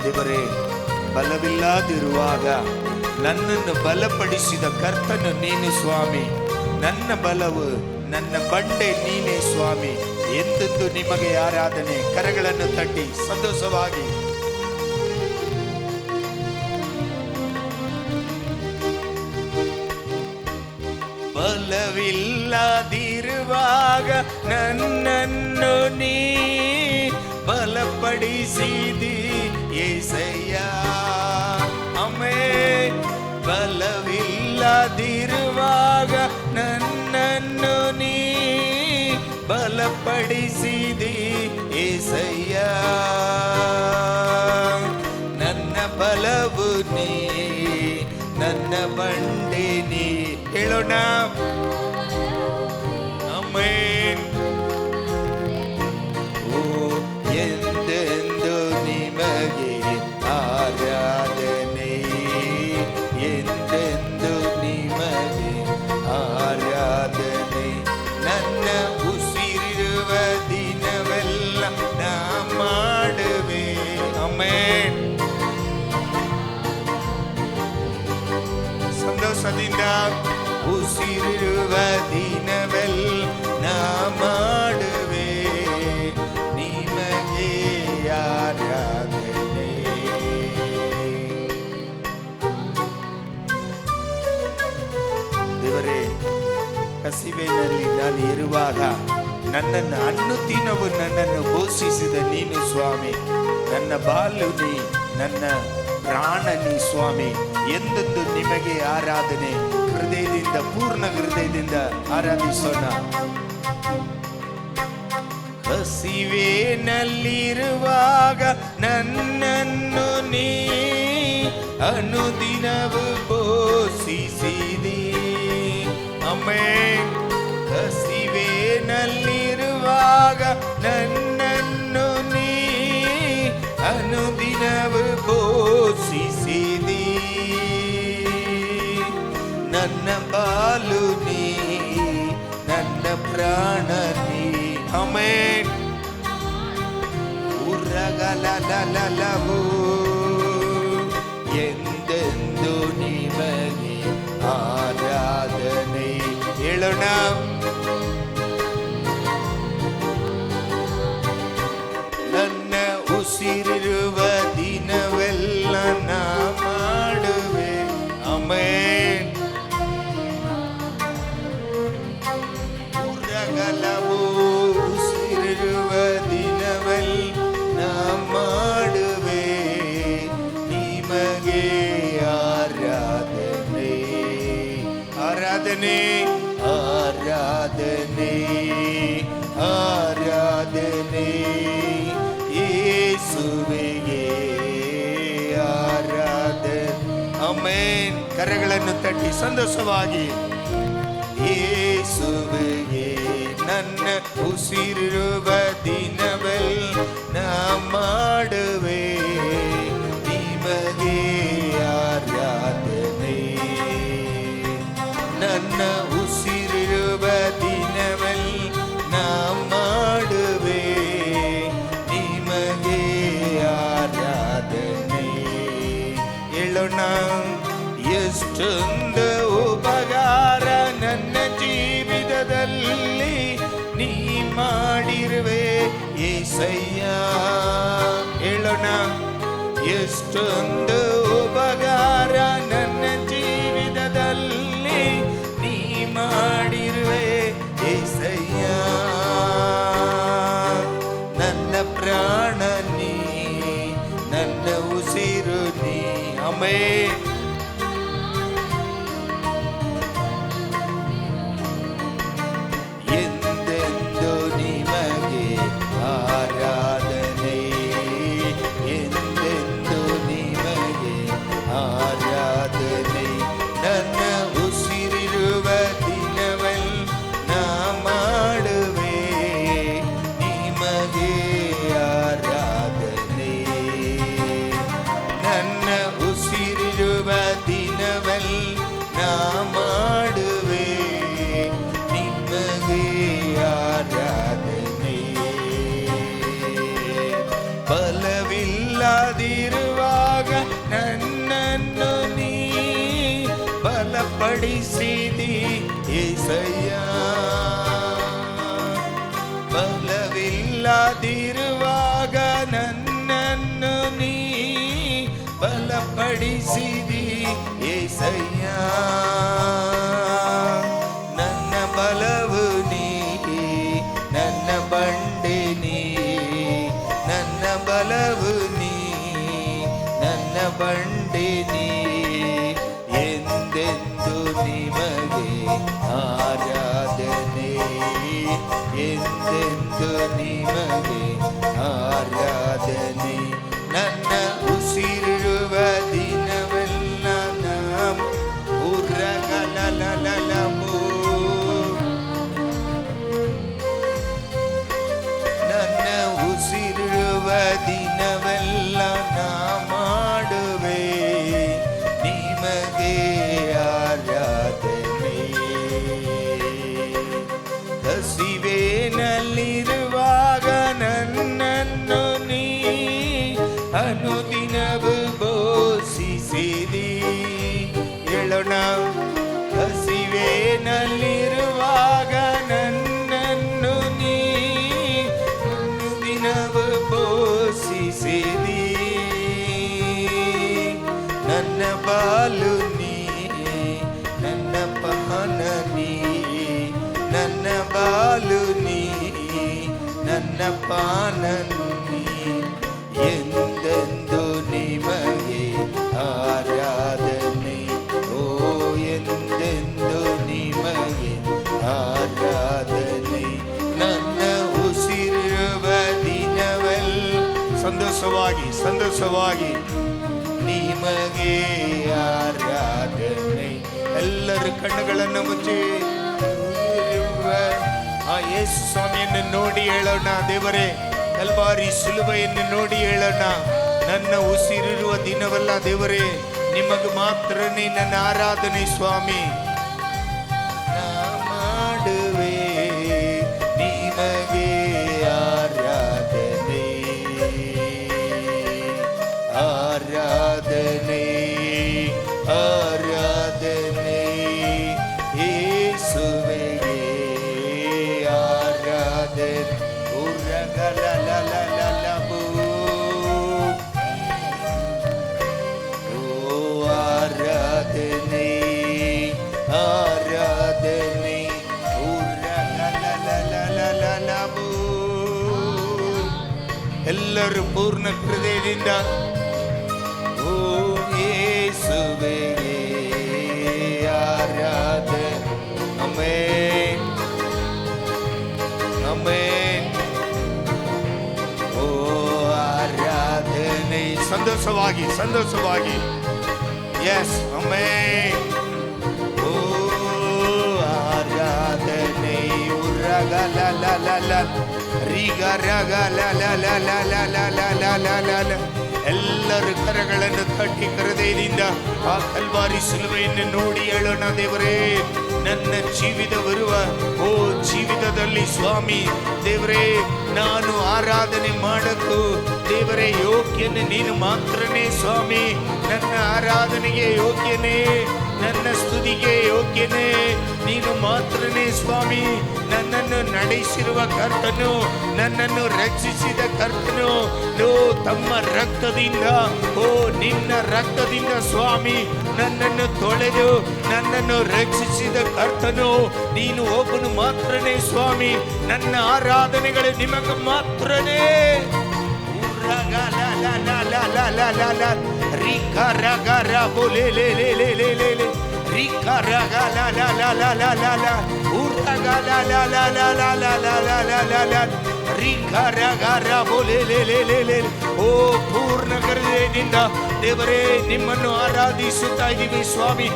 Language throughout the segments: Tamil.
ದೇವರೇ, ಬಲವಿಲ್ಲದಿರುವಾಗ ನನ್ನನ್ನು ಬಲಪಡಿಸಿದ ಕರ್ತನು ನೀನು ಸ್ವಾಮಿ. ನನ್ನ ಬಲವು, ನನ್ನ ಬಂಡೆ ನೀನೇ ಸ್ವಾಮಿ. ಎಂದೆಂದು ನಿಮಗೆ ಆರಾಧನೆ. ಕರಗಳನ್ನು ತಟ್ಟಿ ಸಂತೋಷವಾಗಿ ಬಲವಿಲ್ಲದಿರುವಾಗ ನನ್ನನ್ನು ನೀ ಬಲಪಡಿಸಿದಿ యేసయ్య. ಆಮೆನ್. ಬಲವಿಲ್ಲದಿರುವಾಗ ನನ್ನನ್ನು ನೀ ಬಲಪಡಿಸಿದಿ యేసయ్య. ನನ್ನ ಬಲವು ನೀ, ನನ್ನ ಬಂಡೆ ನೀ. ಹೇಳೋಣ. ಆಮೆನ್. ಓ ಎಂದೆಂದು ನಿಮಗೆ ಆರಾಧನೆ, ಎಂದೆಂದು ನಿಮಗೆ ಆರಾಧನೆ. ನನ್ನ ಉಸಿರಿರುವ ದಿನವೆಲ್ಲ ನಾ ಮಾಡುವೆ. ಆಮೆನ್. ಸಂತೋಷದಿಂದ ಉಸಿರಿರುವ ದಿನವೆಲ್ಲ ನಾ ಮಾಡುವೆ ನಿಮಗೆ ಆರಾಧನೆ. ದೇವರೇ, ಕಸಿವೆಯಲ್ಲಿ ನಾನು ಇರುವಾಗ ನನ್ನನ್ನು ಅನ್ನುತ್ತಿನವು ನನ್ನನ್ನು ಪೋಷಿಸಿದ ನೀನು ಸ್ವಾಮಿ. ನನ್ನ ಬಾಲು ನೀ, ನನ್ನ ಪ್ರಾಣ ನೀ ಸ್ವಾಮಿ. ಎಂದೆಂದು ನಿಮಗೆ ಆರಾಧನೆ. ಹೃದಯದಿಂದ, ಪೂರ್ಣ ಹೃದಯದಿಂದ ಆರಾಧಿಸೋಣ. ಹಸಿವೆನಲ್ಲಿರುವಾಗ ನನ್ನನ್ನು ನೀ ಅನುದಿನವು ಪೋಷಿಸಿದಿ. ಆಮೆನ್. ಹಸಿವೆನಲ್ಲಿರುವಾಗ ನನ್ನನ್ನು ನೀ ಅನುದಿನವು ಪೋಷಿಸಿದಿ. ನನ್ನ ಬಾಲು ನೀ, ನನ್ನ ಪ್ರಾಣ ನೀ. ಆಮೆನ್. ಉರಗಲಲಲಲವು ಎಂದೆಂದು ನಿಮಗೆ ಆರಾಧನೆ. ಹೇಳೋಣ. ನನ್ನ ಉಸಿರಿರುವ ದಿನವೆಲ್ಲ ನಾ ಮಾಡುವೆ. ಆಮೆನ್. ಉರಗಲವು ಉಸಿರಿರುವ ದಿನವೆಲ್ಲ ನಾ ಮಾಡುವೆ ನಿಮಗೆ ಆರಾಧನೆ. ಆರಾಧನೆ, ಆರಾಧನೆ, ಆರಾಧನೆ. ಯೇಸುವಿಗೆ ಆರಾಧನೆ. ಆಮೆನ್. ಕರಗಳನ್ನು ತಟ್ಟಿ ಸಂತೋಷವಾಗಿ ಯೇಸುವಿಗೆ ನನ್ನ ಉಸಿರಿರುವ ದಿನವೆಲ್ಲ ನಾ ಮಾಡುವೆ ನಿಮಗೆ ಆರಾಧನೆ. ನನ್ನ ಉಸಿರಿರುವ ದಿನವೆಲ್ಲ ನಾ ಮಾಡುವೆ ನಿಮಗೆ ಆರಾಧನೆ. ಹೇಳೋಣ. ಎಷ್ಟೊಂದು ಉಪಕಾರ ನನ್ನ ಜೀವಿತದಲ್ಲಿ ನೀ ಮಾಡಿರುವೆ యేసయ్ಯ. ಹೇಳೋಣ. ಎಷ್ಟೊಂದು ಉಪಕಾರ ನನ್ನ ಜೀವಿತದಲ್ಲಿ ನೀ ಮಾಡಿರುವೆ యేసయ్య. ನನ್ನ ಪ್ರಾಣ ನೀ, ನನ್ನ ಉಸಿರು ನೀ. ಆಮೆನ್. ಎಂದೆಂದು ನಿಮಗೆ ಆರಾಧನೆ, ಎಂದೆಂದು ನಿಮಗೆ ಆರಾಧನೆ. ನನ್ನ ಉಸಿರಿರುವ ದಿನವೆಲ್ಲ ನಾ ಮಾಡುವೆ ನಿಮಗೆ ಆರಾಧನೆ. ನನ್ನ ಉಸಿರಿರುವ ಏಸಯ್ಯ. ಬಲವಿಲ್ಲದಿರುವಾಗ ನನ್ನನ್ನು ನೀ ಬಲಪಡಿಸಿದಿ ಏಸಯ್ಯ. ನನ್ನ ಬಲವು ನೀ, ನನ್ನ ಬಂಡೆ ನೀ, ನನ್ನ ಬಲವು ನೀ, ನನ್ನ ಬಂಡೆ ನೀ. ಎಂದೆಂದು ನಿಮಗೆ ಆರಾಧನೆ, ಎಂದೆಂದು ನಿಮಗೆ ಆರಾಧನೆ. ನನ್ನ ಉಸಿರಿರುವ ದಿನವೆಲ್ಲ ನಾಮ ಉರ್ರಗಲಲಲಲಮೋ. ನನ್ನ ಉಸಿರಿರುವ ದಿನವೆಲ್ಲ ನಾ ಮಾಡುವೆ ನಿಮಗೆ ಆರಾಧನೆ. ಹಸಿವೇನಲ್ಲಿರುವಾಗ ನನ್ನನ್ನು ನೀ ಅನುದಿನವೂ ಬೋಷಿಸಿದಿ. ಹೇಳೋಣ. ಹಸಿವೇನಲ್ಲಿರುವಾಗ ನನ್ನನ್ನು ನೀ ಅನುದಿನವೂ ಬೋಷಿಸಿದಿ. ನನ್ನ ಬಾಲು ನೀ, ನನ್ನ ಪಾನ ನೀ, ನನ್ನ ಬಾಲು ನೀ, ನನ್ನ ಪಾನ ನೀ. ಎಂದೆಂದು ನಿಮಗೆ ಆರಾಧನೆ, ಓ ಎಂದೆಂದು ನಿಮಗೆ ಆರಾಧನೆ. ನನ್ನ ಉಸಿರುವ ದಿನವೆಲ್ಲ ಸಂತೋಷವಾಗಿ ಸಂತೋಷವಾಗಿ ನಿಮಗೆ ಆರಾಧನೆ. ಎಲ್ಲರೂ ಕಣ್ಣುಗಳನ್ನು ಮುಚ್ಚಿ ಆ ಯೇಸು ಸ್ವಾಮಿಯನ್ನು ನೋಡಿ ಹೇಳೋಣ. ದೇವರೇ, ಕಲ್ವಾರಿ ಶಿಲುಬೆಯನ್ನು ನೋಡಿ ಹೇಳೋಣ. ನನ್ನ ಉಸಿರಿರುವ ದಿನವಲ್ಲ ದೇವರೇ, ನಿಮಗೆ ಮಾತ್ರನೇ ನನ್ನ ಆರಾಧನೆ ಸ್ವಾಮಿ. ನಾ ಮಾಡುವೆ ನಿಮಗೆ ಆರಾಧನೆ, ಆರಾಧನೆ, ಆರಾಧನೆ. ಯೇಸುವಿಗೆ ಆರಾಧನೆ. ಉರಗಲಲಲಲಲಬೋ. ಓ ಆರಾಧನೆ, ಆರಾಧನೆ. ಉರಗಲಲಲಲಲಬೋ. ಎಲ್ಲರೂ ಪೂರ್ಣ ಹೃದಯದಿಂದ ಓ ಯೇಸುವಿಗೆ ಆರಾಧನೆ. Amen, amen. ಓ ಆರಾಧನೆ. ಸಂತೋಷವಾಗಿ ಸಂತೋಷವಾಗಿ. S, amen. ಓ ಆರಾಧನೆ. ಉರಗಲಲಲಲ ರಿಗರಗಲಲಲಲಲಲಲಲಲ. ಎಲ್ಲರೂ ಕರಗಳನ್ನು ತಟ್ಟಿ ಹೃದಯದಿಂದ ಆ ಕಲ್ವಾರಿ ಶಿಲುಬೆಯನ್ನು ನೋಡಿ ಹೇಳೋಣ. ದೇವರೇ, ನನ್ನ ಜೀವಿತ ಬರುವ ಓ ಜೀವಿತದಲ್ಲಿ ಸ್ವಾಮಿ ದೇವರೇ, ನಾನು ಆರಾಧನೆ ಮಾಡಕ್ಕೂ ದೇವರೇ ಯೋಗ್ಯನೇ ನೀನು ಮಾತ್ರನೇ ಸ್ವಾಮಿ. ನನ್ನ ಆರಾಧನೆಗೆ ಯೋಗ್ಯನೇ, ನನ್ನ ಸ್ತುತಿಗೆ ಯೋಗ್ಯನೇ ನೀನು ಮಾತ್ರನೇ ಸ್ವಾಮಿ. ನನ್ನನ್ನು ನಡೆಸಿರುವ ಕರ್ತನು, ನನ್ನನ್ನು ರಕ್ಷಿಸಿದ ಕರ್ತನು, ಓ ತಮ್ಮ ರಕ್ತದಿಂದ, ಓ ನಿನ್ನ ರಕ್ತದಿಂದ ಸ್ವಾಮಿ ನನ್ನನ್ನು ತೊಳೆದು ನನ್ನನ್ನು ರಕ್ಷಿಸಿದ ಕರ್ತನು ನೀನು ಒಬ್ಬನು ಮಾತ್ರನೇ ಸ್ವಾಮಿ. ನನ್ನ ಆರಾಧನೆಗಳು ನಿಮಗೆ ಮಾತ್ರನೇ. ಓ ಪೂರ್ಣ ಹೃದಯದಿಂದ ದೇವರೇ ನಿಮ್ಮನ್ನು ಆರಾಧಿಸುತ್ತಾ ಇದ್ದೀವಿ ಸ್ವಾಮಿ.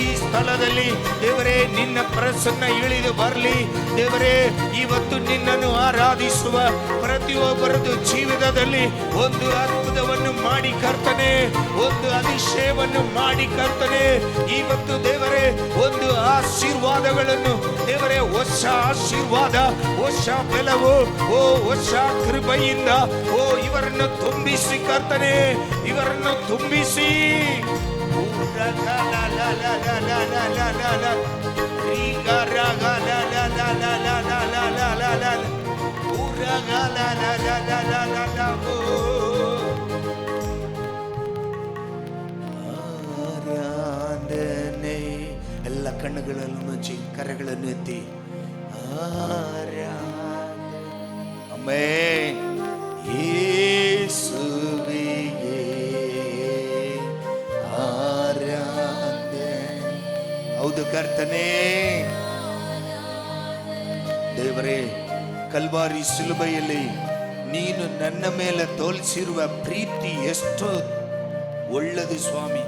ಈ ಸ್ಥಳದಲ್ಲಿ ದೇವರೇ ನಿನ್ನ ಪ್ರಸನ್ನ ಇಳಿದು ಬರಲಿ ದೇವರೇ. ಇವತ್ತು ನಿನ್ನನ್ನು ಆರಾಧಿಸುವ ಪ್ರತಿಯೊಬ್ಬರದು ಜೀವಿತದಲ್ಲಿ ಒಂದು ಅದ್ಭುತವನ್ನು ಮಾಡಿ ಕರ್ತನೆ, ಒಂದು ಅತಿಶಯವನ್ನು ಮಾಡಿ ಕರ್ತನೆ. ಇವತ್ತು ದೇವರೇ ಒಂದು ಆಶೀರ್ವಾದಗಳನ್ನು ದೇವರೇ, ಹೊಸ ಆಶೀರ್ವಾದ, ಹೊಸ ಬೆಲವು, ಓ ಹೊಸ ಕೃಪೆಯಿಂದ ಓ ಇವರನ್ನು ತುಂಬಿಸಿ ಕರ್ತನೆ, ಇವರನ್ನು ತುಂಬಿಸಿ. ರಿಗ ರಗ ಆರಾಧನೆ. ಎಲ್ಲ ಕಣ್ಣುಗಳನ್ನು ಮುಚ್ಚಿ ಕರೆಗಳನ್ನು ಎತ್ತಿ ಅಮ್ಮೇ ಯೇಸುವಿಗೆ ಆರಾಧನೆ. ಹೌದು ಕರ್ತನೇ. ದೇವರೇ, ಕಲ್ವಾರಿ ಶಿಲುಬೆಯಲ್ಲಿ ನೀನು ನನ್ನ ಮೇಲೆ ತೋರಿಸಿರುವ ಪ್ರೀತಿ ಎಷ್ಟೋ ಒಳ್ಳೆದು ಸ್ವಾಮಿ,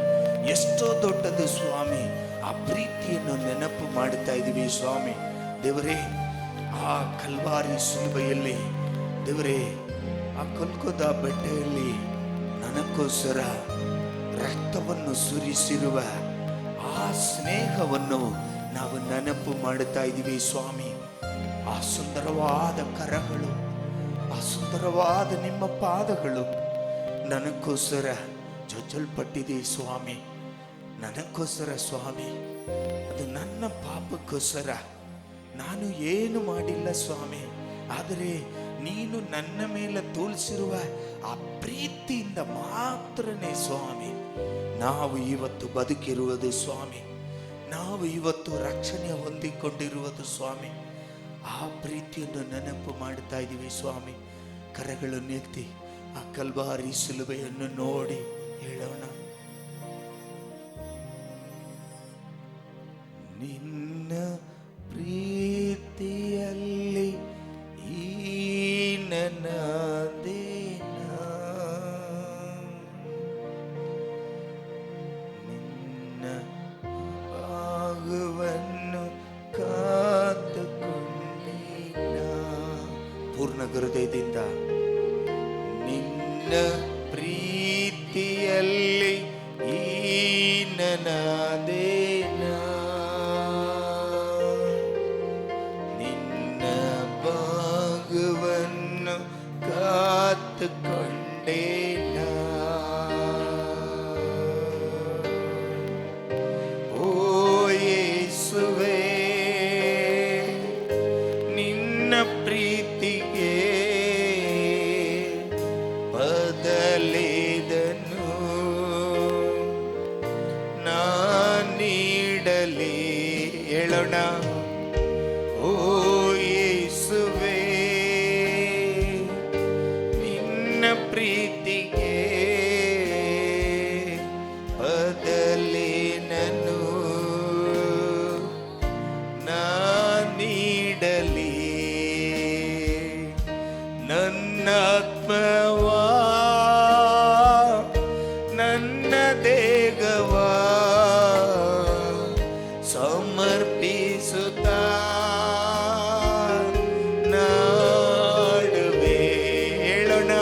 ಎಷ್ಟೋ ದೊಡ್ಡದು ಸ್ವಾಮಿ. ಆ ಪ್ರೀತಿಯನ್ನು ನೆನಪು ಮಾಡುತ್ತಾ ಇದ್ದೀವಿ ಸ್ವಾಮಿ. ದೇವರೇ, ಆ ಕಲ್ವಾರಿ ಶಿಲುಬೆಯಲ್ಲಿ ದೇವರೇ, ಆ ಕೊಲ್ಕೊದ ಬೆಟ್ಟೆಯಲ್ಲಿ ನನಗೋಸ್ಕರ ರಕ್ತವನ್ನು ಸುರಿಸಿರುವ ಆ ಸ್ನೇಹವನ್ನು ನಾವು ನೆನಪು ಮಾಡುತ್ತಾ ಇದ್ದೀವಿ ಸ್ವಾಮಿ. ಆ ಸುಂದರವಾದ ಕರಗಳು, ಆ ಸುಂದರವಾದ ನಿಮ್ಮ ಪಾದಗಳು ನನಗೋಸ್ಕರ ಜೊಚ್ಚಲ್ಪಟ್ಟಿದೆ ಸ್ವಾಮಿ. ನನಗೋಸ್ಕರ ಸ್ವಾಮಿ, ಅದು ನನ್ನ ಪಾಪಕ್ಕೋಸ್ಕರ. ನಾನು ಏನು ಮಾಡಿಲ್ಲ ಸ್ವಾಮಿ, ಆದರೆ ನೀನು ನನ್ನ ಮೇಲೆ ತೋರಿಸಿರುವ ಆ ಪ್ರೀತಿಯಿಂದ ಮಾತ್ರನೇ ಸ್ವಾಮಿ ನಾವು ಇವತ್ತು ಬದುಕಿರುವುದು ಸ್ವಾಮಿ. ನಾವು ಇವತ್ತು ರಕ್ಷಣೆ ಹೊಂದಿಕೊಂಡಿರುವುದು ಸ್ವಾಮಿ. ಆ ಪ್ರೀತಿಯನ್ನು ನೆನಪು ಮಾಡುತ್ತಾ ಇದ್ದೀವಿ ಸ್ವಾಮಿ. ಕರಗಳನ್ನು ಎತ್ತಿ ಆ ಕಲ್ವಾರಿ ಶಿಲುಬೆಯನ್ನು ನೋಡಿ ಹೇಳೋಣ. ನಿನ್ನ ಪ್ರೀತಿಯಲ್ಲಿ ಈ ನನ್ನ ದೇನ, ನಿನ್ನ ಭಾಗವನ್ನು ಕಾತುಕೊಂಡಿನ. ಪೂರ್ಣ ಹೃದಯದಿಂದ ನಿನ್ನ ಪ್ರೀತಿಯಲ್ಲಿ ಈ ನನ್ನ ದೇನ, ನಿನ್ನ ಭಾಗವನ್ನು ಕಾತುಕೊಂಡೇನ. ಓ ಯೇಸುವೇ, ನಿನ್ನ ಪ್ರೀತಿಗೆ ಬದಲಿದನು ನೀಡಲಿ. ಹೇಳೋಣ. ಓ ಯೇಸುವೇ, ನಿನ್ನ ಪ್ರೀತಿಗೆ ಬದಲಿನನು ನೀಡಲಿ. ನನ್ನ ಆತ್ಮವಾ, ನನ್ನ ದೇಹವಾ ಸಮರ್ಪಿಸುತ್ತಾ ನಾಡುವೆ. ಹೇಳೋಣ.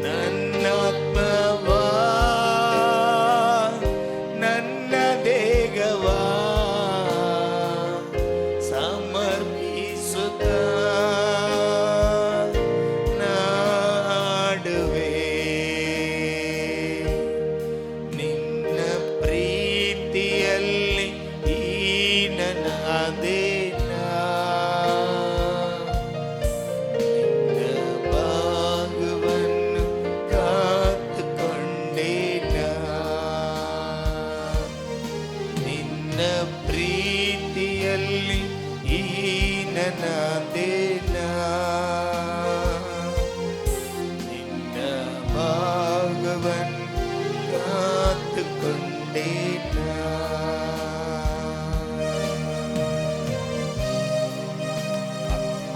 ನನ್ನ ಆತ್ಮವಾ, ನನ್ನ ದೇಹವಾ ಸಮರ್ಪಿಸುತ್ತಾ ನಾಡುವೆ. ನಿನ್ನ ಪ್ರೀತಿಯಲ್ಲಿ ಈ ನನ್ನ ದೇನ, ನಿನ್ನ ಭಾಗವನ್ನು ಕಾತುಕೊಂಡೇನ. ನಿನ್ನ ಪ್ರೀತಿಯಲ್ಲಿ ಈ ನನ್ನ ದೇನ, ನಿನ್ನ ಭಾಗವನ್ನು ಕಾತುಕೊಂಡೇನ.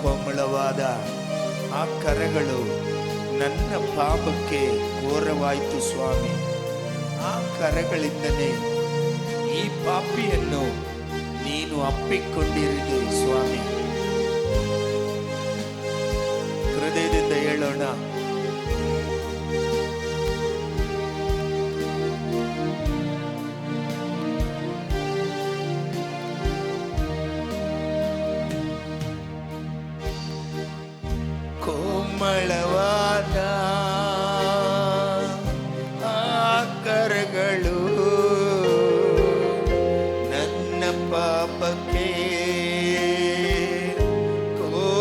ಕೋಮಳವಾದ ಆ ಕರಗಳು ನನ್ನ ಪಾಪಕ್ಕೆ ಘೋರವಾಯಿತು ಸ್ವಾಮಿ. ಆ ಕರಗಳಿಂದಲೇ ಈ ಪಾಪಿಯನ್ನು ನೀನು ಅಪ್ಪಿಕೊಂಡಿರುವೆ ಸ್ವಾಮಿ. ಹೃದಯದಿಂದ ಹೇಳೋಣ. ಕೋಮಳವಾದ ಆ ಕರಗಳು ನನ್ನ ಪಾಪಕ್ಕೆ ಘೋರವಾಯಿತು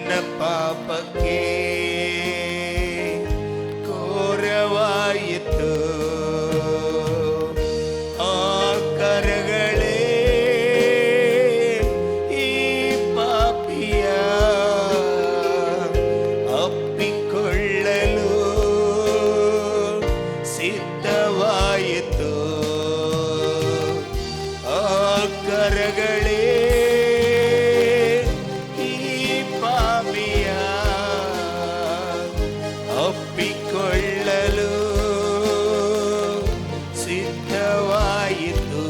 ನನ್ನ ಪಾಪಕ್ಕೆ ಘೋರವಾಯಿತು. ಆ ಕರಗಳೇ ಈ ಪಾಪಿಯ ಅಪ್ಪಿಕೊಳ್ಳಲು ಸಿದ್ಧವಾಯಿತು. ಆ ಕರಗಳೇ ಈ ಪಾಪಿಯ ಅಪ್ಪಿಕೊಳ್ಳಲು ಸಿದ್ಧವಾಯಿತು.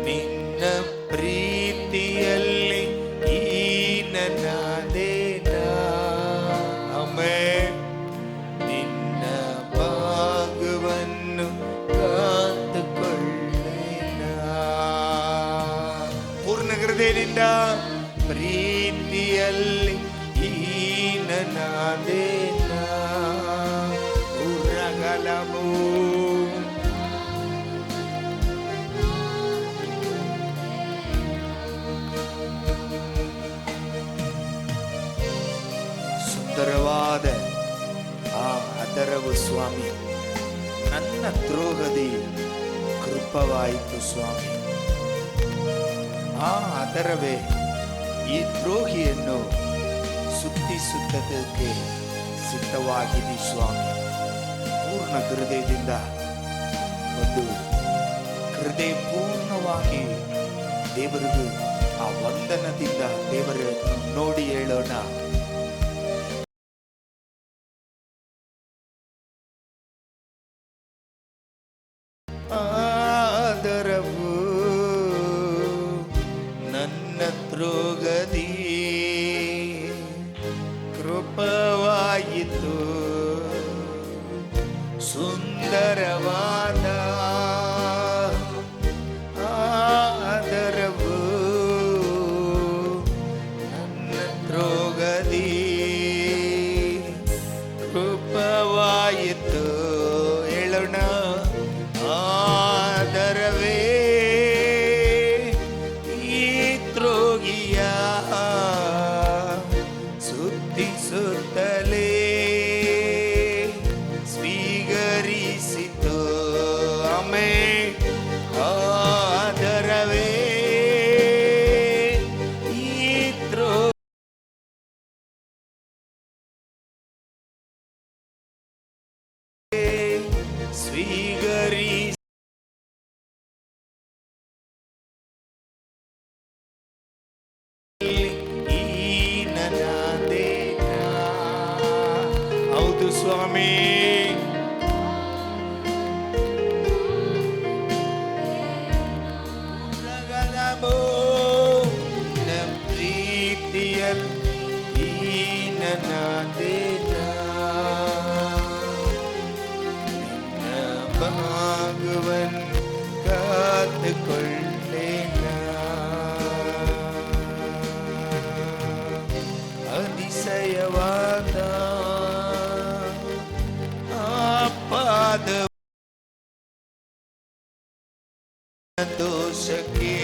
ನಿನ್ನ ಪ್ರೀತಿಯಲ್ಲಿ ಈ ನನ್ನ ದೇನ ಆಮೆನ್. ನಿನ್ನ ಭಾಗವನ್ನು ಕಾದುಕೊಳ್ಳೇನ. ಪೂರ್ಣ ಹೃದಯದಿಂದ ಪ್ರೀತಿಯಲ್ಲಿ ಈ ನನ್ನ ದೇನ ಉರಗಲವು. ಸುಂದರವಾದ ಆ ಅದರವು ಸ್ವಾಮಿ, ನನ್ನ ದ್ರೋಹದಿ ಕೃಪವಾಯಿತು ಸ್ವಾಮಿ. ಆ ಅದರವೇ ಈ ದ್ರೋಹಿಯನ್ನು ಸುತ್ತಿಸುತ್ತದಕ್ಕೆ ಸಿದ್ಧವಾಗಿದೆ ಸ್ವಾಮಿ. ಪೂರ್ಣ ಹೃದಯದಿಂದ ಒಂದು ಹೃದಯ ಪೂರ್ಣವಾಗಿ ದೇವರಿಗೂ ಆ ವಂದನದಿಂದ ದೇವರನ್ನು ನೋಡಿ ಹೇಳೋಣ. ಆದರವು ನನ್ನ ದ್ರೋಗದಿ ಕೃಪವಾಯಿತು. ಸುಂದರವಾದ ಆದರವು ನನ್ನ ದ್ರೋಗದಿ ಕೃಪವಾಯಿತು. ಹೇಳೋಣ. ಆದರವೇ ಈ ದ್ರೋಗಿಯ ಸುತ್ತಿಸುತ್ತಲೇ ಸ್ವೀಕರಿಸಿತು. ಆಮೆನ್. ಆದರವೇ ಈ ಸ್ವೀಕರಿಸಿ ಈ ನನ್ನ ದೇನ. ಹೌದು ಸ್ವಾಮಿ. ನಮ್ಮ ಪ್ರೀತಿಯಲ್ಲಿ ಈ ನನ್ನ ದೇನ ಭಾಗವನ್ನು ಕಾದುಕೊಳ್ಳೇನ. ಅತಿಶಯವಾದ ಪಾದ ದೋಷಕ್ಕೆ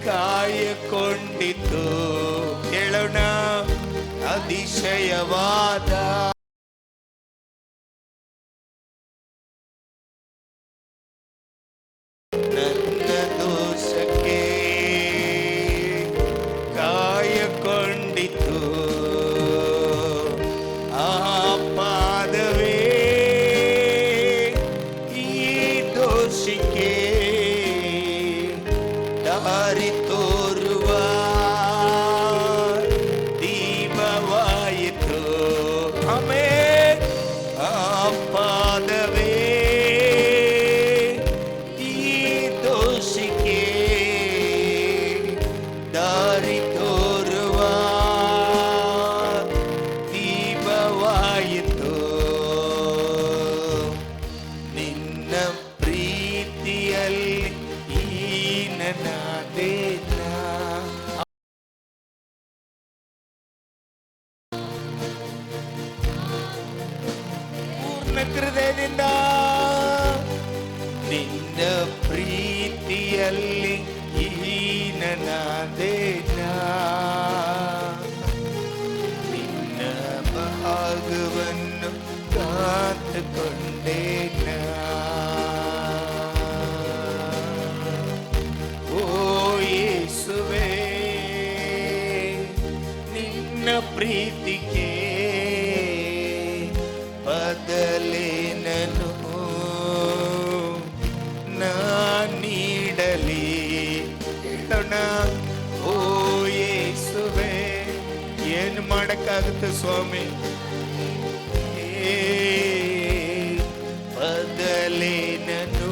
ಕಾಯಕೊಂಡಿತು. ಹೇಳೋಣ. ಅತಿಶಯವಾದ ನನ್ನ ದೋಷಕ್ಕೆ ಕಾಯಕೊಂಡಿತು. ಆ ಪಾದವೇ ಈ ದೋಷಿಗೆ ದಾರಿ ತೋರುವ ದೀಪವಾಯಿತು. ಆಮೆನ್. ಆ ಪಾದವೇ ಈ ದೋಷಿಗೆ ದಾರಿ ತೋರುವ ದೀಪವಾಯಿತು. ನಿನ್ನ ಪ್ರೀತಿಯಲ್ಲಿ ಈ ನನ್ನ ದೇನ. ಪೂರ್ಣ ಹೃದಯದಿಂದ ನಿನ್ನ ಪ್ರೀತಿಯಲ್ಲಿ ಈ ನನ್ನ மாட்டுக்கொண்டேன் ಓ ಯೇಸುವೆ ನಿನ್ನ ಪ್ರೀತಿಗೆ ಬದಲೇನನು ನಾ ನೀಡಲಿ ಹೇಳೋಣ ಓ ಯೇಸುವೆ ಏನು ಮಾಡಕ್ಕಾಗುತ್ತೆ ಸ್ವಾಮಿ ಬದಲೇನನು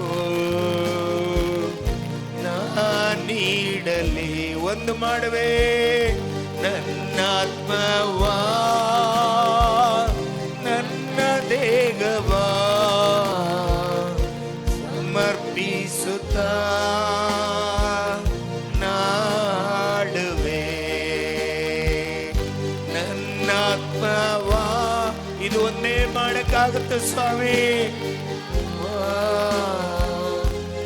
ನೀಡಲಿ ಒಂದು ಮಾಡುವೆ ನನ್ನಾತ್ಮವಾ ನನ್ನ ದೇಹವಾ ಸಮರ್ಪಿಸುತ್ತ ನಾಡುವೆ ನನ್ನಾತ್ಮವಾ ಇದು ಒಂದೇ ಮಾಡಕ್ಕಾಗುತ್ತೆ ಸ್ವಾಮಿ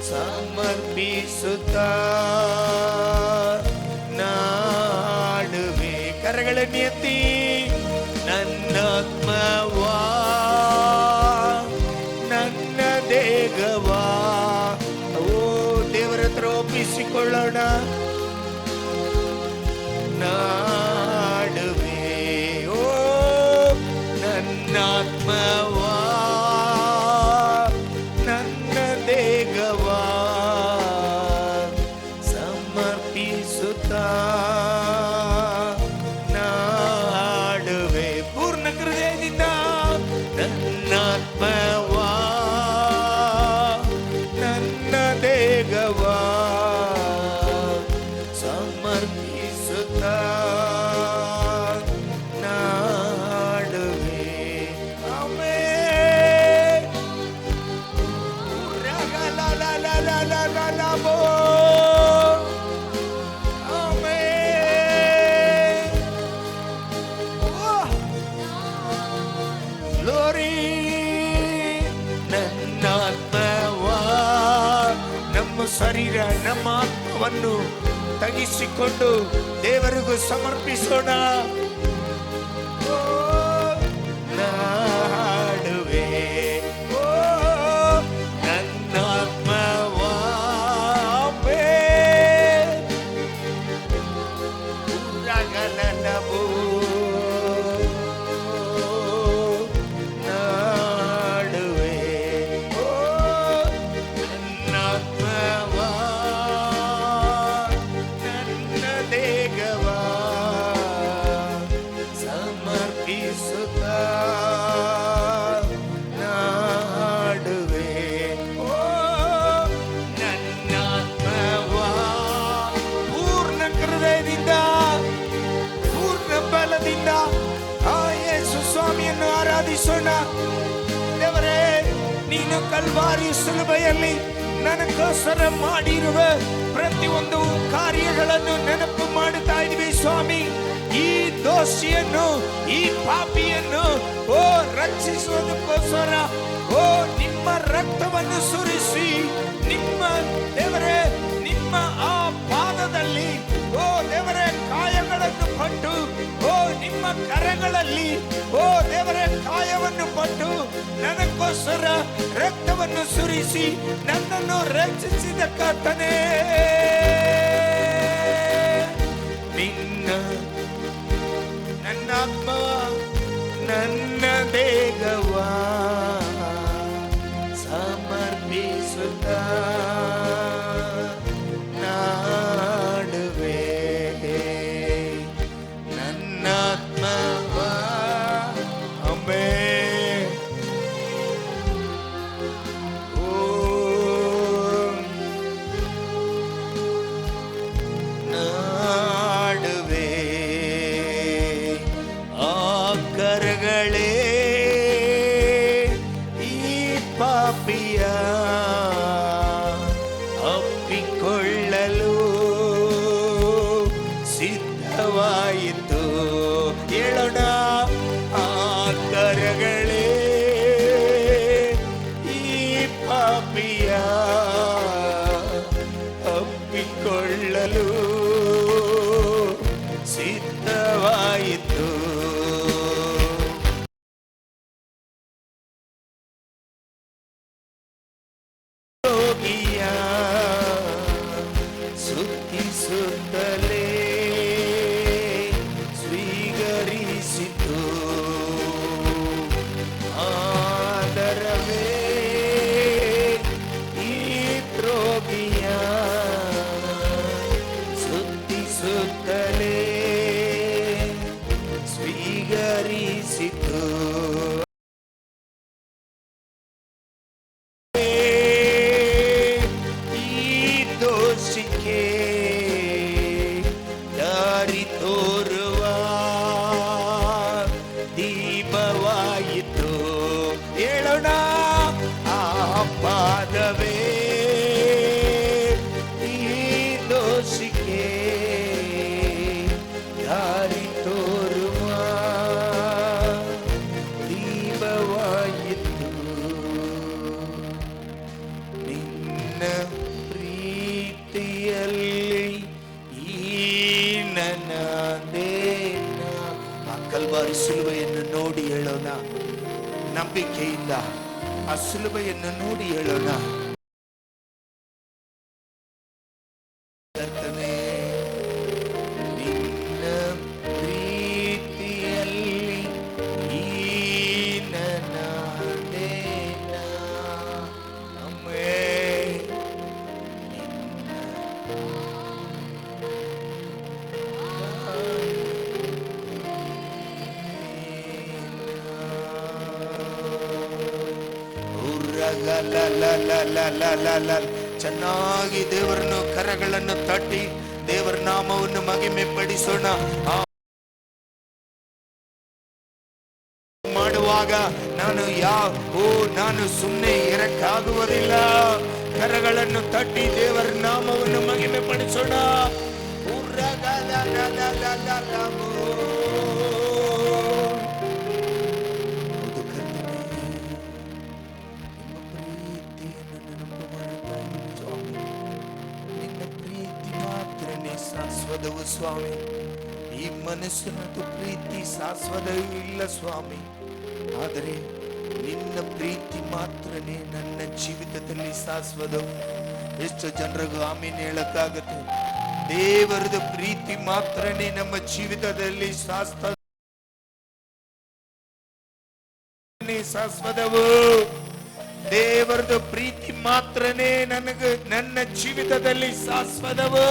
ಸಮರ್ಪಿಸುತ್ತ ನಾಡುವೆ ಕರಗಳನ್ನು ಎತ್ತಿ ನನ್ನಾತ್ಮವಾ ನನ್ನ ದೇಹವಾ ಓ ದೇವರ ಹತ್ರ ಒಪ್ಪಿಸಿಕೊಳ್ಳೋಣ ನಾಡುವೆ ಓ ನನ್ನಾತ್ಮವಾ ನಾಡುವೆ ಪೂರ್ಣ ಹೃದಯದಿಂದ ನನ್ನಾತ್ಮವಾ ನನ್ನ ದೇಹವಾ ಸಮರ್ಪಿಸುತ್ತ ನಾಡುವೆ ಆಮೆನ್ ರಗಲಲಲಲಲಲಲಬೋ ನನ್ನಾತ್ಮವಾ ನಮ್ಮ ಶರೀರ ನಮ್ಮ ಆತ್ಮವನ್ನು ತಗ್ಗಿಸಿಕೊಂಡು ದೇವರಿಗೂ ಸಮರ್ಪಿಸೋಣ ನಾಡುವೆ ಓ ನನ್ನಾತ್ಮವಾ ರಗಲಲಬೋ ಸ್ವಾಮಿಯನ್ನು ಆರಾಧಿಸೋಣ. ದೇವರೇ, ನೀನು ಕಲ್ವಾರಿ ಶಿಲುಬೆಯಲ್ಲಿ ನನಗೋಸ್ಕರ ಮಾಡಿರುವ ಪ್ರತಿಯೊಂದು ಕಾರ್ಯಗಳನ್ನು ನೆನಪು ಮಾಡುತ್ತಾ ಇದ್ದೀವಿ ಸ್ವಾಮಿ. ಈ ದೋಷಿಯನ್ನು, ಈ ಪಾಪಿಯನ್ನು ರಕ್ಷಿಸುವುದಕ್ಕೋಸ್ಕರ ನಿಮ್ಮ ರಕ್ತವನ್ನು ಸುರಿಸಿ, ನಿಮ್ಮ ದೇವರೇ ನಿಮ್ಮ ಆ ಪಾದದಲ್ಲಿ ದೇವರೇ ಕಾಯಗಳನ್ನು ಪಟ್ಟು, ನಿಮ್ಮ ಕರಗಳಲ್ಲಿ ದೇವರೇ ಕಾಯವನ್ನು ಪಟ್ಟು ನನಗೋಸ್ಕರ ರಕ್ತವನ್ನು ಸುರಿಸಿ ನನ್ನನ್ನು ರಕ್ಷಿಸಿದ ಕರ್ತನೇ, ನಿನ್ನ ನನ್ನ ಆತ್ಮ ನನ್ನ ದೇಹವಾ ಸಮರ್ಪಿಸುತ್ತ ನಾಡುವೆ. ನನ್ನ ಆತ್ಮವಾ ಅಂಬೆ ಆ ಕಲ್ವಾರಿ ಸಿಲುಬೆಯನ್ನು ನೋಡಿ ಹೇಳೋಣ, ನಂಬಿಕೆಯಿಂದ ಆ ಸಿಲುಬೆಯನ್ನು ನೋಡಿ ಹೇಳೋಣ. ನಿನ್ನ ಪ್ರೀತಿಯಲ್ಲಿ ಈ ನನ್ನ ದೇನ ಅಮ್ಮೇ, ಚೆನ್ನಾಗಿ ದೇವರನ್ನು ಕರಗಳನ್ನು ತಟ್ಟಿ ದೇವರ ನಾಮವನ್ನು ಮಹಿಮೆ ಪಡಿಸೋಣ. ಮಾಡುವಾಗ ನಾನು ಸುಮ್ಮನೆ ಇರಕ್ಕಾಗುವುದಿಲ್ಲ. ಕರಗಳನ್ನು ತಟ್ಟಿ ದೇವರ ನಾಮವನ್ನು ಮಹಿಮೆ ಪಡಿಸೋಣ. ಶಾಶ್ವತವು ಸ್ವಾಮಿ, ಈ ಮನಸ್ಸಿನದು ಪ್ರೀತಿ ಶಾಶ್ವತವಿಲ್ಲ ಸ್ವಾಮಿ. ಆದರೆ ನಿನ್ನ ಪ್ರೀತಿ ಮಾತ್ರನೇ ನನ್ನ ಜೀವಿತದಲ್ಲಿ ಶಾಶ್ವತವು. ಎಷ್ಟು ಜನರಿಗೂ ಆಮೀನ್ ಹೇಳಕ್ಕಾಗತ್ತೆ? ದೇವರದ ಪ್ರೀತಿ ಮಾತ್ರನೇ ನಮ್ಮ ಜೀವಿತದಲ್ಲಿ ಶಾಶ್ವತವು. ದೇವರದ ಪ್ರೀತಿ ಮಾತ್ರನೇ ನನ್ನ ಜೀವಿತದಲ್ಲಿ ಶಾಶ್ವತವು.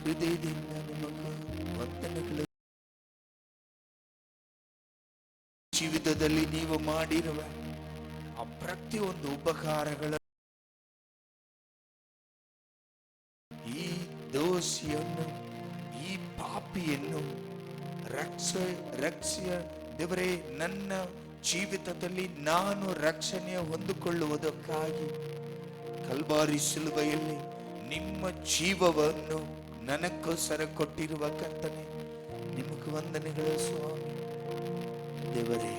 ಹೃದಯದಿಂದ ನಿಮಗೆ ವಂದನೆಗಳು. ಜೀವಿತದಲ್ಲಿ ನೀವು ಮಾಡಿರುವ ಆ ಪ್ರತಿಯೊಂದು ಉಪಕಾರಗಳ ಈ ದೋಷಿಯನ್ನು, ಈ ಪಾಪಿಯನ್ನು ರಕ್ಷಿಯ ದೇವರೇ, ನನ್ನ ಜೀವಿತದಲ್ಲಿ ನಾನು ರಕ್ಷಣೆ ಹೊಂದಿಕೊಳ್ಳುವುದಕ್ಕಾಗಿ ಕಲ್ವಾರಿ ಶಿಲುಬೆಯಲ್ಲಿ ನಿಮ್ಮ ಜೀವವನ್ನು ನನಗೋಸ್ಕರ ಕೊಟ್ಟಿರುವ ಕರ್ತನೆ, ನಿಮಗೆ ವಂದನೆಗಳು ಸ್ವಾಮಿ. ದೇವರೇ,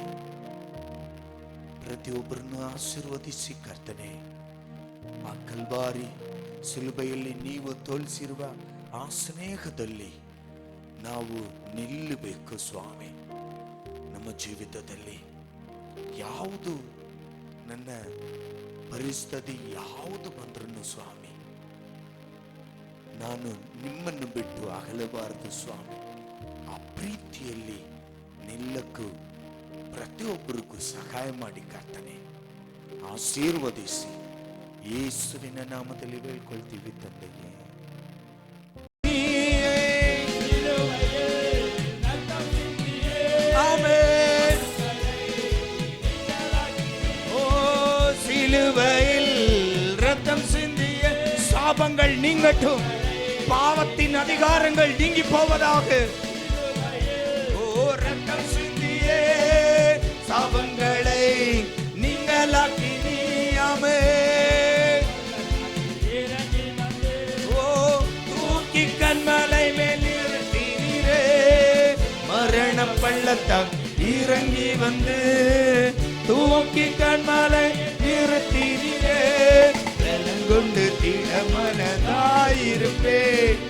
ಪ್ರತಿಯೊಬ್ಬರನ್ನು ಆಶೀರ್ವದಿಸಿ ಕರ್ತನೆ. ಆ ಕಲ್ವಾರಿ ಶಿಲುಬೆಯಲ್ಲಿ ನೀವು ತೋರಿಸಿರುವ ಆ ಸ್ನೇಹದಲ್ಲಿ ನಾವು ನಿಲ್ಲಬೇಕು ಸ್ವಾಮಿ. ನಮ್ಮ ಜೀವಿತದಲ್ಲಿ ಯಾವುದು ನನ್ನ ಪರಿಸ್ಥಿತಿ ಯಾವುದು ಬಂದ್ರೂ ಸ್ವಾಮಿ, ನಾನು ನಿಮ್ಮನ್ನು ಬಿಟ್ಟು ಅಗಲಬಾರದು ಸ್ವಾಮಿ. ಆ ಪ್ರೀತಿಯಲ್ಲಿ ನಿಲ್ಲಕ್ಕೂ ಪ್ರತಿಯೊಬ್ಬರಿಗೂ ಸಹಾಯ ಮಾಡಿ ಕರ್ತನೆ. ಆಶೀರ್ವದಿಸಿ ಯೇಸುವಿನ ನಾಮದಲ್ಲಿ ಬೇಡ್ಕೊಳ್ತೀವಿ ತಂದೆಯೇ. சிலுவையில் ரத்தம் சிந்திய சாபங்கள் நீங்கட்டும், பாவத்தின் அதிகாரங்கள் நீங்கி போவதாக. ஓ ரத்தம் சிந்திய சாபங்களை நீங்களாக்கி நீயாமே. ஓ தூக்கி கண்மலை மேல் நிறுத்தினீரே, மரண பள்ளத்தால் இறங்கி வந்து தூக்கி கண்மலை நிறுத்தினீரே. கொண்டு திடமனதாயிருப்பேன்,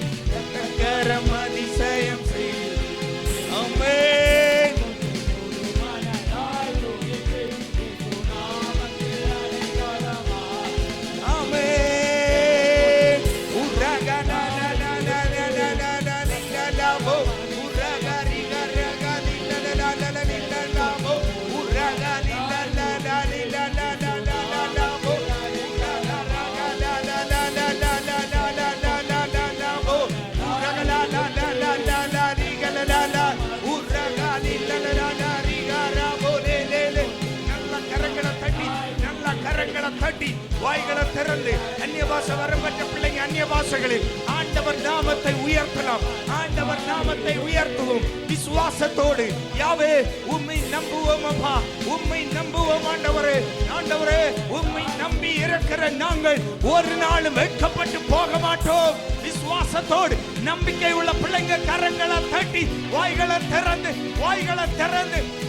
கரம் அதிசயம் செய்து ஆமென். ஆமென். உரகனா லலலலலலலலலோ உரகரி கரகதி லலலலலலலலோ உரகரி லலலலலலலலலோ தட்டி வாய்களை திறந்து அந்நிய பாஷை வரப்பட்ட பிள்ளைங்க அந்நிய பாஷைகளில் ஆண்டவர் நாமத்தை உயர்த்தலாம். ஆண்டவர் நாமத்தை உயர்த்துவோம் விசுவாசத்தோடு. யாவே உம்மை நம்புவோம் அப்பா, உம்மை நம்புவோம் ஆண்டவரே. ஆண்டவரே, உம்மை நம்பி இருக்கிற நாங்கள் ஒரு நாளும் வெட்கப்பட்டு போக மாட்டோம். விசுவாசத்தோடு நம்பிக்கை உள்ள பிள்ளைங்க கரங்களை தட்டி வாய்களை திறந்து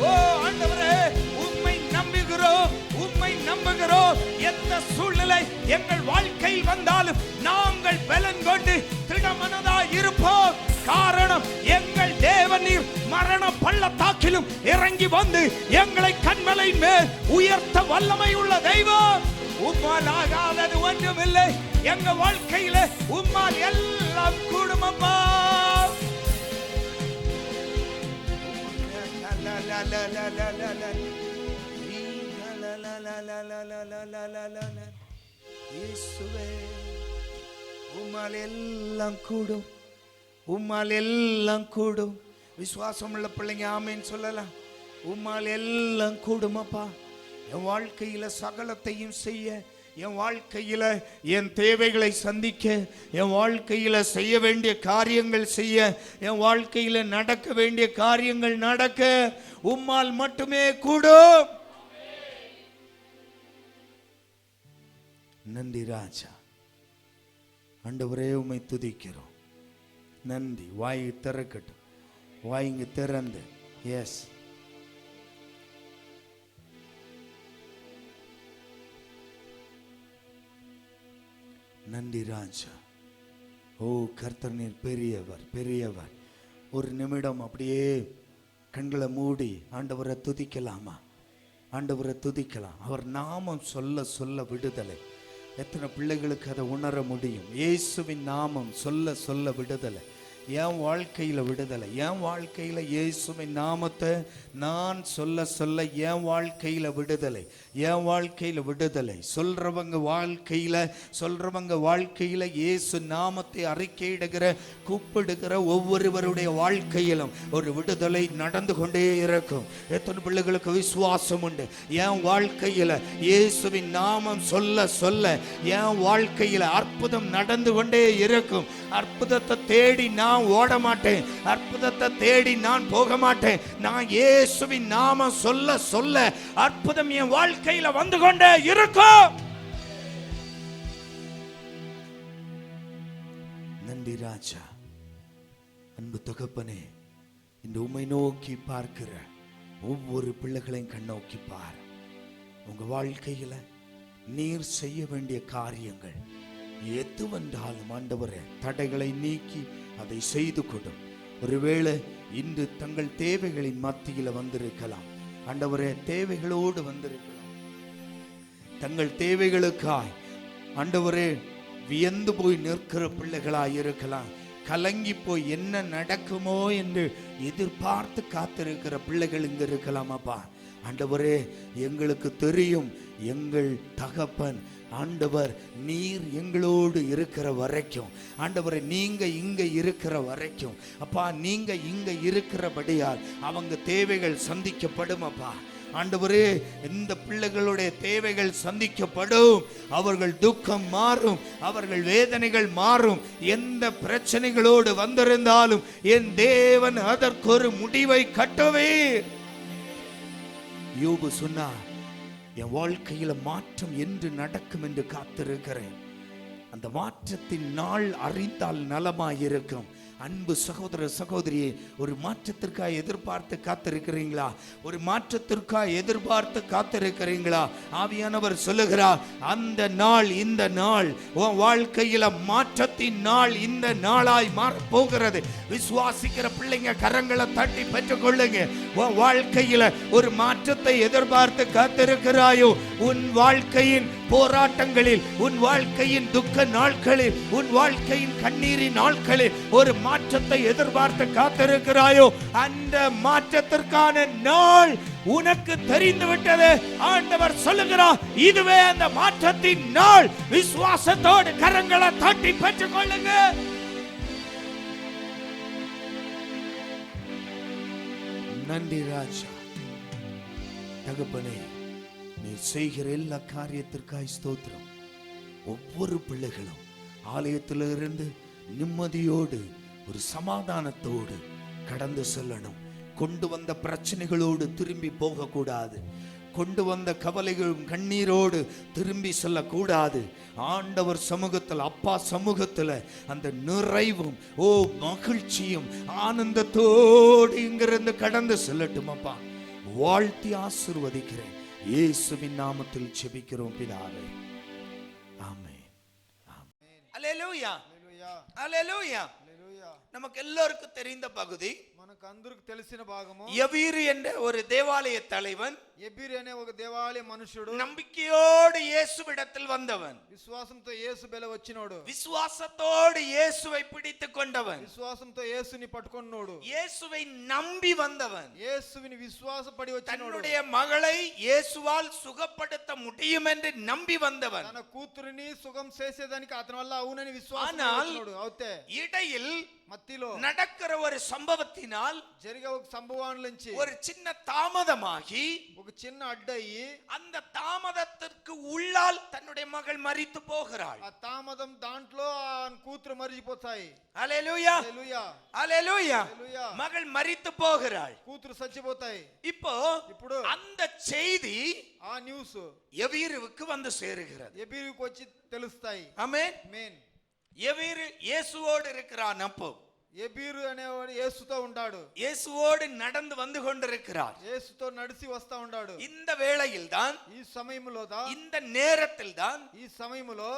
ஓ ஆண்டவரே, உம்மை நம்பி நம்புகிறோம், உம்மை நம்புகிறோம். எந்த சூழ்நிலை எங்கள் வாழ்க்கையில் வந்தாலும் நாங்கள் பலன் கொண்டு திடமனதாய் இருப்போம். காரணம், எங்கள் தேவனீர் மரண பள்ளத்தாக்கிலும் இறங்கி வந்து எங்களை கண்மலை மேல் உயர்த்த வல்லமை உள்ள தெய்வம். உம்மால் ஆகாதது ஒன்றுமில்லை. எங்க வாழ்க்கையில உம்மால் எல்லாம் கூடும் அம்மா. இயேசுவே, உம்மால் எல்லாம் கூடும், உம்மால் எல்லாம் கூடும். விசுவாசம் உள்ள பிள்ளைங்க ஆமேன்னு சொல்லலாம். உம்மால் எல்லாம் கூடும் அப்பா. என் வாழ்க்கையில சகலத்தையும் செய்ய, என் வாழ்க்கையில என் தேவைகளை சந்திக்க, என் வாழ்க்கையில செய்ய வேண்டிய காரியங்கள் செய்ய, என் வாழ்க்கையில நடக்க வேண்டிய காரியங்கள் நடக்க உம்மால் மட்டுமே கூடும். நன்றி ராஜா. ஆண்டவரே, உம்மை துதிக்கிறோம். நன்றி. வாய் திறக்கட்டும். வாய்ங்க திறந்து. எஸ், நன்றி ராஜா. ஓ கர்த்தர், நீர் பெரியவர், பெரியவர். ஒரு நிமிடம் அப்படியே கண்களை மூடி ஆண்டவரை துதிக்கலாமா? ஆண்டவரை துதிக்கலாம். அவர் நாமம் சொல்ல சொல்ல விடுதலை. எத்தனை பிள்ளைகளுக்கு அதை உணர முடியும்? இயேசுவின் நாமம் சொல்ல சொல்ல விடுதலை. என் வாழ்க்கையில் விடுதலை. என் வாழ்க்கையில் இயேசுவின் நாமத்தை நான் சொல்ல சொல்ல என் வாழ்க்கையில் விடுதலை. என் வாழ்க்கையில் விடுதலை. சொல்றவங்க வாழ்க்கையில் இயேசு நாமத்தை அறிக்கையிடுகிற, கூப்பிடுகிற ஒவ்வொருவருடைய வாழ்க்கையிலும் ஒரு விடுதலை நடந்து கொண்டே இருக்கும். எத்தனை பிள்ளைகளுக்கு விசுவாசம் உண்டு? என் வாழ்க்கையில் இயேசுவின் நாமம் சொல்ல சொல்ல என் வாழ்க்கையில் அற்புதம் நடந்து கொண்டே இருக்கும். அற்புதத்தை தேடி நான் ஓட மாட்டேன். அற்புதத்தை தேடி நான் போக மாட்டேன். நான் இயேசுவின் நாமம் சொல்ல சொல்ல அற்புதம் என் வாழ்க்கையில வந்து கொண்டே இருக்கும். நன்றி ராஜா. அன்பு தகப்பனே, இந்த உம்மை நோக்கி பார்க்கிற ஒவ்வொரு பிள்ளைகளையும் கண்ணோக்கி பார். உங்க வாழ்க்கையில நீர் செய்ய வேண்டிய காரியங்கள் எதுவென்றாலும் ஆண்டவரே, தடைகளை நீக்கி அதை செய்து கொடும். ஒருவேளை இன்று தங்கள் தேவைகளின் மத்தியில் வந்திருக்கலாம் ஆண்டவரே, தேவைகளோடு வந்திருக்கலாம். தங்கள் தேவைகளுக்காய் ஆண்டவரே வியந்து போய் நிற்கிற பிள்ளைகளாய் இருக்கலாம். கலங்கி போய் என்ன நடக்குமோ என்று எதிர்பார்த்து காத்திருக்கிற பிள்ளைகள் இங்க இருக்கலாம். அப்பா ஆண்டவரே, எங்களுக்கு தெரியும், எங்கள் தகப்பன் ஆண்டவர் நீர் எங்களோடு இருக்கிற வரைக்கும், ஆண்டவரே நீங்க இங்க இருக்கிற வரைக்கும், அப்பா நீங்க இங்க இருக்கிறபடியால் அவங்க தேவைகள் சந்திக்கப்படும். அப்பா ஆண்டவரே, இந்த பிள்ளைகளுடைய தேவைகள் சந்திக்கப்படும். அவர்கள் துக்கம் மாறும், அவர்கள் வேதனைகள் மாறும். எந்த பிரச்சனைகளோடு வந்திருந்தாலும் என் தேவன் அதற்கு ஒரு முடிவை கட்டுவீர். யோபு சொன்னார், என் வாழ்க்கையில மாற்றம் என்று நடக்கும் என்று காத்திருக்கிறேன். அந்த மாற்றத்தின் நாள் அறிந்தால் நலமாயிருக்கும். அன்பு சகோதர சகோதரியே, ஒரு மாற்றத்திற்காக எதிர்பார்த்து காத்திருக்கிறீங்களா? ஒரு மாற்றத்திற்காக எதிர்பார்த்து காத்திருக்கிறீங்களா? ஆவியானவர் சொல்லுகிறார், அந்த நாள் இந்த நாள் உன் வாழ்க்கையில மாற்றத்தின் நாள் இந்த நாளாய் மாறப்போகிறது. விசுவாசிக்கிற பிள்ளைங்க கரங்களை தட்டி பெற்றுக் கொள்ளுங்க. உன் வாழ்க்கையில ஒரு மாற்றத்தை எதிர்பார்த்து காத்திருக்கிறாயோ? உன் வாழ்க்கையின் போராட்டங்களில், உன் வாழ்க்கையின் துக்க நாட்களில், உன் வாழ்க்கையின் கண்ணீரின் நாட்களில் ஒரு மாற்றத்தை எதிர்பார்த்து காத்திருக்கிறாயோ? அந்த மாற்றத்திற்கான நாள் உனக்கு தெரிந்து விட்டது. ஆண்டவர் சொல்லுகிறார், இதுவே அந்த மாற்றத்தின் நாள். விசுவாசத்தோடு கரங்களை தட்டி பெற்றுக் கொள்ளுங்க. நன்றி ராஜா. தகப்பனே, நீ செய்கிற எல்லா காரியத்திற்காய் ஸ்தோத்திரம். ஒவ்வொரு பிள்ளைகளும் ஆலயத்திலிருந்து நிம்மதியோடு ஒரு சமாதானத்தோடு கடந்து செல்லணும். கொண்டு வந்த பிரச்சனைகளோடு திரும்பி போகக்கூடாது. கொண்டு வந்த கவலைகளும் கண்ணீரோடு திரும்பி செல்லக்கூடாது. ஆண்டவர் சமூகத்தில், அப்பா சமூகத்தில் அந்த நிறைவும் மகிழ்ச்சியும் ஆனந்தத்தோடு இங்கிருந்து கடந்து செல்லட்டும். அப்பா வாழ்த்தி ஆசீர்வதிக்கிறேன். இயேசுவின் நாமத்தில் ஜெபிக்கிறோம் பிதாவே, ஆமென். அல்லேலூயா, அல்லேலூயா. நமக்கு எல்லாருக்கும் தெரிந்த பகுதி, మనకు అందరికి తెలిసిన భాగము. யவீரு என்ற ஒரு தேவாலய தலைவன், ఎబీరు అనే ఒక దేవాలయ మనుషుడు, நம்பிக்கையோடு இயேசுவிடத்தில் வந்தவன், విశ్వాసంతో యేసు బెల వచ్చినోడు, விசுவாசத்தோடு இயேசுவை பிடித்துக் கொண்டவன், విశ్వాసంతో యేసుని పట్టుకొన్నోడు, இயேசுவை நம்பி வந்தவன், యేసుని విశ్వాసపడి వచ్చినోడు, தன்னுடைய மகளை இயேசுவால் சுகப்படுத்த முடியும் என்று நம்பி வந்தவன். తన కూతురిని సుగం చేసేదానికి అతని వల్ల అవునని విశ్వాసం ஆனால் వచ్చినోడు. అవుతే இடையில் మధ్యలో நடக்கிற ஒரு சம்பவத்தினால் జరిగే ఒక సంభవం నుంచి ஒரு சின்ன தாமதமாகி ఒక చిన్న అడ్డయి அந்த தாமதத்திற்கு உள்ளால் தன்னுடைய மகள் மரித்து போகிறாள். ఆ తామదం దాంట్లో ఆ కూతురు మరిచిపోతాయి. அல்லேலூயா, హల్లెలూయా, அல்லேலூயா. హల్లెలూయా. மகள் மரித்து போகிறாள். కూతురు చచ్చిపోతాయి. இப்போ அந்த செய்தி ఆ న్యూస్ யவீருவுக்கு வந்து சேருகிறது. ఎబీరుకు వచ్చి తెలుస్తాయి. ஆமென். మెయిన్ யவீரு இயேசுவோடு இருக்கிறான். அப்போ ఎబీరు అనేవాడు యేసుతో ఉన్నాడు. இயேசுவோடு நடந்து வந்து கொண்டிருக்கிறார். యేసుతో నడిచి వస్తా ఉన్నాడు. இந்த வேளையில் தான், ఈ సమయంలో இந்த நேரத்தில் தான் ఈ సమయంలో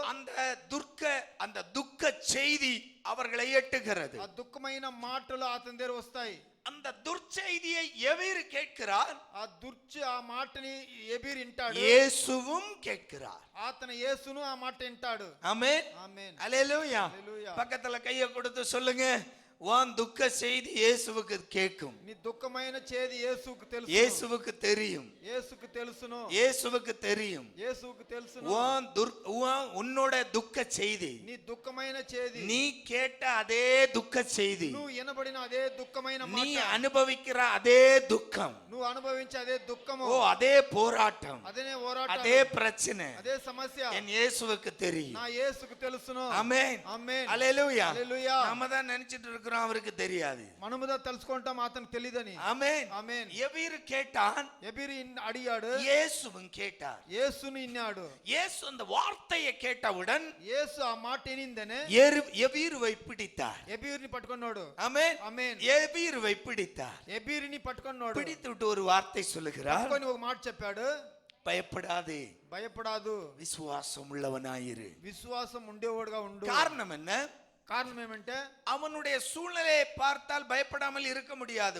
அந்த துக்க செய்தி அவர்களை எட்டுகிறது. ఆ దుఃఖమైన మాటలు అతని దగ్గర వస్తాయి. அந்த துர்ச்செய்தியை யவீரு கேட்கிறார். ఆ మాటని ఎబీరు వింటాడు. இயேசுவும் கேட்கிறார். అతను యేసును ఆ మాట వింటాడు. ஆமென், ఆమేన్, அல்லேலூயா. హల్లెలూయా. பக்கத்துல கையை கொடுத்து சொல்லுங்க, உன் துக்க செய்தி இயேசுவுக்கு கேட்கும். నీ దుఃఖమైన చేది యేసుకు తెలుసు. இயேசுவுக்கு தெரியும். యేసుకు తెలుసును. இயேசுவுக்கு தெரியும். యేసుకు తెలుసును. உன்னோட துக்க செய்தி, నీ దుఃఖమైన చేది, நீ கேட்ட அதே துக்க செய்தி, నువ్వు వినబడిన అదే దుఃఖమైన நீ మాట, அனுபவிக்கிற அதே துக்கம், నువ్వు అనుభవించే అదే దుఃఖము, அதே போராட்டம், అదే పోరాటం, அதே பிரச்சனை అదే సమస్య என் இயேசுவுக்கு தெரியும். నా యేసుకు తెలుసును. ஆமென், ఆమేన్, அல்லேலூயா. హల్లెలూయా. நாம தான் நினைச்சிட்டு இருக்கிறோம் அவருக்கு தெரியாது. మనముదా తెలుసుకుంటాం అతనికి తెలియదని. ஆமென், ఆమేన్. யவீரு கேட்டான், ఎబీరు అడిగాడు, இயேசுவும் கேட்டார். యేసుని విన్నాడు. இயேசு அந்த வார்த்தையை கேட்டவுடன் యేసు ఆ మాట వినిందనే யவீருவை பிடித்தார். ఎబీరుని పట్టుకున్నాడు. ஆமென், ఆమేన్. யவீருவை பிடித்தார். ఎబీరుని పట్టుకున్నాడు. பிடித்து விட்டு ஒரு வார்த்தை சொல்லுகிறார், పట్టుకొని ఒక మాట చెప్పాడు, பயப்படாதே, భయపడాదు, விசுவாசம் உள்ளவனாயிரு. విశ్వాసం ఉండేవాడుగా ఉండు. காரணம் என்ன? కారణం ఏమంటే அவனுடைய சூழ்நிலையை பார்த்தால் பயப்படாமல் இருக்க முடியாது.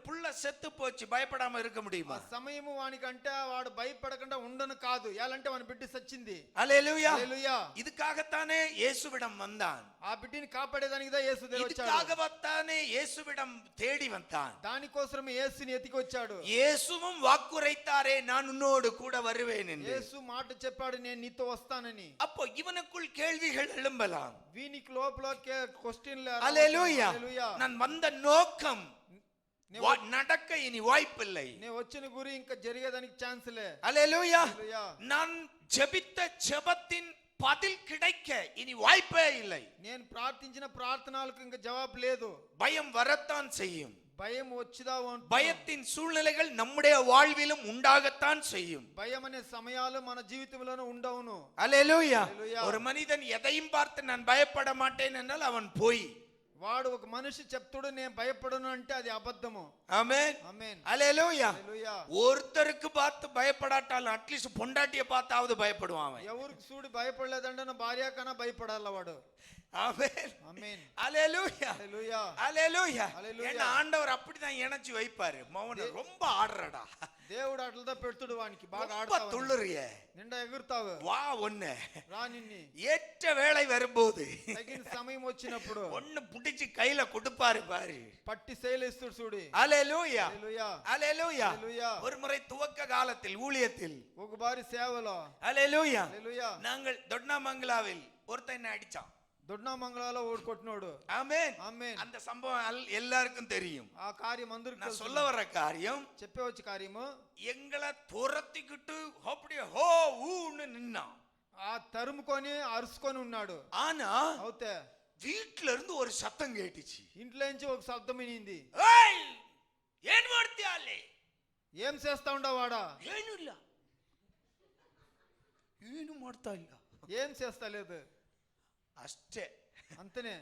புள்ள செத்து போச்சு, பயப்படாம இருக்க முடியுமா? సమయము వానికంటే వాడు భయపడకుండా ఉండను కాదు. ఎలాంటే వాని బిడ్డ సచ్చింది. அல்லேலூயா. హల్లెలూయా. இதுக்காகத்தானே இயேசுவிடம் வந்தான். ఆ బిడ్డని కాపాడేదానికి దా యేసు దగ్గర వచ్చాడు. இதுக்காகத்தானே இயேசுவிடம் தேடி வந்தான். దానికోసం యేసుని ఎతికి వచ్చాడు. இயேசுவும் வாக்குரைத்தாரே, நான் உன்னோடு கூட வருவேன் என்று. యేసు మాట చెప్పాడు, నేను నీతో వస్తానని. அப்போ இவனுக்குள் கேள்விகள் எழும்பலாம். వీనికి లోపల క్వశ్చన్ அல்லேலூயா. நான் வந்த நோக்கம் நடக்க இனி வாய்ப்பில்லை. నేను వచ్చిన గురి ఇంకా జరిగేదానికి ఛాన్స్ లే. அல்லேலூயா. நான் ஜெபித்த ஜெபத்தின் பதில் கிடைக்க இனி வாய்ப்பே இல்லை. నేను ప్రార్థించిన ప్రార్థనలకు ఇంకా జవాబు లేదు. பயம் வரத்தான் செய்யும். భయం వచ్చిదా? பயத்தின் சூழ்நிலைகள் நம்முடைய வாழ்விலும் உண்டாகத்தான் செய்யும். భయం అనే సమయాలు మన జీవితంలోనే ఉండవును. அல்லேலூயா. ஒரு மனிதன் எதையும் பார்த்து நான் பயப்பட மாட்டேன் என்றால் அவன் போய். వాడు ఒక మనిషి చెప్తాడు నేను భయపడను అంటే అది అబద్ధము. ஆமென், ఆమేన్, அல்லேலூயா. హల్లెలూయా. ஒருத்தருக்கு பார்த்து பயப்படாட்டாலும் அட்லீஸ்ட் பொண்டாட்டியை பார்த்தாவது பயப்படுவான் அவன். ఎవరికి చూడి భయపడలేదంటే నా భార్య కన్నా భయపడాల వాడు. ஆமென், ఆమేన్, அல்லேலூயா, హల్లెలూయా, அல்லேலூயா. హల్లెలూయా. ஏன்னா ஆண்டவர் அப்படிதான் இணைச்சு வைப்பாரு. மௌன ரொம்ப ஆடுறடா, దేవుడు అట్లదా పెడుతుడు వానికి. బాగా ரொம்ப ఆడతావు, துள்ளுறிய, నిండా ఎగురుతావు. வா ஒண்ணு రా నిన్ని ஏற்ற வேளை வரும்போது తగిన సమయం వచ్చినప్పుడు ஒண்ணு புடிச்சு கையில கொடுப்பாரு பாரு. పట్టి శైలిస్తుడు చూడి. அல்லேலூயா, హల్లెలూయా, அல்லேலூயா. హల్లెలూయా. ஒரு முறை துவக்க காலத்தில் ஊழியத்தில், ఒక బారి సేవలో, அல்லேலூயா, హల్లెలూయా, நாங்கள் தொட்னாமங்கலாவில் ஒருத்தன் என்ன அடிச்சான். దొడ్నామంగళాలో ఓడుకొట్టినోడు. ஆமென், ఆమేన్. அந்த சம்பவம் எல்லாருக்கும் தெரியும். ఆ కార్యం అందరికి நான் சொல்ல வர்ற காரியம், చెప్పే వచ్చి కార్యము, எங்களை துரத்திக்கிட்டு அப்படியே ஹோ ஊன்னு நின்னான். ఆ తరుముకొని అరుసుకొని ఉన్నాడు. ஆனா అవుతే வீட்ல இருந்து ஒரு சத்தம் கேட்டுச்சு. ఇంట్లో నుంచి ఒక శబ్దం వినింది. ஏய் ஏன் ಮಾಡ್ತೀಯಾಲೆ, ఏం చేస్తా ఉండవు వాడా? ಏನು ಇಲ್ಲ, ಏನು ಮಾಡ್ತಾ ಇಲ್ಲ, ఏం చేస్తలేదు, அஷ்டே, అంతనే.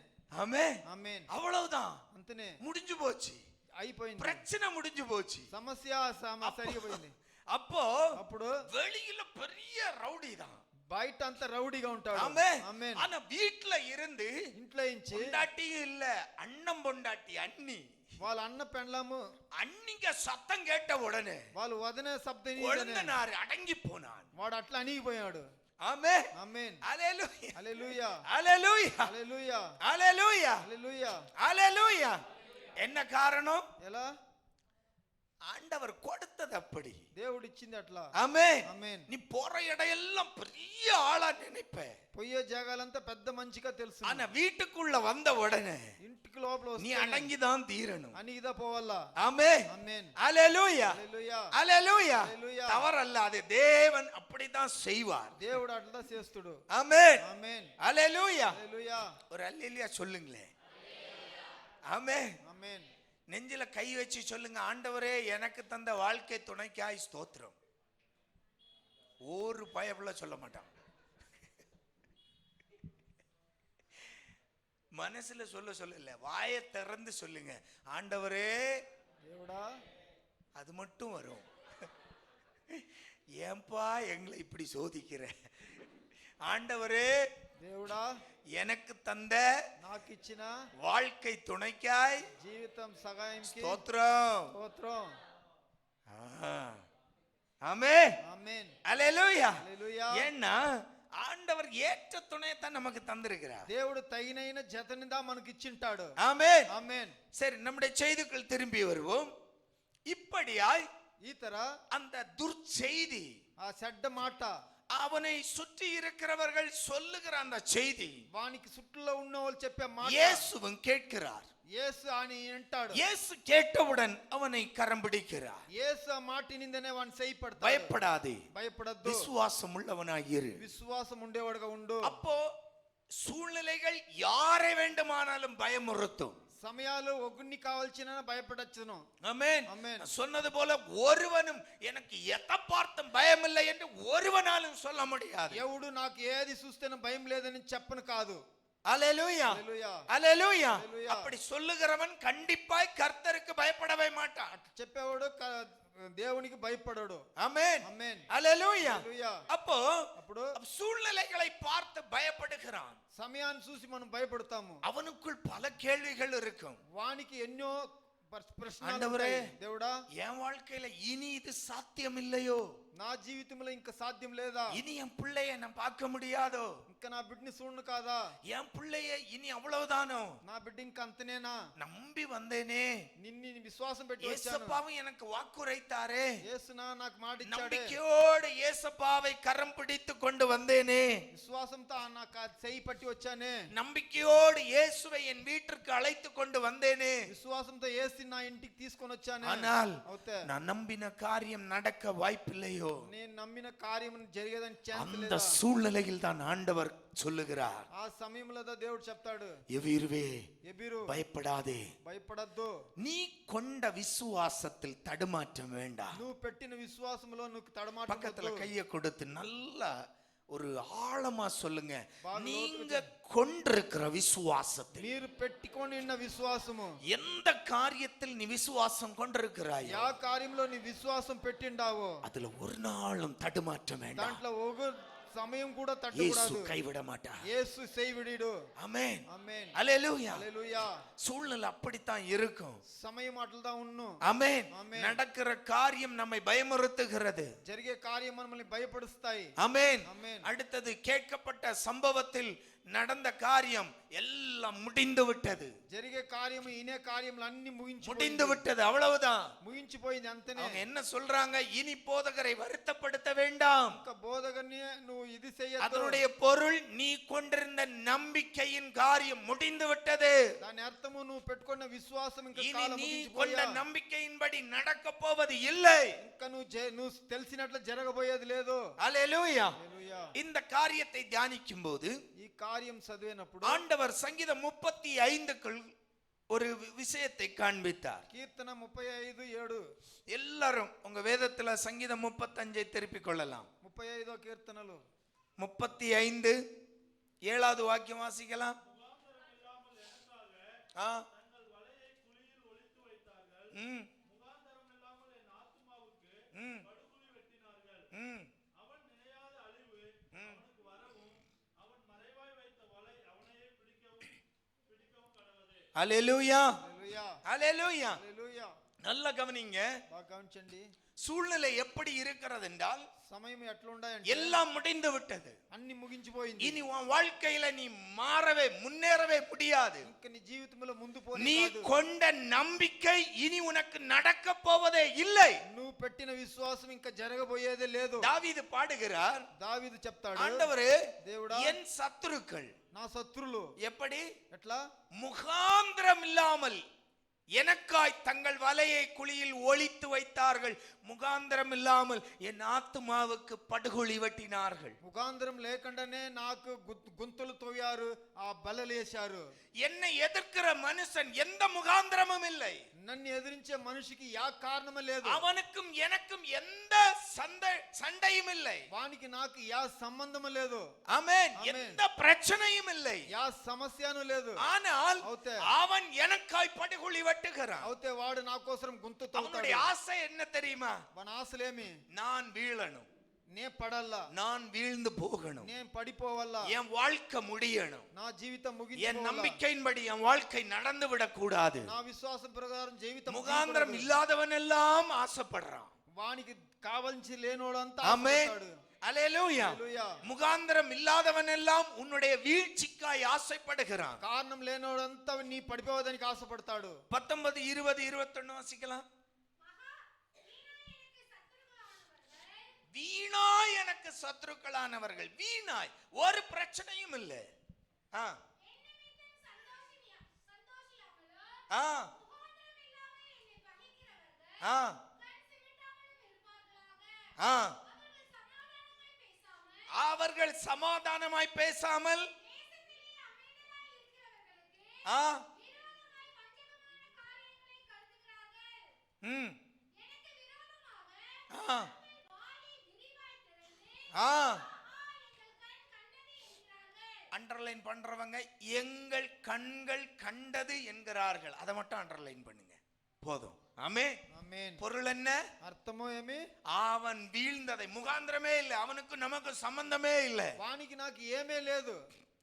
ஆமென், ఆమేన్, அவ்வளவுதான், అంతనే. முடிஞ்சு போச்சு, అయిపోయింది, பிரச்சனை முடிஞ்சு போச்சு. సమస్య సరిగిపోయింది. அப்போ అప్పుడు வெளியில பெரிய ரவுடி தான், బయట అంత రౌడీగా ఉంటాడు. ஆமென். ఆమేన్. ஆனா வீட்ல இருந்து ఇంట్లో ఇంచి பொண்டாட்டியும் இல்ல, அண்ணன் பொண்டாட்டி அண்ணி, వాళ్ళ అన్న పెండ్లాము அண்ணிங்க சத்தம் கேட்ட உடனே వాళ్ళు వదిన శబ్దం கொழுந்தனார் அடங்கி போனான். వాడు అట్లా అణిగిపోయాడు. ஆமென். ఆమేన్. ஹalleluya, హల్లెలూయా, ஹalleluya, హల్లెలూయా, ஹalleluya, హల్లెలూయా. ஹalleluya. என்ன காரணம்? ఎలా? ஆண்டவர் கொடுத்தது அப்படி. దేవుడు ఇచ్చింది అట్లా. ஆமென். ఆమేన్. நீ போற இடையெல்லாம் பெரிய ஆளா நினைப்ப, పోయే జాగాలంతా పెద్ద మంచిగా తెలుసు. ஆனா வீட்டுக்குள்ள வந்த உடனே ఇంటికి లోపల நீ వస్తే அடங்கிதான் தீரணும். అణిగిదా పోవాలా. ஆமென். ఆమేన్. ஹalleluya, హల్లెలూయా, ஹalleluya. హల్లెలూయా. தவறல்ல, அது தேவன் அப்படிதான் செய்வார். దేవుడు అట్లా చేస్తుడు. ஆமென். ఆమేన్. ஹalleluya. హల్లెలూయా, ஒரு அல்லேலூயா சொல்லுங்களேன். ஆமென். ఆమేన్. நெஞ்சில கை வச்சு சொல்லுங்க, ஆண்டவரே எனக்கு தந்த வாழ்க்கை துணைக்காய் ஸ்தோத்திரம். ஒரு பயப்புல சொல்ல மாட்டான், மனசுல சொல்லல, வாயை திறந்து சொல்லுங்க, ஆண்டவரே దేవుడా, அது மட்டும் வரும். ஏன்பா எங்களை இப்படி சோதிக்கிற? ஆண்டவரே దేవుడా, எனக்கு தந்த నాకు ఇచ్చిన வாழ்க்கை துணைக்காய் జీవితం సహాయంకి ஸ்தோத்திரம். స్తోత్రం. ஆமென். ఆమేన్. ஹalleluya. హల్లెలూయా. ஏன்னா ஆண்டவர் ஏற்ற துணையை தான் நமக்கு தந்திருக்கிறார். దేవుడు తగినైన జతని దా మనకి ఇచ్చింటాడు. ஆமென். ఆమేన్. சரி, நம்முடைய செய்திக்குள் திரும்பி வருவோம். இப்படியாய் ఈ తర அந்த துர்ச்செய்தி, ఆ చెడ్డ మాట, அவனை சுற்றி இருக்கிறவர்கள் சொல்லுகிற அந்த செய்தி వానికి చుట్టూలో ఉన్న వాళ్ళు చెప్పే మాట இயேசுவும் கேட்கிறார். యేసు అని అంటాడు. இயேசு கேட்டவுடன் அவனை கரம் பிடிக்கிறார். యేసు ఆ మాట నిందనే వాని చేయి పడతాడు. பயப்படாதே, భయపడద్దు, விசுவாசம் உள்ளவனாய் இரு. విశ్వాసం ఉండేవాడుగా ఉండు. அப்போ சூழ்நிலைகள் யாரை வேண்டுமானாலும் பயமுறுத்தும். సమయాలు ఒగున్ని కావాల్సిన భయపడచ్చును. ஆமென். ஆமென். சொன்னது போல ஒருவனும் எனக்கு எதை பார்த்தும் பயம் இல்லை என்று ஒருவனாலும் சொல்ல முடியாது. ఎవడు నాకు ఏది చూస్తేనే భయం లేదని చెప్పను కాదు. அல்லேலூயா, హల్లెలూయా, அல்லேலூயா. హల్లెలూయా. அப்படி சொல்லுகிறவன் கண்டிப்பாய் கர்த்தருக்கு பயப்படவே மாட்டான். చెప్పేవాడు దేవునికి భయపడడు. ஆமென். ఆమేన్. அல்லேலூயா. హల్లెలూయా. அப்போ అప్పుడు சூழ்நிலைகளை பார்த்து பயப்படுகிறான். సమయాన్ని చూసి మనం భయపడతాము. அவனுக்குள் பல கேள்விகள் இருக்கும். వానికి ఎన్నో ప్రశ్నలు ஆண்டவரே, ఉంటాయి. దేవుడా, என் வாழ்க்கையில இனி இது சாத்தியம் இல்லையோ, నా జీవితంలో ఇంకా సాధ్యం లేదా, இனி என் பிள்ளைய நான் பார்க்க முடியாதோ, ఇంకా నా బిడ్డని చూడను కాదా, என் பிள்ளைய இனி அவ்வளவுதானோ, నా బిడ్డ ఇంకా అంతనేనా, நம்பி வந்தேனே, నిన్ను విశ్వాసం పెట్టి వచ్చాను, ஏசப்பாவும் எனக்கு வாக்குரைத்தாரே, యేసునా నాకు మాట ఇచ్చాడే, நம்பிக்கையோடு ஏசப்பாவை கரம் பிடித்து கொண்டு வந்தேனே, విశ్వాసంతో నాకు చేయి పట్టి వచ్చానే, நம்பிக்கையோடு இயேசுவை என் வீட்டிற்கு அழைத்து கொண்டு வந்தேனே, విశ్వాసంతో యేసు నా ఇంటికి తీసుకొని వచ్చానే, ஆனால் అవుతే நான் நம்பின காரியம் நடக்க வாய்ப்பில்லையோ, నేను నమ్మిన కార్యం జరిగేదని ఛాన్స్ அந்த లేదా, சூழ்நிலையில் தான் ஆண்டவர் சொல்லுகிறார், ఆ సమయంలో దేవుడు చెప్తాడు, எபிருவே ఎబిరు பயப்படாதே, భయపడద్దు, நீ கொண்ட விசுவாசத்தில் தடுமாற்றம் வேண்டாம். నువ్వు పెట్టిన విశ్వాసంలో నువ్వు తడమాట பக்கத்துல கைய கொடுத்து நல்லா ஒரு ஆழமா சொல்லுங்க, బాగా நீங்க கொண்டிருக்கிற விசுவாசத்தில் మీరు పెట్టుకొని ఉన్న విశ్వాసము, எந்த காரியத்தில் நீ விசுவாசம் கொண்டிருக்கிறாய், యా కార్యంలో నీ విశ్వాసం పెట్టిండావో அதுல ஒரு நாளும் தடுமாற்றம் வேண்டாம். దాంట్లో ఒక సమయం కూడా இயேசு తట్టకూడదు. கைவிட மாட்டார். యేసు செய்விடிடு. ஆமென். ఆమేన్. அல்லேலூயா. హల్లెలూయా. சூழ்நிலை அப்படித்தான் இருக்கும். సమయం అట్లదా ఉన్ను. ஆமென். ஆமென். நடக்கிற காரியம் நம்மை பயமுறுத்துகிறது. జరిగే కార్యం మనల్ని భయపడుస్తాయి. ஆமென். ஆமென். அடுத்தது கேட்கப்பட்ட சம்பவத்தில் நடந்த காரியம் எல்லாம் முடிந்து விட்டது. జరిగే కార్యం ఇనే కార్యములు అన్ని முடிந்து விட்டது, அவ்வளவுதான். ముగించిపోయింది అంతనే. அவங்க என்ன சொல்றாங்க, இனி போதகரை வருத்தப்படுத்த வேண்டாம். ఇంకా బోధకుని నువ్వు ఇది చేయొద్దు. அதனுடைய பொருள், நீ கொண்டிருந்த நம்பிக்கையின் காரியம் முடிந்து விட்டது. దాని అర్థము నువ్వు పెట్టుకున్న విశ్వాసం ఇంకా இனி కాలం நீ ముగించిపోయా. கொண்ட நம்பிக்கையின்படி நடக்க போவது இல்லை. ఇంకా నువ్వు తెలిసినట్లు జరగబోయేది లేదు. அல்லேலூயா. హల్లెలూయా. இந்த காரியத்தை தியானிக்கும் போது ఈ కార్యం చదివినప్పుడు ஆண்டவர் சங்கீதம் 35க்குள் ஒரு விஷயத்தை காண்பித்தார். కీర్తన 35:7. எல்லாரும் உங்க வேதத்துல சங்கீதம் 35 திருப்பிக் கொள்ளலாம். 35వ కీర్తనలు 35 7வது வாக்கியம் வாசிக்கலாம். ம், அவன் நினையாத அழிவு ம். அவனுக்கு வரவும் அவன் மறைவாய் வைத்த வலை அவனையே பிடிக்கவும் கடவது. அல்லேலூயா, హల్లెలూయా அல்லேலூயா. హల్లెలూయా. நல்ல கவனிங்க. బాగా గమనించండి. சூழ்நிலை எப்படி இருக்கிறது என்றால் సమయం ఎట్లుండాయంటే எல்லாம் முடிந்து விட்டது. అన్ని ముగించిపోయింది. இனி உன் வாழ்க்கையில நீ மாறவே முன்னேறவே முடியாது. ఇంకా నీ జీవితంలో ముందు நீ పోనీ கொண்ட நம்பிக்கை இனி உனக்கு நடக்க போவதே இல்லை. నువ్వు పెట్టిన విశ్వాసం ఇంకా జరగబోయేదే లేదు. தாவீது பாடுகிறார், దావీదు చెప్తాడు, ஆண்டவரே దేవుడా என் சத்துருக்கள் నా శత్రులు எப்படி ఎట్లా முகாந்திரம் இல்லாமல் எனக்காய் தங்கள் வலையை குழியில் ஒளித்து வைத்தார்கள். முகாந்திரம் இல்லாமல் என் ஆத்துமாவுக்கு படுகுழி வெட்டினார்கள். ముఖాంతరం లేకుండానే నాకు గుంతలు తవ్వారు, ఆ బలలేశారు. என்னை எதிர்க்கிற மனுஷன் எந்த முகாந்திரமும் இல்லை. నన్ను ఎదిరించే మనిషికి యా కారణమే లేదు. அவனுக்கும் எனக்கும் எந்த சண்டையும் இல்லை. వానికి నాకు యా సంబంధం లేదు. ஆமென். எந்த பிரச்சனையும் இல்லை. యా సమస్యను లేదు. ஆனால் అవుతే அவன் எனக்காய் படுகுழி வெட்டுகிறான். అవుతే వాడు నా కోసం గుంత அவனுடைய తవ్వుతాడు. ஆசை என்ன தெரியுமா? మన ఆశలేమి நான் வீழணும், నే పడల్లా, நான் வீழ்ந்து போகணும், నేను పడిపోవల్లా, என் வாழ்க்கை முடியணும், నా జీవితం என் ముగించుకోవాలా, நம்பிக்கையின்படி என் வாழ்க்கை நடந்து விடக் கூடாது. నా విశ్వాసం ప్రకారం జీవితం முகாந்திரம் ముగించకూడదు. இல்லாதவன் எல்லாம் ஆசைப்படுறான். వానికి కావాల్సి లేనోడంతా ஆமென். ఆశపడతాడు. அல்லேலூயா. హల్లెలూయా. முகாந்திரம் இல்லாதவன் எல்லாம் உன்னுடைய வீழ்ச்சிக்காய் ஆசைப்படுகிறான். కారణం లేనోడంతా నీ పడిపోవడానికి ఆశపడతాడు. 19, 20, 21 வாசிக்கலாம். வீணாய் எனக்கு சத்துருக்களானவர்கள். வீணாய் ஒரு பிரச்சனையும் இல்லை. ஆ ஆ ஆ ஆ அவர்கள் சமாதானமாய் பேசாமல் ஆ ம் ஆ ஆ அண்டர்லைன் பண்றவங்க எங்கள் கண்கள் கண்டது என்கிறார்கள். அதை மட்டும் அண்டர்லைன் பண்ணுங்க, போதும். ஆமென். ఆమేన్. பொருள் என்ன? అర్థమో ఏమి? அவன் வீழ்ந்ததை முகாந்திரமே இல்லை, அவனுக்கு நமக்கு சம்பந்தமே இல்லை. వానికి నాకు ఏమీ లేదు.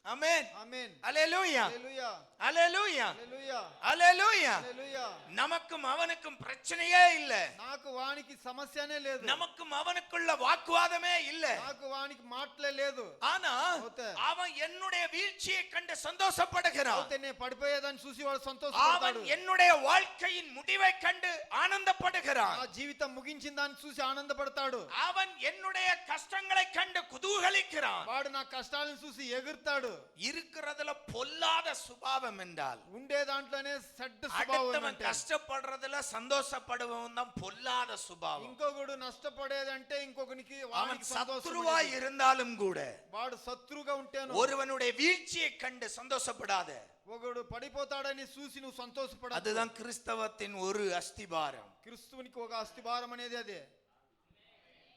ஆமென். ఆమేన్. அல்லேலூயா, హల్లెలూయా, அல்லேலூயா, హల్లెలూయా, அல்லேலூயா. హల్లెలూయా. நமக்கும் அவனுக்கும் பிரச்சனையே இல்லை. నాకు వానికి సమస్యనే లేదు. நமக்கும் அவனுக்குள்ள வாக்குவாதமே இல்லை. నాకు వానికి మాటలే లేదు. ஆனா అవుతే அவன் என்னுடைய வீழ்ச்சியை கண்டு சந்தோஷப்படுகிறான். అవుతే నేను పడిపోయేదాన్ని చూసి వాడు அவன் సంతోషపడతాడు. என்னுடைய வாழ்க்கையின் முடிவை கண்டு ஆனந்தப்படுகிறான். ఆ జీవితం ముగించిన దాన్ని చూసి ఆనందపడతాడు. அவன் என்னுடைய கஷ்டங்களை கண்டு குதூகலிக்கிறான். వాడు నా కష్టాలను చూసి ఎగురుతాడు. இருக்கிறதுல பொல்லாத சுபாவம் என்றால் ఉండే దాంట్లోనే చెడ్డ స్వభావం அடுத்தவன் అంటే. கஷ்டப்படுறதுல சந்தோஷப்படுவன் தான் பொல்லாத சுபாவம். ఇంకొకడు నష్టపడేదంటే ఇంకొకనికి அவன் వానికి சத்துருவாய் సంతోషం. இருந்தாலும் கூட వాడు శత్రుగా ఉంటేను ஒருவனுடைய வீழ்ச்சியை கண்டு சந்தோஷப்படாத. ఒకడు పడిపోతాడని చూసి నువ్వు సంతోషపడదు. அதுதான் கிறிஸ்தவத்தின் ஒரு அஸ்திபாரம். క్రీస్తునికి ఒక అస్థిభారం అనేది అదే.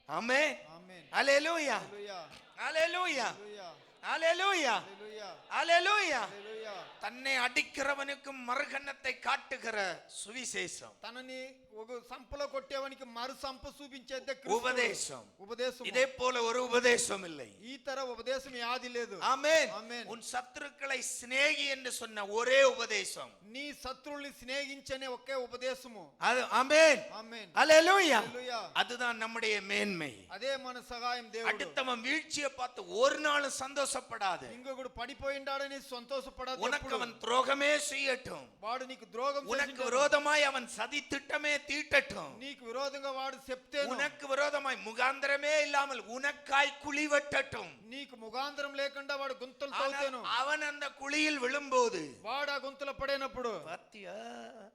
ஆமென். ఆమేన్. அல்லேலூயா, హల్లెలూయా, அல்லேலூயா, హల్లెలూయా, அல்லேலூயா, హల్లెలూయా, அல்லேலூயா. హల్లెలూయా. தன்னை அடிக்கிறவனுக்கும் மறுகன்னத்தை காட்டுகிற சுவிசேஷம், తనని ఒక సంపలో కొట్టేవానికి మరు సంప చూపించేదే క్రీస్తు. உபதேசம். ఉపదేశం. இதே போல ஒரு உபதேசம் இல்லை. ఈ తర ఉపదేశం యాది లేదు. ஆமென். ఆమేన్. உன் சத்துருக்களை சிநேகி என்று சொன்ன ஒரே உபதேசம் నీ శత్రువుల్ని స్నేహించనే ఒకే ఉపదేశము. அது. ஆமென். ఆమేన్. அல்லேலூயா. హల్లెలూయా. அதுதான் நம்முடைய மேன்மை. అదే మన సహాయం దేవుడు. அடுத்தவன் வீழ்ச்சியை பார்த்து ஒரு நாளும் சந்தோஷப்படாது. ఇంకొకడు పడిపోయిండాడని సంతోషపడదు. உனக்கு அவன் துரோகமே செய்யட்டும், వాడు నీకు ద్రోహం உனக்கு చేసిండు. விரோதமாய் அவன் சதி திட்டமே தீட்டட்டும், నీకు విరోధంగా వాడు చెప్తే உனக்கு விரோதமாய் முகாந்திரமே இல்லாமல் உனக்காய் குழி வெட்டட்டும். నీకు ముగాంతరం లేకుండా వాడు గుంతలు ஆனால் తవ్వుతాను. அவன் அந்த குழியில் விழும்போது వాడు ఆ గుంతలో పడినప్పుడు பாத்தியா?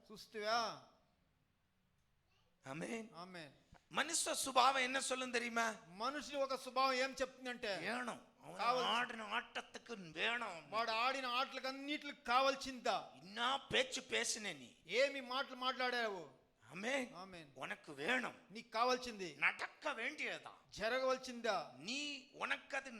చూస్తావా? ஆமென். ఆమేన్. மனுஷ சுபாவம் என்ன சொல்லும் தெரியுமா? మనుషులు ఒక స్వభావం ఏం చెప్తుందంటే வேணும், அவன் காவல். ஆடின ஆட்டத்துக்கு வேணும். వాడు ఆడిన ఆటలకు అన్నిటికి కావాల్సిందా? என்ன பேச்சு பேசின நீ? ఏమి మాటలు మాట్లాడావు? ஆமென். ఆమేన్. உனக்கு வேணும், నీకు కావాల్సింది நடக்க வேண்டியதுதான். జరగవలసిందా? நீ உனக்கு அது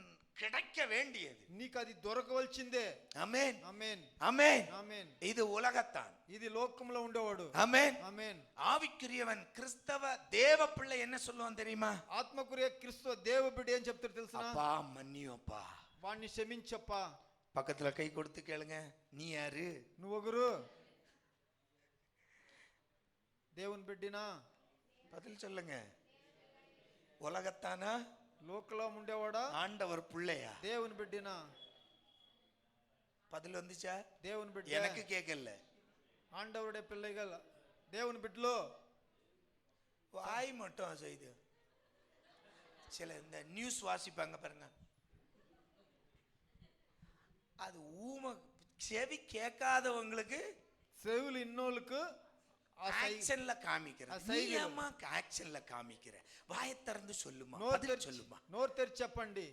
கிடைக்க வேண்டியது. నీకు అది దొరకవలసిందే. ஆமென் ఆమేన్ ஆமென். ఆమేన్. இது உலகத்தான். ఇది లోకంలో ఉండేవాడు. ஆமென் ఆమేన్. ஆவிக்குரியவன் கிறிஸ்தவ தேவ பிள்ளை என்ன சொல்லுவான் தெரியுமா? ఆత్మకురియ క్రీస్తు దేవు బిడ్డ ఏం చెప్తారు తెలుసా? அப்பா மன்னியோப்பா. వాడిని క్షమించప్పా. பக்கத்துல கை கொடுத்து கேளுங்க, நீ யாரு? నువ్వొగరు దేవుని బిడ్డినా? பதில் சொல்லுங்க. உலகத்தானா లోకంలో ఉండేవాడా ஆண்டவர் பிள்ளையா? దేవుని బిడ్డినా? பதில் வந்துச்சா? దేవుని బిడ్డ. எனக்கு கேட்கல. ஆண்டவருடைய பிள்ளைகள் தேவன் பிட்லோ. வாய் மட்டும் செய்து சில இந்த நியூஸ் வாசிப்பாங்க பாருங்க, அது ஊமை செவி கேட்காதவங்களுக்கு செவில் இன்னொருக்கு ஆக்ஷன்ல காமிக்கிறது. நீ ஏம்மா ஆக்ஷன்ல காமிக்கிற? வாயை திறந்து சொல்லுமா, பதில் சொல்லுமா. నోరు తెరిచి చెప్పండి.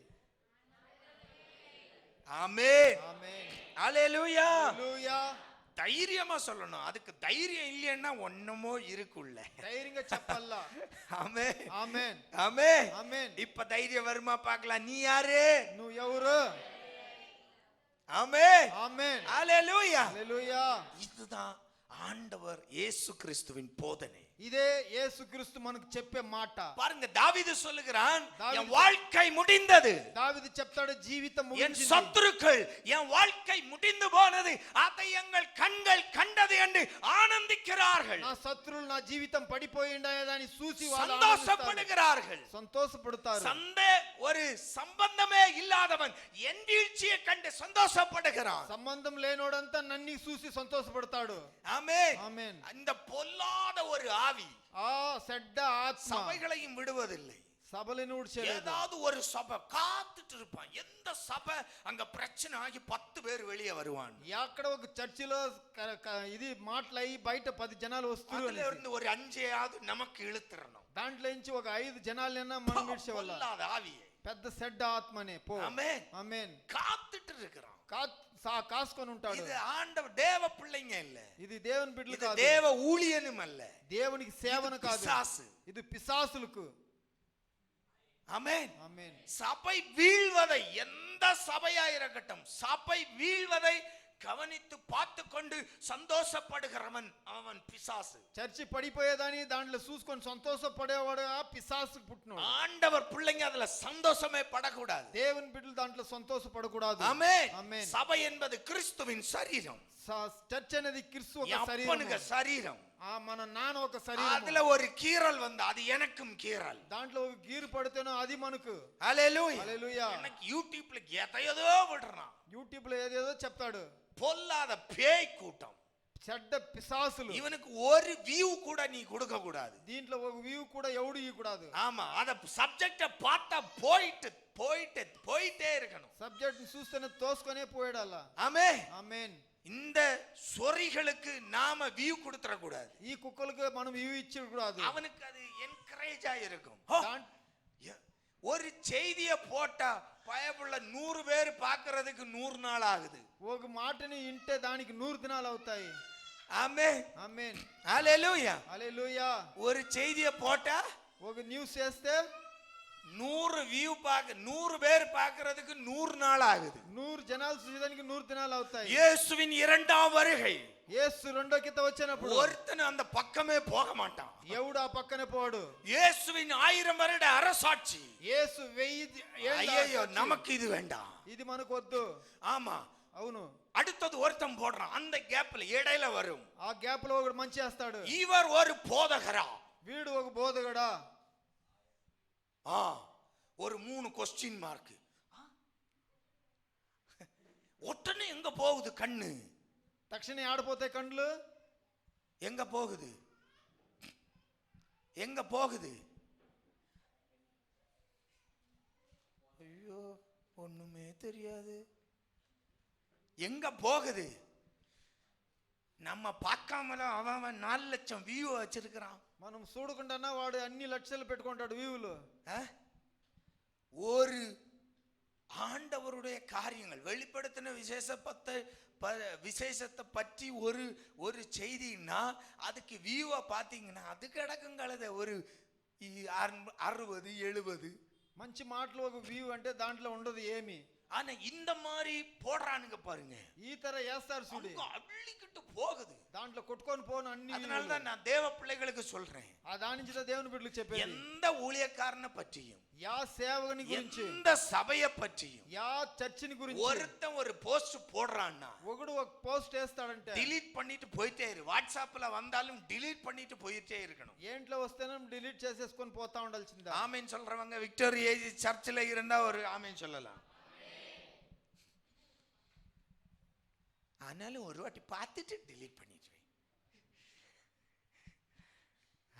ஆமென் ஆமென். ஹல்லேலூயா. హల్లెలూయా. தைரியமா சொல்லணும். அதுக்கு தைரியம் இல்லைன்னா ஒண்ணுமோ இருக்குள்ள. தைரியంగా చెప్పాలా. ஆமென் ఆమేన్ ஆமென் ఆమేన్. இப்ப தைரியம் வருமா பார்க்கலாம். நீ யாரு? నువ్వు ఎవరు? ஆமென் ఆమేన్. ஹல்லேலூயா. హల్లెలూయా. இதுதான் ஆண்டவர் இயேசு கிறிஸ்துவின் போதனை. ఇదే యేసుక్రీస్తు మనకు చెప్పే మాట. பாருங்க, தாவீது சொல்லுகிறான், தாவீது என் வாழ்க்கை முடிந்தது. దావీదు చెప్తాడు జీవితం என் ముగించింది. சத்துருக்கள் என் வாழ்க்கை முடிந்து போனது, அதை எங்கள் கண்கள் கண்டது என்று ஆனந்திக்கிறார்கள். నా శత్రువులు నా జీవితం పడిపోయిందని చూసి వాళ్ళు சந்தோஷப்படுகிறார்கள். సంతోషపడతారు. ஒரு சம்பந்தமே இல்லாதவன் என் வீழ்ச்சியை கண்டு சந்தோஷப்படுகிறான். సంబంధం లేనోడంతా నన్ను చూసి సంతోషపడతాడు. ஆமென் ఆమేన్. இந்த பொல்லாத ஒரு ஆவி ఆ చెడ్డ ఆత్మ சபைகளையும் விடுவதில்லை. సభలను ఊడ్చేలేదు. ஏதாவது ஒரு சபை காத்துட்டு இருப்பான். எந்த சபை அங்க பிரச்சனை ஆகி 10 பேர் வெளியே வருவான். ఎక్కడ ఒక చర్చిలో ఇది మాటలయ్యి బయట 10 జనాలు వస్తారు. அதுல இருந்து ஒரு 5 நமக்கு இழுத்துறணும். దాంట్లో నుంచి ఒక 5 జనాలైనా మనం విడిచేవాళ్ళ. பொல்லாத ஆவியே, పెద్ద చెడ్డ ఆత్మనే పో. ஆமென் ఆమేన్. காத்துட்டு இருக்கிறான். కాసుకొని ఉంటాడు. இது ஆண்டவர் தேவ பிள்ளைங்க இல்ல, ఇది దేవుని బిడ్డలు இது కాదు. தேவ ஊழியனும் அல்ல, దేవునికి సేవన కాదు. பிசாசு. ఇది పిశాసులకు. ஆமென் ఆమేన్. சபை வீழ்வதை, எந்த சபையா இருக்கட்டும், சபை வீழ்வதை கவனித்து பார்த்து கொண்டு சந்தோஷப்படுகிறவன் அவன் பிசாசு. చర్చి పడిపోయేదాని దాంట్లో చూసుకొని సంతోషపడేవాడు ఆ పిశాసుకు పుట్టినోడు. ஆண்டவர் பிள்ளைங்க அதுல சந்தோஷமே படக்கூடாது. దేవుని బిడ్డలు దాంట్లో సంతోషపడకూడదు. ஆமென் ఆమేన్. சபை என்பது கிறிஸ்துவின் சரீரம். చర్చ్ అనేది క్రీస్తు ఒక அப்பனுக்கு சரீரம். మన నాన్న ఒక శరీరం. அதுல ஒரு கீறல் வந்து அது எனக்கும் கீறல். దాంట్లో ఒక గీరు పడితేనో అది మనకు. ஹல்லேலூயா. హల్లెలూయా. எனக்கு యూట్యూబ్ல எதையோ விடுறான். యూట్యూబ్ లో ఏదేదో చెప్తాడు. பொல்லாத பேய் கூட்டம், చెడ్డ పిశాసులు. இவனுக்கு ஒரு வியூ கூட நீ கொடுக்க கூடாது. దీంట్లో ఒక వ్యూ కూడా ఎవడు ఇవ్వకూడదు. ஆமா, அத சப்ஜெக்ட பார்த்தா போயிட்டே இருக்கணும். సబ్జెక్ట్ ని చూస్తేనే తోసుకొనే పోయాడల్లా. ஆமென் ఆమేన్. இந்த சொறிகளுக்கு நாம வியூ கொடுத்துற கூடாது. ఈ కుక్కలకు మనం వ్యూ ఇచ్చకూడదు. அவனுக்கு அது என்கரேஜா இருக்கும். ஒரு செய்தியை போட்டா பயபுள்ள 100 பேர் பார்க்கிறதுக்கு 100 நாள் ஆகுது. ఒక మాటని వింటే దానికి 100 దినాలు అవుతాయి. ஆமென் ఆమేన్. ஹல்லேலூயா. హల్లెలూయా. ஒரு செய்தியை போட்டா ఒక న్యూస్ చేస్తే 100 பேர் பார்க்கிறதுக்கு 100 நாள் ஆகுது. 100 జనాలు చూసేదానికి 100 దినాలు అవుతాయి. இயேசுவின் இரண்டாம் வருகை, యేసు రెండో కింద వచ్చినప్పుడు ஒருத்தன் அந்த பக்கமே போக மாட்டான். ఎవడు ఆ పక్కనే పోడు. இயேசுவின் 1000 வருட அரசாட்சி, యేసు 1000 ఏళ్ళ ஐயோ நமக்கு இது வேண்டாம். ఇది మనకు వద్దు. ஆமா, అవును. அடுத்தது ஒருத்தன் போடுறான். அந்த கேப்ல இடையில வரும், ఆ గ్యాప్ లో ఒకడు మంచి చేస్తాడు. இவர் ஒரு போதகரா, వీడు ఒక బోధకుడా. ஒரு 3 கொஸ்டின் மார்க். ஒட்டனே எங்க போகுது கண்ணு? తక్షణ ఆడిపోతాయి కండ్లు. எங்க போகுது? எங்க போகுது? ஐயோ ஒண்ணுமே தெரியாது. எங்க போகுது? நம்ம பார்க்காமல அவன் 4 லட்சம் வியூ வச்சிருக்கிறான். మనం చూడకుండా వాడు అన్ని లక్షలు పెట్టుకుంటాడు వ్యూలు. ஒரு ஆண்டவருடைய காரியங்கள் வெளிப்படுத்தின விசேஷத்தை பற்றி ஒரு செய்தின்னா அதுக்கு வியூவை பார்த்தீங்கன்னா அது கிடக்கும் கழுத ஒரு 60 70. మంచి మాటలు ఒక వ్యూ అంటే దాంట్లో ఉండదు ఏమి. ஆனா இந்த மாதிரி போடுறானுங்க பாருங்க, ఈ తర వేస్తారు చూడు, அவங்க அள்ளிக்கிட்டு போகுது. దాంట్లో కొట్టుకొని పోను అన్ని. அதனால தான் நான் தேவ பிள்ளைகளுக்கு சொல்றேன், దాని నుంచి దేవుని బిడ్డలకు చెప్పేది, எந்த ஊழியக்காரனை பற்றியும், యా సేవకుని గురించి, எந்த சபையை பற்றியும், యా చర్చిని గురించి ஒருத்தன் ஒரு போஸ்ட் போடுறான்னா ఒకడు ఒక పోస్ట్ వేస్తాడంటే டிலீட் பண்ணிட்டு போயிட்டே இரு. வாட்ஸ்அப்ல வந்தாலும் டிலீட் பண்ணிட்டு போயிட்டே இருக்கணும். ఏంట్లో వస్తేనే డిలీట్ చేసేసుకొని పోతా ఉండాల్సిందే. ஆமென் சொல்றவங்க விக்டோரி ஏஜ் சர்ச்சில் இருந்தா ஒரு ஆமென் சொல்லலாம். ஆனாலும் ஒரு வாட்டி பார்த்துட்டு டிலீட் பண்ணிட்டு வை.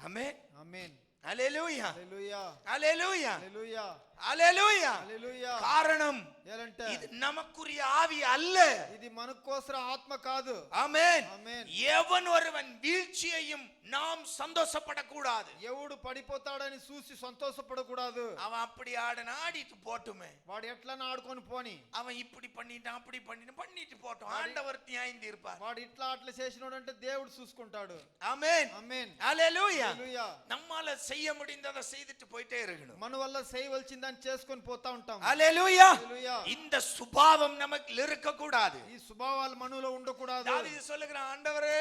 ஆமென் ஆமென். ஹalleluya ஹalleluya ஹalleluya ஹalleluya ஹalleluya. ஹalleluya. காரணம் ఏలంటే இது நமக்குரிய ஆவி அல்ல. ఇది మనకోసర ఆత్మ కాదు. ஆமென். ఆమేన్. எவன் ஒருவன் வீழ்ச்சியையும் நாம் சந்தோஷப்படக்கூடாது. ఎవడు పడిపోతాడని చూసి సంతోషపడకూడదు. அவன் அப்படி ஆடிட்டு போட்டுமே, వాడు ఎట్లా ఆడుకొని పోని, அவன் இப்படி பண்ணிட்டான் அப்படி பண்ணிட்டு போட்டோம், ஆண்டவர் நியாயம் தீர்ப்பார். వాడు ఇట్లా అట్లా చేసినోడంటే దేవుడు చూసుకుంటాడు. ஆமென் ఆమేన్. ஹalleluya. హalleluya. நம்மால செய்ய முடிந்ததை செய்துட்டு போயிட்டே இருக்கணும். మన వల్ల చేయవలసిందని చేసుకొని పోతా ఉంటాం. ஹalleluya. హalleluya. இந்த சுபாவம் நமக்கு இருக்க கூடாது. ఈ స్వభావాలు మనలో ఉండకూడదు. தாவீது சொல்லுகிறான், ஆண்டவரே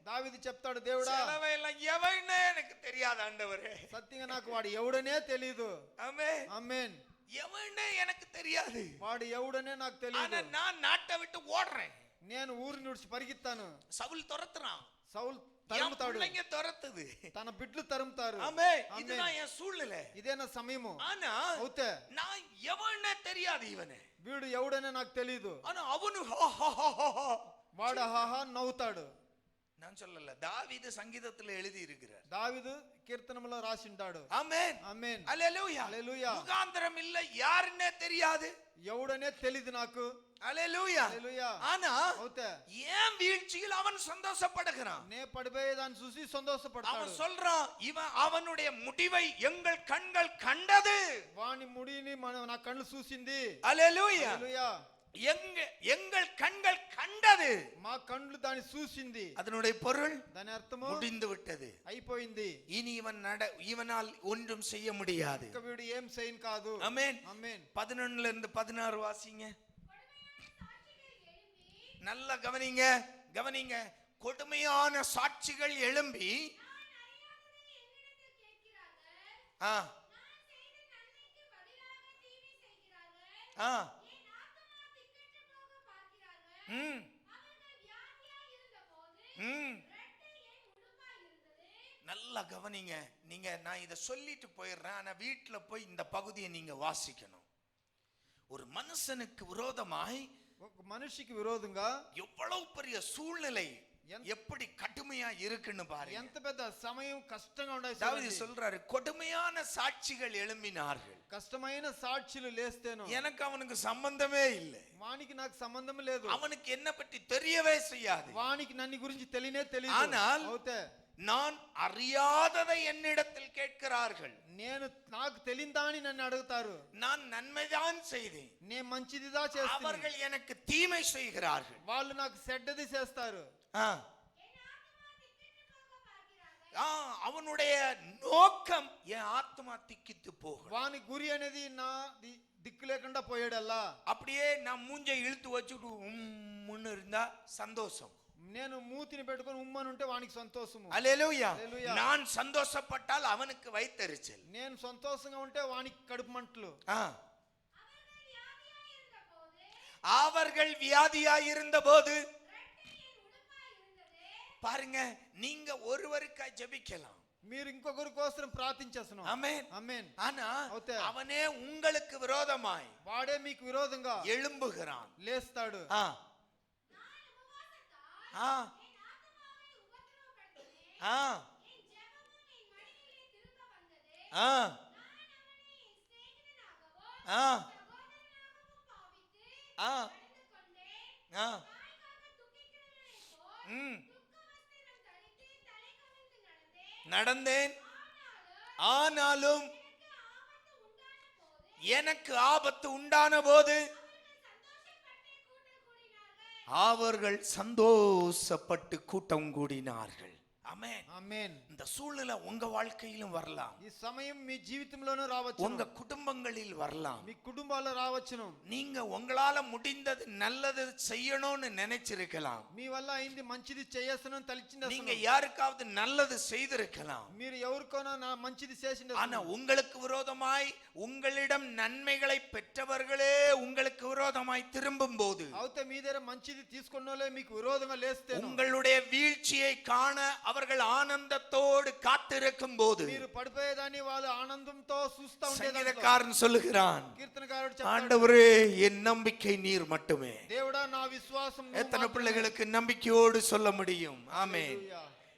దావీదు చెప్తాడు, దేవుడా செலவையெல்லாம் எவனே எனக்கு தெரியாது ஆண்டவரே. సత్యంగా నాకు వాడు ఎవడనే తెలియదు. ஆமென் ఆమేన్. எவனே எனக்கு தெரியாது, వాడు ఎవడనే నాకు ஆனா తెలియదు. நான் நாட்டை விட்டு ஓடுறேன். నేను ఊరిని విడిచి పరిగెత్తాను. சவுல் துரத்துறான், సౌల్ என் తరుముతాడు, பிள்ளைங்க துரத்துது. తన బిడ్డలు తరుముతారు. ஆமென். ஆமென். இதுதான் என் சூழ்நிலை. ఇదే నా సమయము. ஆனா అవుతే நான் எவனே தெரியாது இவனே, వీడు ఎవడనే నాకు తెలియదు. ஆனா அவனு వాడు హాహా నవ్వుతాడు. நான் சொல்லல, தாவீது சங்கீதத்துல எழுதி இருக்கிறார். దావీదు కీర్తనములో రాసింటాడు. ஆமென் ఆమేన్. ஹalleluya. హalleluya. முகாந்திரம் இல்ல, யாருன்னே தெரியாது. ఎవడనే తెలియదు నాకు. ஹalleluya. హalleluya. ஆனா అవుతే ஏன் வீழ்ச்சியில் அவன் சந்தோஷப்படுகிறான்? నే పడిపోయేదాన్ని చూసి సంతోషపడతాడు. அவன் சொல்றான், இவன் அவனுடைய முடிவை எங்கள் கண்கள் கண்டது. వాని ముడిని నా కళ్ళు చూసింది. ஹalleluya. హalleluya. எங்கள் கண்கள் கண்டது, మా కళ్ళు దాన్ని చూసింది. அதனுடைய பொருள் దాని అర్థము முடிந்து விட்டது. అయిపోయింది. இனி இவனால் ஒன்றும் செய்ய முடியாது. ఇక వీడు ఏం చేయను కాదు. ஆமென். ఆమేన్. 11 இருந்து 16 வாசிங்க. நல்ல கவனிங்க கவனிங்க. கொடுமையான சாட்சிகள் எழும்பி ஆ ஆ ம் ம் நல்லா கவனிங்க. நீங்க நான் இதை சொல்லிட்டு போயிடுறேன், ஆனா வீட்டுல போய் இந்த பகுதியை நீங்க வாசிக்கணும். ஒரு மனுஷனுக்கு விரோதமாய், ఒక మనిషికి విరోధంగా எவ்வளவு பெரிய சூழ்நிலை எப்படி கடுமையா இருக்குன்னு பாருங்க. ఎంత పెద్ద సమయం కష్టంగా ఉండాలి. தாவீது சொல்றாரு, கொடுமையான சாட்சிகள் எழும்பினார்கள். కష్టమైన సాక్షులు లేస్తేను எனக்கு அவனுக்கு சம்பந்தமே இல்லை, వానికి నాకు సంబంధం లేదు, அவனுக்கு என்ன பற்றி தெரியவே செய்யாது. వానికి నన్ను గురించి తెలియనే తెలియదు. ஆனால் అవుతే நான் அறியாததை என்னிடத்தில் கேட்கிறார்கள். నేను నాకు తెలియదాని నన్ను అడుగుతారు. நான் நன்மைதான் செய்தேன், నేను మంచిదిదా చేస్తాను, அவர்கள் எனக்கு தீமை செய்கிறார்கள். వాళ్ళు నాకు చెడ్డది చేస్తారు. அவனுடைய நோக்கம் என் ஆத்மா திக்கித்து போகும். వాని గురి అనేది నా దిక్కు లేకుండా పోయాడల్లా. அப்படியே நான் மூஞ்சை இழுத்து வச்சுட்டு உம்முன்னு இருந்தா சந்தோஷம். నేను మూతిని పెట్టుకొని ఉమ్మని ఉంటే వానికి సంతోషము. హల్లెలూయా. హల్లెలూయా. நான் சந்தோஷப்பட்டால் அவனுக்கு வைத்தெரிச்சல். నేను సంతోషంగా ఉంటే వానికి కడుపు మంటలు. அவர்கள் வியாதியாய் இருந்தபோது பாருங்க, நீங்க ஒருவருக்காய் ஜெபிக்கலாம், మీరు ఇంకొకరి కోసం ప్రార్థించేస్తున్నాం. ஆமென் ఆమేన్. ஆனா అవుతే அவனே உங்களுக்கு விரோதமாய் వాడే మీకు విరోధంగా எழும்புகிறான், లేస్తాడు. நடந்தேன், ஆனாலும் எனக்கு ஆபத்து உண்டான போது அவர்கள் சந்தோஷப்பட்டு கூட்டம் கூடினார்கள். ஆமென். ఆమేన్. இந்த சூழ்நிலை உங்க வாழ்க்கையிலும் வரலாம், ఈ సమయం మీ జీవితంలోనూ రావచ్చు, உங்க குடும்பங்களில் வரலாம். మీ కుటుంబాల్లో రావచ్చును. நீங்க உங்களால முடிந்தது நல்லது செய்யணும்னு நினைச்சிருக்கலாம், మీ వల్ల అయింది మంచిది చేయసనని తలిచింది, நீங்க யாருக்காவது நல்லது செய்திருக்கலாம். మీరు ఎవరికోనో నా మంచిది చేసింది, ஆனா உங்களுக்கு விரோதமாய் உங்களிடம் நன்மைகளை பெற்றவர்களே உங்களுக்கு விரோதமாய் திரும்பும் போது, అవుతే మీ దగ్గర మంచిది తీసుకున్నోలే మీకు విరోధంగా లేస్తే, உங்களுடைய வீழ்ச்சியை காண அவர்கள் ஆனந்தத்தோடு காத்திருக்கும் போது, మీరు పడిపోయేదాన్ని వాళ్ళు ఆనందంతో చూస్తా ఉండేదాన్ని சங்கீதக்காரன் சொல்லுகிறான், కీర్తనకారుడు చెప్తాడు, ஆண்டவரே என் நம்பிக்கை நீர் மட்டுமே. దేవుడా నా విశ్వాసం నువ్వు எத்தனை మాత్రమే. பிள்ளைகளுக்கு நம்பிக்கையோடு சொல்ல முடியும்? ஆமென்,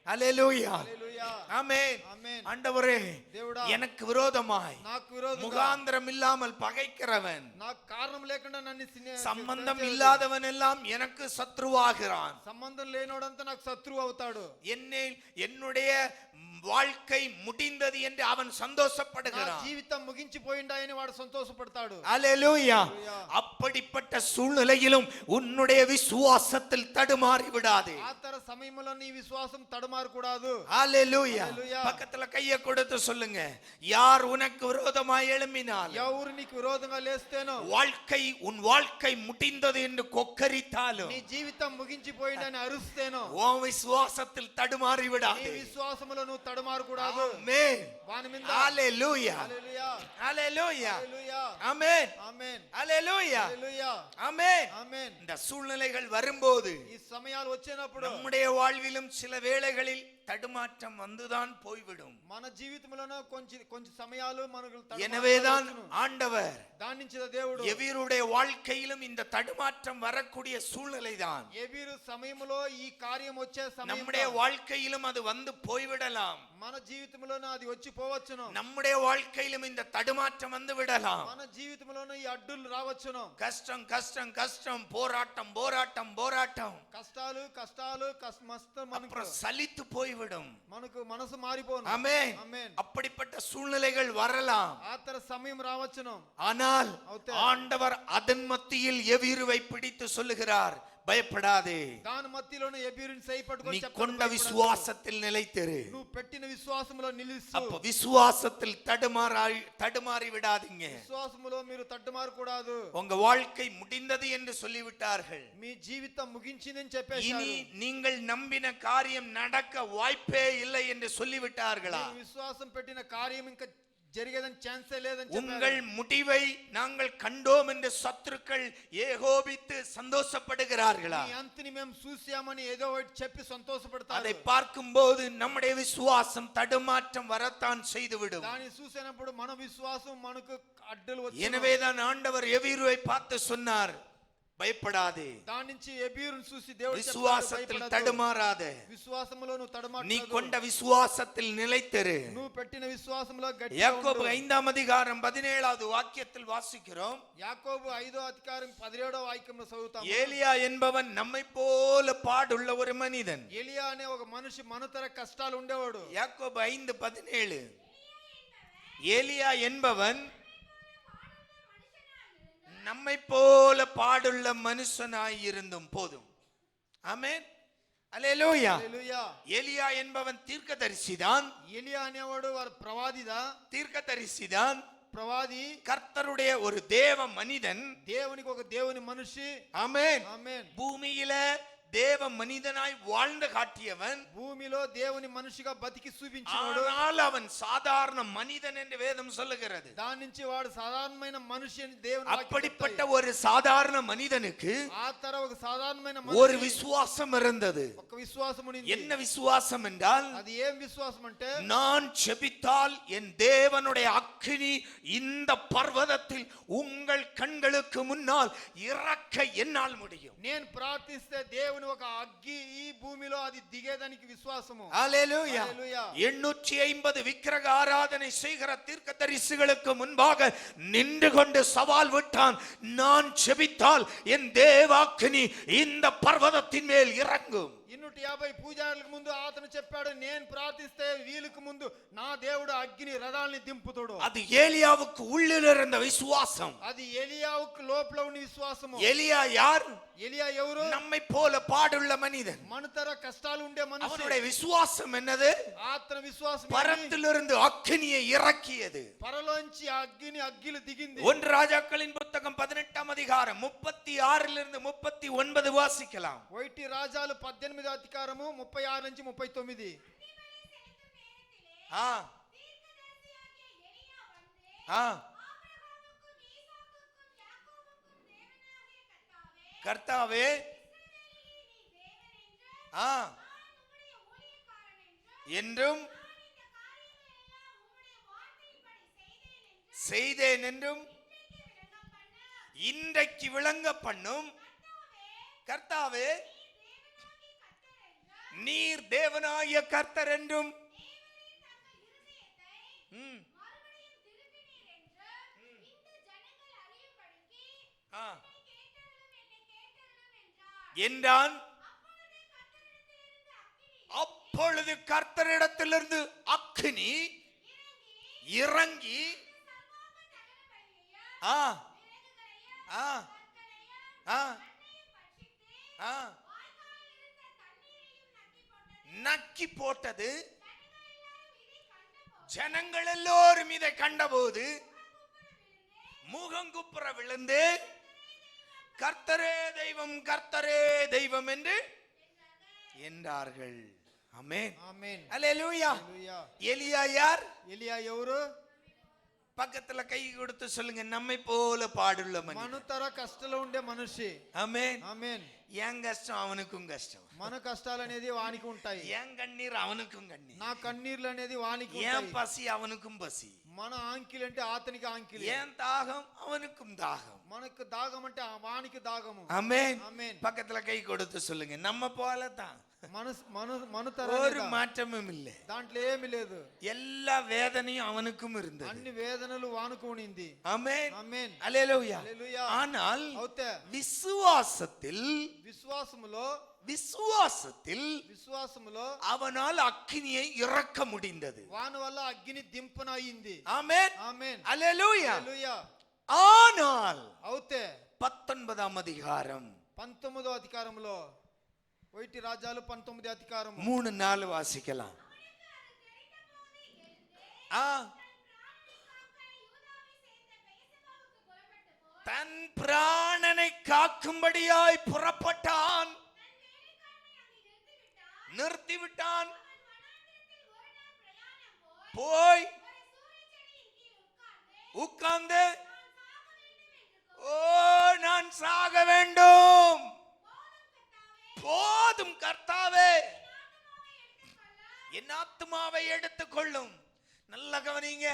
హల్లెలూయా, அல்லேலூயா, హల్లెలూయా, ஆமென். ఆమేన్. ஆண்டவரே దేవుడా எனக்கு விரோதமாய் నాకు విరోధంగా, முகாந்திரம் இல்லாமல் பகைக்கிறவன், నాకు కారణం లేకుండా నన్ను சம்பந்தம் இல்லாதவன் எல்லாம் எனக்கு சத்ருவாகிறான். సంబంధం లేనోడంతా నాకు శత్రువు అవుతాడు. என்னுடைய வாழ்க்கை முடிந்தது என்று அவன் నా சந்தோஷப்படுகிறான். జీవితం ముగించిపోయిండాయని వాడు సంతోషపడతాడు. அல்லேலூயா. அப்படிப்பட்ட சூழ்நிலையிலும் உன்னுடைய விசுவாசத்தில் தடுமாறி விடாதே. ఆ తర సమయంలో నీ విశ్వాసం తడమారకూడదు. அல்லேலூயா. హల్లెలూయా. பக்கத்துல கையை கொடுத்து சொல்லுங்க, யார் உனக்கு விரோதமாய் எழும்பினால், ఎవరు నీకు విరోధంగా లేస్తేనో, உன் வாழ்க்கை முடிந்தது என்று கொக்கரித்தாலும், నీ జీవితం ముగించిపోయిందని అరుస్తేనో, உன் விசுவாசத்தில் தடுமாறி నీ விடாதே. విశ్వాసములో నువ్వు తడమారకూడదు. ஆமென். వాని మీద அல்லேலூயா. హల్లెలూయా, அல்லேலூயா. హల్లెలూయా, ஆமென். ఆమేన్, அல்லேலூயா. హల్లెలూయా, ஆமென். ఆమేన్. இந்த சூழ்நிலைகள் வரும்போது ఈ సమయాలు వచ్చినప్పుడు நம்முடைய வாழ்விலும் சில வேளைகளில் தடுமாற்றம் வந்துதான் போய்விடும். మన జీవితంలోనూ కొంచెం సమయాలు మనకు எனவேதான் ஆண்டவர் దాని నుంచి దేవుడు எவீருடைய வாழ்க்கையிலும் இந்த தடுமாற்றம் வரக்கூடிய சூழ்நிலை தான். ఎబీరు సమయంలో ఈ కార్యం వచ్చే సమయం நம்முடைய வாழ்க்கையிலும் அது வந்து போய்விடலாம். మన జీవితంలోనూ అది వచ్చి పోవచ్చును. நம்முடைய வாழ்க்கையிலும் இந்த தடுமாற்றம் வந்து விடலாம். మన జీవితంలోనూ ఈ అడ్డులు రావచ్చును. கஷ்டம் கஷ்டம் கஷ்டம், போராட்டம் போராட்டம் போராட்டம், కష్టాలు కష్టాలు మస్తు మనకు அப்புறம் சலித்து போய்விடும். మనకు మనసు మారిపోను. ஆமென். ఆమేన్. அப்படிப்பட்ட சூழ்நிலைகள் வரலாம். ఆ తర సమయం రావచ్చును. ஆனால் అవుతే ஆண்டவர் அதன் மத்தியில் எவீருவை பிடித்து சொல்லுகிறார், பயப்படாதே, దాని మధ్యలోనే ఎబీరుని చేయి நீ పట్టుకొని கொண்ட விசுவாசத்தில் நிலைத்திரு. నువ్వు పెట్టిన విశ్వాసములో నిలుస్తూ, அப்ப விசுவாசத்தில் தடுமாறி விடாதீங்க. విశ్వాసములో మీరు తట్టుమారకూడదు. உங்க வாழ்க்கை முடிந்தது என்று சொல்லிவிட்டார்கள். మీ జీవితం ముగించిందని இனி చెప్పేశారు. நீங்கள் நம்பின காரியம் நடக்க வாய்ப்பே இல்லை என்று சொல்லிவிட்டார்களா? మీరు విశ్వాసం పెట్టిన కార్యం ఇంకా జరిగేదని ఛాన్సే లేదని உங்கள் முடிவை நாங்கள் கண்டோம் என்று சத்துருக்கள் ஏகோபித்து சந்தோஷப்படுகிறார்களா? ఈ అంతిని మేము చూసామని ఏదో ఒకటి చెప్పి సంతోషపడతారు. அதை பார்க்கும்போது நம்முடைய விசுவாசம் தடுமாற்றம் வரத்தான் செய்துவிடும். దాన్ని చూసినప్పుడు మన విశ్వాసం మనకు అడ్డులు వచ్చి, எனவேதான் ஆண்டவர் எவீருவை பார்த்து சொன்னார், பயப்படாதே, దాని నుంచి ఎబీరుని చూసి దేవుడు చెప్పాడు, விசுவாசத்தில் భయపడద్దు. தடுமாறாதே, విశ్వాసములో నువ్వు நீ తడమాటదు. கொண்ட விசுவாசத்தில் நிலைத்திரு. నువ్వు పెట్టిన విశ్వాసములో గట్టిగా யாக்கோபு ఉండు. 5ஆம் அதிகாரம் 17வது வாக்கியத்தில் வாசிக்கிறோம், యాకోబు 5వ అధికారం 17వ వాక్యంలో చదువుతాం. ஏலியா என்பவன் நம்மை போல பாடுள்ள ஒரு மனிதன். ఎలియా అనే ఒక మనిషి మనతర కష్టాలు ఉండేవాడు. யாக்கோபு 5:17, ஏலியா என்பவன் நம்மை போல பாடுள்ள மனுஷனாய் இருந்தும் போதும். ஆமென், அல்லேலூயா. హల్లెలూయా. ஏலியா என்பவன் தீர்க்கதரிசிதான். ఎలియా అనేవాడు వారు ప్రవాదిదా, தீர்க்கதரிசிதான், ప్రవాది, கர்த்தருடைய ஒரு தேவ மனிதன். దేవునికి ఒక దేవుని మనిషి. ஆமென். ఆమేన్. பூமியில தேவ மனிதனாய் வாழ்ந்து காட்டியவன். భూమిలో దేవుని మనిషిగా బతికి చూపించాడు. ஆனால் அவன் சாதாரண மனிதன் என்று வேதம் சொல்லுகிறது. దాని నుంచి వాడు సాధారణమైన మనిషి అని దేవుని వాక్యం அப்படிப்பட்ட చెప్తాయి. ஒரு சாதாரண மனிதனுக்கு ఆ తర ఒక సాధారణమైన ஒரு మనిషి விசுவாசம் இருந்தது. ఒక విశ్వాసం ఉంది. என்ன விசுவாசம் என்றால், అది ఏం విశ్వాసం అంటే, நான் ஜெபித்தால் என் தேவனுடைய அக்கினி இந்த பர்வதத்தில் உங்கள் கண்களுக்கு முன்னால் இறக்க என்னால் முடியும். నేను ప్రార్థిస్తే దేవుని ఒక అగ్గి ఈ భూమిలో అది దిగేదానికి విశ్వాసము. அல்லேலூயா. హల్లెలూయా. 850 விக்கிரக ஆராதனை செய்கிற தீர்க்கதரிசிகளுக்கு முன்பாக நின்று கொண்டு சவால் விட்டான், நான் ஜெபித்தால் என் தேவாக்கினி இந்த பர்வதத்தின் மேல் இறங்கும். 250 పూజారులకు ముందు అతను చెప్పాడు, నేను ప్రార్థిస్తే వీళ్ళకు ముందు నా దేవుడు అగ్ని రథాల్ని దింపుతాడు. அது ஏலியாவுக்கு உள்ளில் இருந்த விசுவாசம். అది ఎలియావుకు లోపల ఉన్న విశ్వాసము. எலியா யார்? ఎలియా ఎవరు? நம்மை போல பாடுள்ள மனிதன். మనతర కష్టాలు ఉండే మనిషి. அவனுடைய விசுவாசம் என்னது? ఆత్మ విశ్వాసం பரத்திலிருந்து அக்கினியை இறக்கியது. పరలోంచి అగ్గిలు దిగింది. 1 ராஜாக்களின் புத்தகம் 18ஆம் அதிகாரம் 36 லிருந்து 39 வாசிக்கலாம். 1 రాజాలు 18వ అధికారము 36 నుంచి 39. ஆ ஆ கர்த்தாவே ஆ என்றும் செய்தேன் என்றும் இன்றைக்கு விளங்க பண்ணும் கர்த்தாவே, நீர் தேவனாகிய கர்த்தர் என்றும் என்றான். அப்பொழுது கர்த்தரிடத்திலிருந்து அக்கினி இறங்கி நக்கி போட்டது. ஜனங்கள் எல்லோரும் இதை கண்டபோது முகங்குப்புற விழுந்து கர்த்தரே தெய்வம், கர்த்தரே தெய்வம் என்று என்றார்கள். ஆமென், ஆமென், அல்லேலூயா. ஹalleluya. எலியா யார்? எலியா ఎవరు? பக்கத்துல கை கொடுத்து சொல்லுங்க, நம்மை போல பாடுள்ள மனிதன். మనతర కష్టాలు ఉండే మనిషి. ஆமென், ఆమేన్. என் கஷ்டம் அவனுக்கும் கஷ்டம், మన కష్టాలు అనేది వానికి ఉంటాయి. என் కన్నీர் அவனுக்கும் కన్నీர், నా కన్నీర్లు అనేది వానికి என் ఉంటాయి. பசி அவனுக்கும் பசி, మన ఆంకిలు అంటే ఆతనికి ఆంకిలు, என் தாகம் அவனுக்கும் தாகம். మనకు దాగం అంటే వానికి దాగము. ஆமென். ఆమేన్. பக்கத்துல கை கொடுத்து சொல்லுங்க, நம்ம போல தான், మనతర ஒரு மாற்றமும் இல்லை. దాంట్లో ఏమీ లేదు. எல்லா வேதனையும் அவனுக்கும் இருந்தது. అన్ని వేదనలు వానికి ఉండింది. ஆமென், ఆమేన్, அல்லேலூயா. హalleluya. ஆனால் అవుతే விசுவாசத்தில் విశ్వాసములో அவனால் அக்கினியை இறக்க முடிந்தது. వాని వల్ల అగ్ని దింపున అయింది. ஆமென், ఆమేన్, அல்லேலூயா. హalleluya. ஆனால் అవుతే 19ஆம் அதிகாரம் 19వ అధికారంలో 1 రాజాలు 19వ అధికారం 3-4 வாசிக்கலாம். தன் பிராணனை காக்கும்படியாய் புறப்பட்டான், நிறுத்திவிட்டான். போய் உட்கார்ந்து, ஓ நான் சாக வேண்டும், போதும் கர்த்தாவே, என் ஆத்துமாவை எடுத்துக்கொள்ளும். நல்ல கவனிங்க,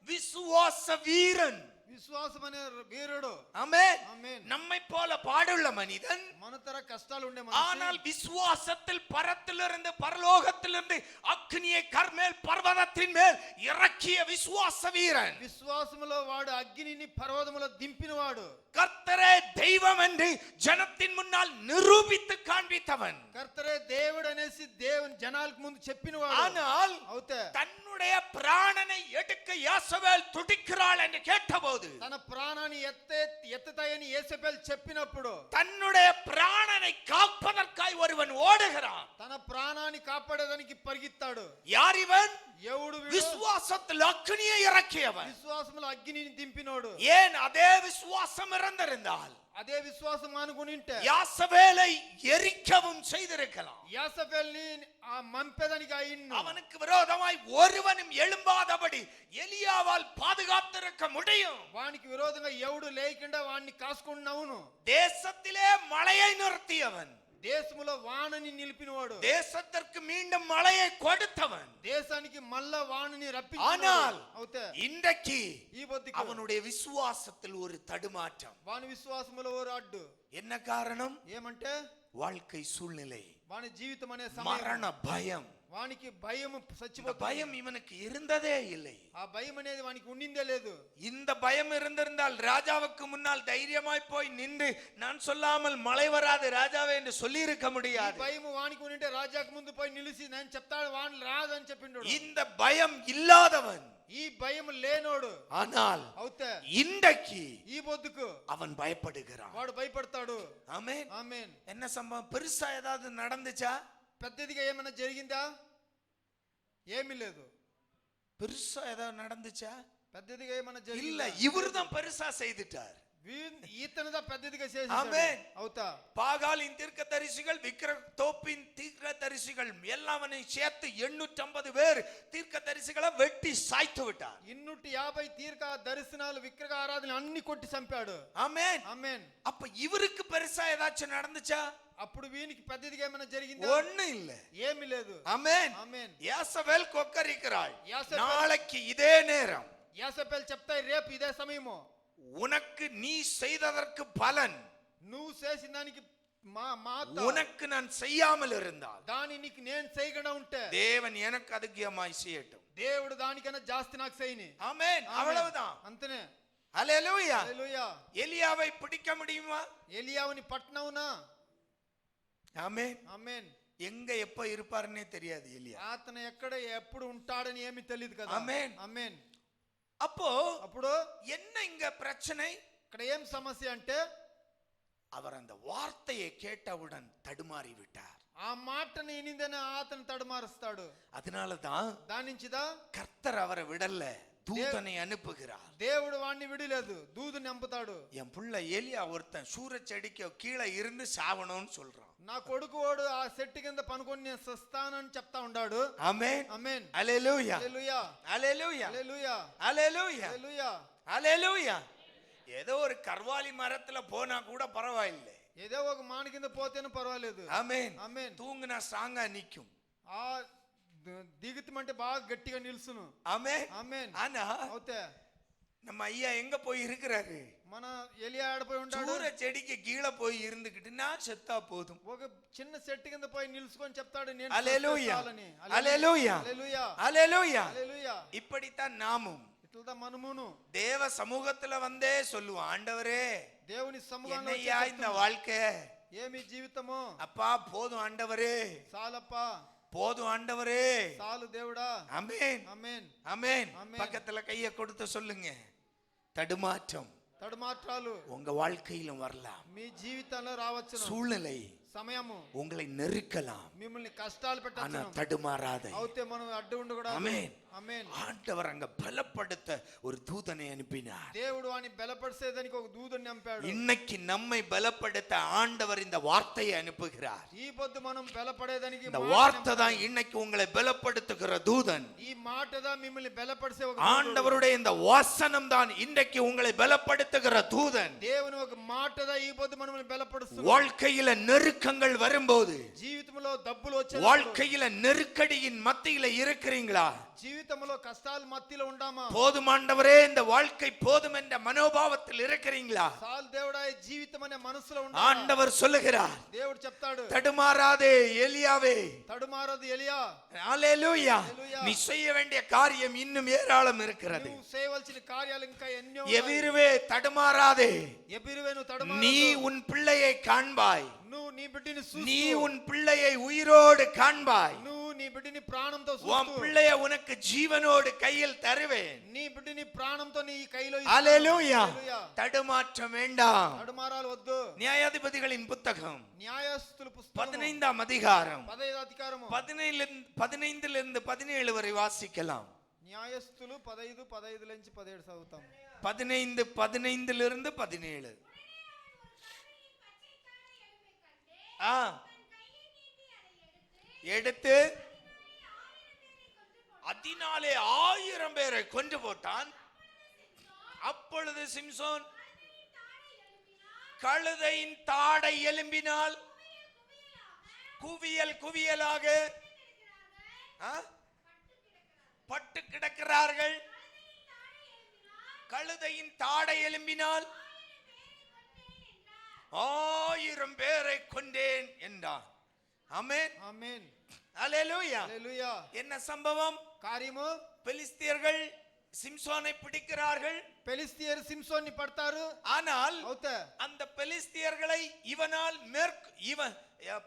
விசுவாச வீரன், విశ్వాసం అనే వీరుడు. ஆமென். ஆமென். நம்மை போல பாடுள்ள மனிதன், మనతర కష్టాలు ఉండే ஆனால் మనిషి. விசுவாசத்தில் பரத்திலிருந்து பரலோகத்திலிருந்து அக்னியை கர்மேல் பர்வதத்தின் மேல் இறக்கிய விசுவாச வீரன், విశ్వాసములో వాడు అగ్నిని పర్వతములో దింపినవాడు. கர்த்தரே தெய்வம் என்று ஜனத்தின் முன்னால் நிரூபித்து காண்பித்தவன். కర్తరే దేవుడు అనేసి దేవుని జనాలకు ముందు చెప్పినవాడు. ஆனால் అవుతే தன்னுடைய பிராணனை எடுக்க யாசவேல் துடிக்கிறாள் என்று கேட்டபோது, తన ప్రాణాన్ని ఎత్తుతాయని యేసబెల్ చెప్పినప్పుడు, தன்னுடைய பிராணனை காப்பதற்காய் ஒருவன் ஓடுகிறான். తన ప్రాణాన్ని కాపాడడానికి పరిగెత్తాడు. யார் இவன்? ఎవడు వీడు? விசுவாசத்தில் அக்னியை இறக்கியவன். విశ్వాసములో అగ్నిని దింపినోడు. ஏன் அதே விசுவாசம் இருந்திருந்தால் అదే విశ్వాసం అనుకునింటే யாசவேலை எரிக்கவும் செய்திருக்கலாம். యాసబెల్ని ఆ మంపెదానికి అయ్యిండు. அவனுக்கு விரோதமாய் ஒருவனும் எழும்பாதபடி எலியாவால் பாதுகாத்திருக்க முடியும். వానికి విరోధంగా ఎవడు లేకుండా వాడిని కాసుకున్నావును. தேசத்திலே மழையை நிறுத்தியவன், దేశములో వానని నిలిపినవాడు. தேசத்திற்கு மீண்டும் மழையை கொடுத்தவன், దేశానికి మళ్ళా వానని ஆனால் రప్పించినాడు. అవుతే இன்றைக்கு ఈ బొద్దికి அவனுடைய விசுவாசத்தில் ஒரு தடுமாற்றம். వాని విశ్వాసములో ఓ అడ్డు. என்ன காரணம்? ఏమంటే வாழ்க்கை சூழ்நிலை, వాని జీవితం అనే సమయం, மரண பயம், వానికి భయం இந்த చచ్చిపోతుంది. பயம் இவனுக்கு இருந்ததே இல்லை. ఆ భయం అనేది వానికి ఉండిందే లేదు. இந்த பயம் இருந்திருந்தால் ராஜாவுக்கு முன்னால் தைரியமாய் போய் நின்று நான் சொல்லாமல் மழை வராது ராஜாவே என்று சொல்லி இருக்க ఈ முடியாது. భయం వానికి ఉండింటే రాజాకు ముందు పోయి నిలిచి నేను చెప్తాడు వాని రాదని చెప్పిండు. இந்த பயம் இல்லாதவன், ఈ భయం లేనోడు ஆனால் అవుతే இன்றைக்கு ఈ బొద్దుకు அவன் பயப்படுகிறான். వాడు భయపడతాడు. ஆமென். ఆమేన్. என்ன சம்பவம்? பெருசா ஏதாவது நடந்துச்சா? పెద్దదిగా ఏమైనా జరిగిందా? ఏమీ లేదు. பெருசா ஏதாவது நடந்துச்சா? పెద్దదిగా ఏమైనా இல்ல, జరిగిందా? இவர்தான் பெருசா செய்துட்டார். ఈతనదా పెద్దదిగా చేసి ஆமென். అవుతా. பாகாலின் தீர்க்கதரிசிகள், விக்கிரதோப்பின் தீர்க்கதரிசிகள் எல்லாவனை சேர்த்து 850 பேர் தீர்க்கதரிசிகளை வெட்டி சாய்த்து விட்டார். 250 తీర్క దర్శనాలు విగ్రహ ఆరాధన అన్ని కొట్టి చంపాడు. ஆமென். ఆమేన్. அப்ப இவருக்கு பெருசா ஏதாச்சும் நடந்துச்சா? అప్పుడు వీనికి పెద్దదిగా ఏమైనా జరిగిందా? ஒண்ணும் இல்ல. ఏమీ లేదు. ஆமென். ఆమేన్. யாசவேல் கொக்கரிக்கிறாள். யாசபேல் நாளைக்கு இதே நேரம் యాసబేల్ చెప్తాయి రేపు ఇదే సమయము உனக்கு நீ செய்ததற்கு பலன் నువ్వు చేసిన దానికి உனக்கு நான் செய்யாமல் இருந்தால் దాని నీకు నేను చేయకుండా ఉంటే தேவன் எனக்கு அதிகமாய் செய்யட்டும். దేవుడు దానికన్నా జాస్తి నాకు చేయని. ஆமென். அவ்வளவுதான். అంతనే. ஹல்லேலூயா. హల్లెలూయా. எலியாவை பிடிக்க முடியுமா? ఎలియావుని పట్టనవునా? ஆமென். ఆమేన్. எங்க எப்ப இருப்பாருன்னே தெரியாது எலியா. అతను ఎక్కడ ఎప్పుడు ఉంటాడని ఏమీ తెలియదు కదా. ஆமென். ఆమేన్. அப்போ అప్పుడు என்ன இங்க பிரச்சனை? ఇక్కడ ఏం సమస్య అంటే அவர் அந்த வார்த்தையை கேட்டவுடன் தடுமாறி விட்டார். ఆ మాటని ఇనిందనే అతను తడుమారుస్తాడు. அதனாலதான் దాని నుంచిదా கர்த்தர் அவரை விடல, தூதனை அனுப்புகிறார். దేవుడు వాడిని విడిలేదు, దూదుని పంపుతాడు. என் புள்ள எலியா ஒருத்தன் சூரச்செடிக்கு கீழே இருந்து சாவணும்னு சொல்றான். నా కొడుకు వాడు ఆ చెట్టు కింద పనుకొని నేను సస్తానని చెప్తా ఉన్నాడు. ஆமென். ఆమేన్. హల్లెలూయా. హల్లెలూయా. ஹல்லேலூயா. హల్లెలూయా. ஹல்லேலூயா. హల్లెలూయా. ஹல்லேலூயா. ஏதோ ஒரு கர்வாலி மரத்துல போனா கூட பரவாயில்லை. ఏదో ఒక మాన కింద పోతేనే పర్వాలేదు. ஆமென். ఆమేన్. தூங்குனா ஸ்ட்ராங்கா நிக்கும். ఆ దిగుతమంటే బాగా గట్టిగా నిల్సును. ஆமென். ఆమేన్. ஆனா అవుతే நம்ம ஐயா எங்க போய் இருக்கிறாரு? మన ఎలియా ఆడపోయి ఉంటాడు. சூரச்செடிக்கு கீழே போய் இருந்துகிட்டு நான் செத்தா போதும். ఒక చిన్న చెట్టు కింద పోయి నిల్చుకొని చెప్తాడు నేను హల్లెలూయా. సస్తాలని. హల్లెలూయా. హల్లెలూయా. ஹல்லேலூயா. హల్లెలూయా. இப்படித்தான் நாமும் ఇట్లా మనమును தேவ சமூகத்துல வந்தே சொல்லுவோம், ஆண்டவரே దేవుని సముఖంలో என்னையா இந்த வாழ்க்கை, ఏమి జీవితమో அப்பா போதும் ஆண்டவரே, చాలప్పా, போதும் ஆண்டவரே. చాలు దేవుడా. ஆமென். ఆమేన్. ஆமென். ஆமென். பக்கத்துல கையை கொடுத்து சொல்லுங்க, தடுமாற்றம் తడుమాత్రాలు உங்க வாழ்க்கையிலும் வரலாம். మీ జీవితంలో రావచ్చును. சூழ்நிலை సమయము உங்களை நெருக்கலாம், మిమ్మల్ని కష్టాలు ஆனா పెట్టచ్చు. தடுமாறாதே. అవుతే మనం అడ్డు ఉండకూడదు. ஆமென். ఆమేన్. ஆண்டவர் அங்க பலப்படுத்த ஒரு தூதனை அனுப்பினார். దేవుడు వాని బలపరిచేదానికి ఒక దూతని పంపాడు. இன்னைக்கு நம்மை பலப்படுத்த ஆண்டவர் இந்த வார்த்தையை அனுப்புகிறார். ఈ పొద్దు మనం బలపడేదానికి இந்த வார்த்தை தான் இன்னைக்கு உங்களை பலப்படுத்துகிற தூதன். ఈ మాటదా మిమ్మల్ని బలపరిచే ఒక ஆண்டவருடைய இந்த வசனம் தான் இன்றைக்கு உங்களை பலப்படுத்துகிற தூதன். దేవుని ఒక మాటదా ఈ పొద్దు మనల్ని బలపరుస్తుంది. வாழ்க்கையில நெருக்கங்கள் வரும்போது, జీవితంలో దబ్బులు వచ్చే வாழ்க்கையில நெருக்கடியின் மத்தியில இருக்கிறீங்களா? జీవితంలో కష్టాల మధ్యలో ఉండామా? போதும் ஆண்டவரே, இந்த வாழ்க்கை போதும் என்ற மனோபாவத்தில் இருக்கிறீங்களா? చాలు దేవుడా ఈ జీవితం అనే మనసులో ఉండామా? ஆண்டவர் சொல்லுகிறார், దేవుడు చెప్తాడు, தடுமாறாதே எலியாவே. తడుమారదు ఎలియా. ஹல்லேலூயா. హల్లెలూయా. நீ செய்ய வேண்டிய காரியம் இன்னும் ஏராளம் இருக்கிறது. నువ్వు చేయవలసిన కార్యాలు ఇంకా ఎన్నో எவிருவே தடுமாறாதே. ఎబిరువే నువ్వు తడుమారదు. நீ உன் பிள்ளையை காண்பாய், నువ్వు నీ బిడ్డని நீ చూస్తూ, உன் பிள்ளையை உயிரோடு காண்பாய், నువ్వు నీ బిడ్డని ప్రాణంతో உன் చూస్తూ, பிள்ளையை உனக்கு ஜீவனோடு கையில் தருவேன். నీ బిడ్డని ప్రాణంతో నీ కైలో ஹல்லேலூயா. హల్లెలూయా. தடுமாற்றம் வேண்டாம். తడుమారాలు వద్దు. நியாயாதிபதிகளின் புத்தகம் న్యాయస్తుల పుస్తకం 15ஆம் அதிகாரம் 15వ అధికారము 15 17 வரை வாசிக்கலாம். న్యాయస్తులు 15 నుంచి 17 చదువుతాం. 15 15 17. எடுத்து அதனாலே 1000 பேரை கொன்று போட்டான். அப்பொழுது சிம்சோன் கழுதையின் தாடை எலும்பினால் குவியல் குவியலாக பட்டு கிடக்கிறார்கள். கழுதையின் தாடை எலும்பினால் 1000 பேரை கொண்டேன் என்றான். ஆமென். ఆమేన్. அல்லேலூயா. హల్లెలూయా. என்ன சம்பவம்? కార్యము, பெலிஸ்தியர்கள் சிம்சோனை பிடிக்கிறார்கள். పెలిస్తీయరు సింసోన్ని పడతారు. ஆனால் అవుతా அந்த பெலிஸ்தியர்களை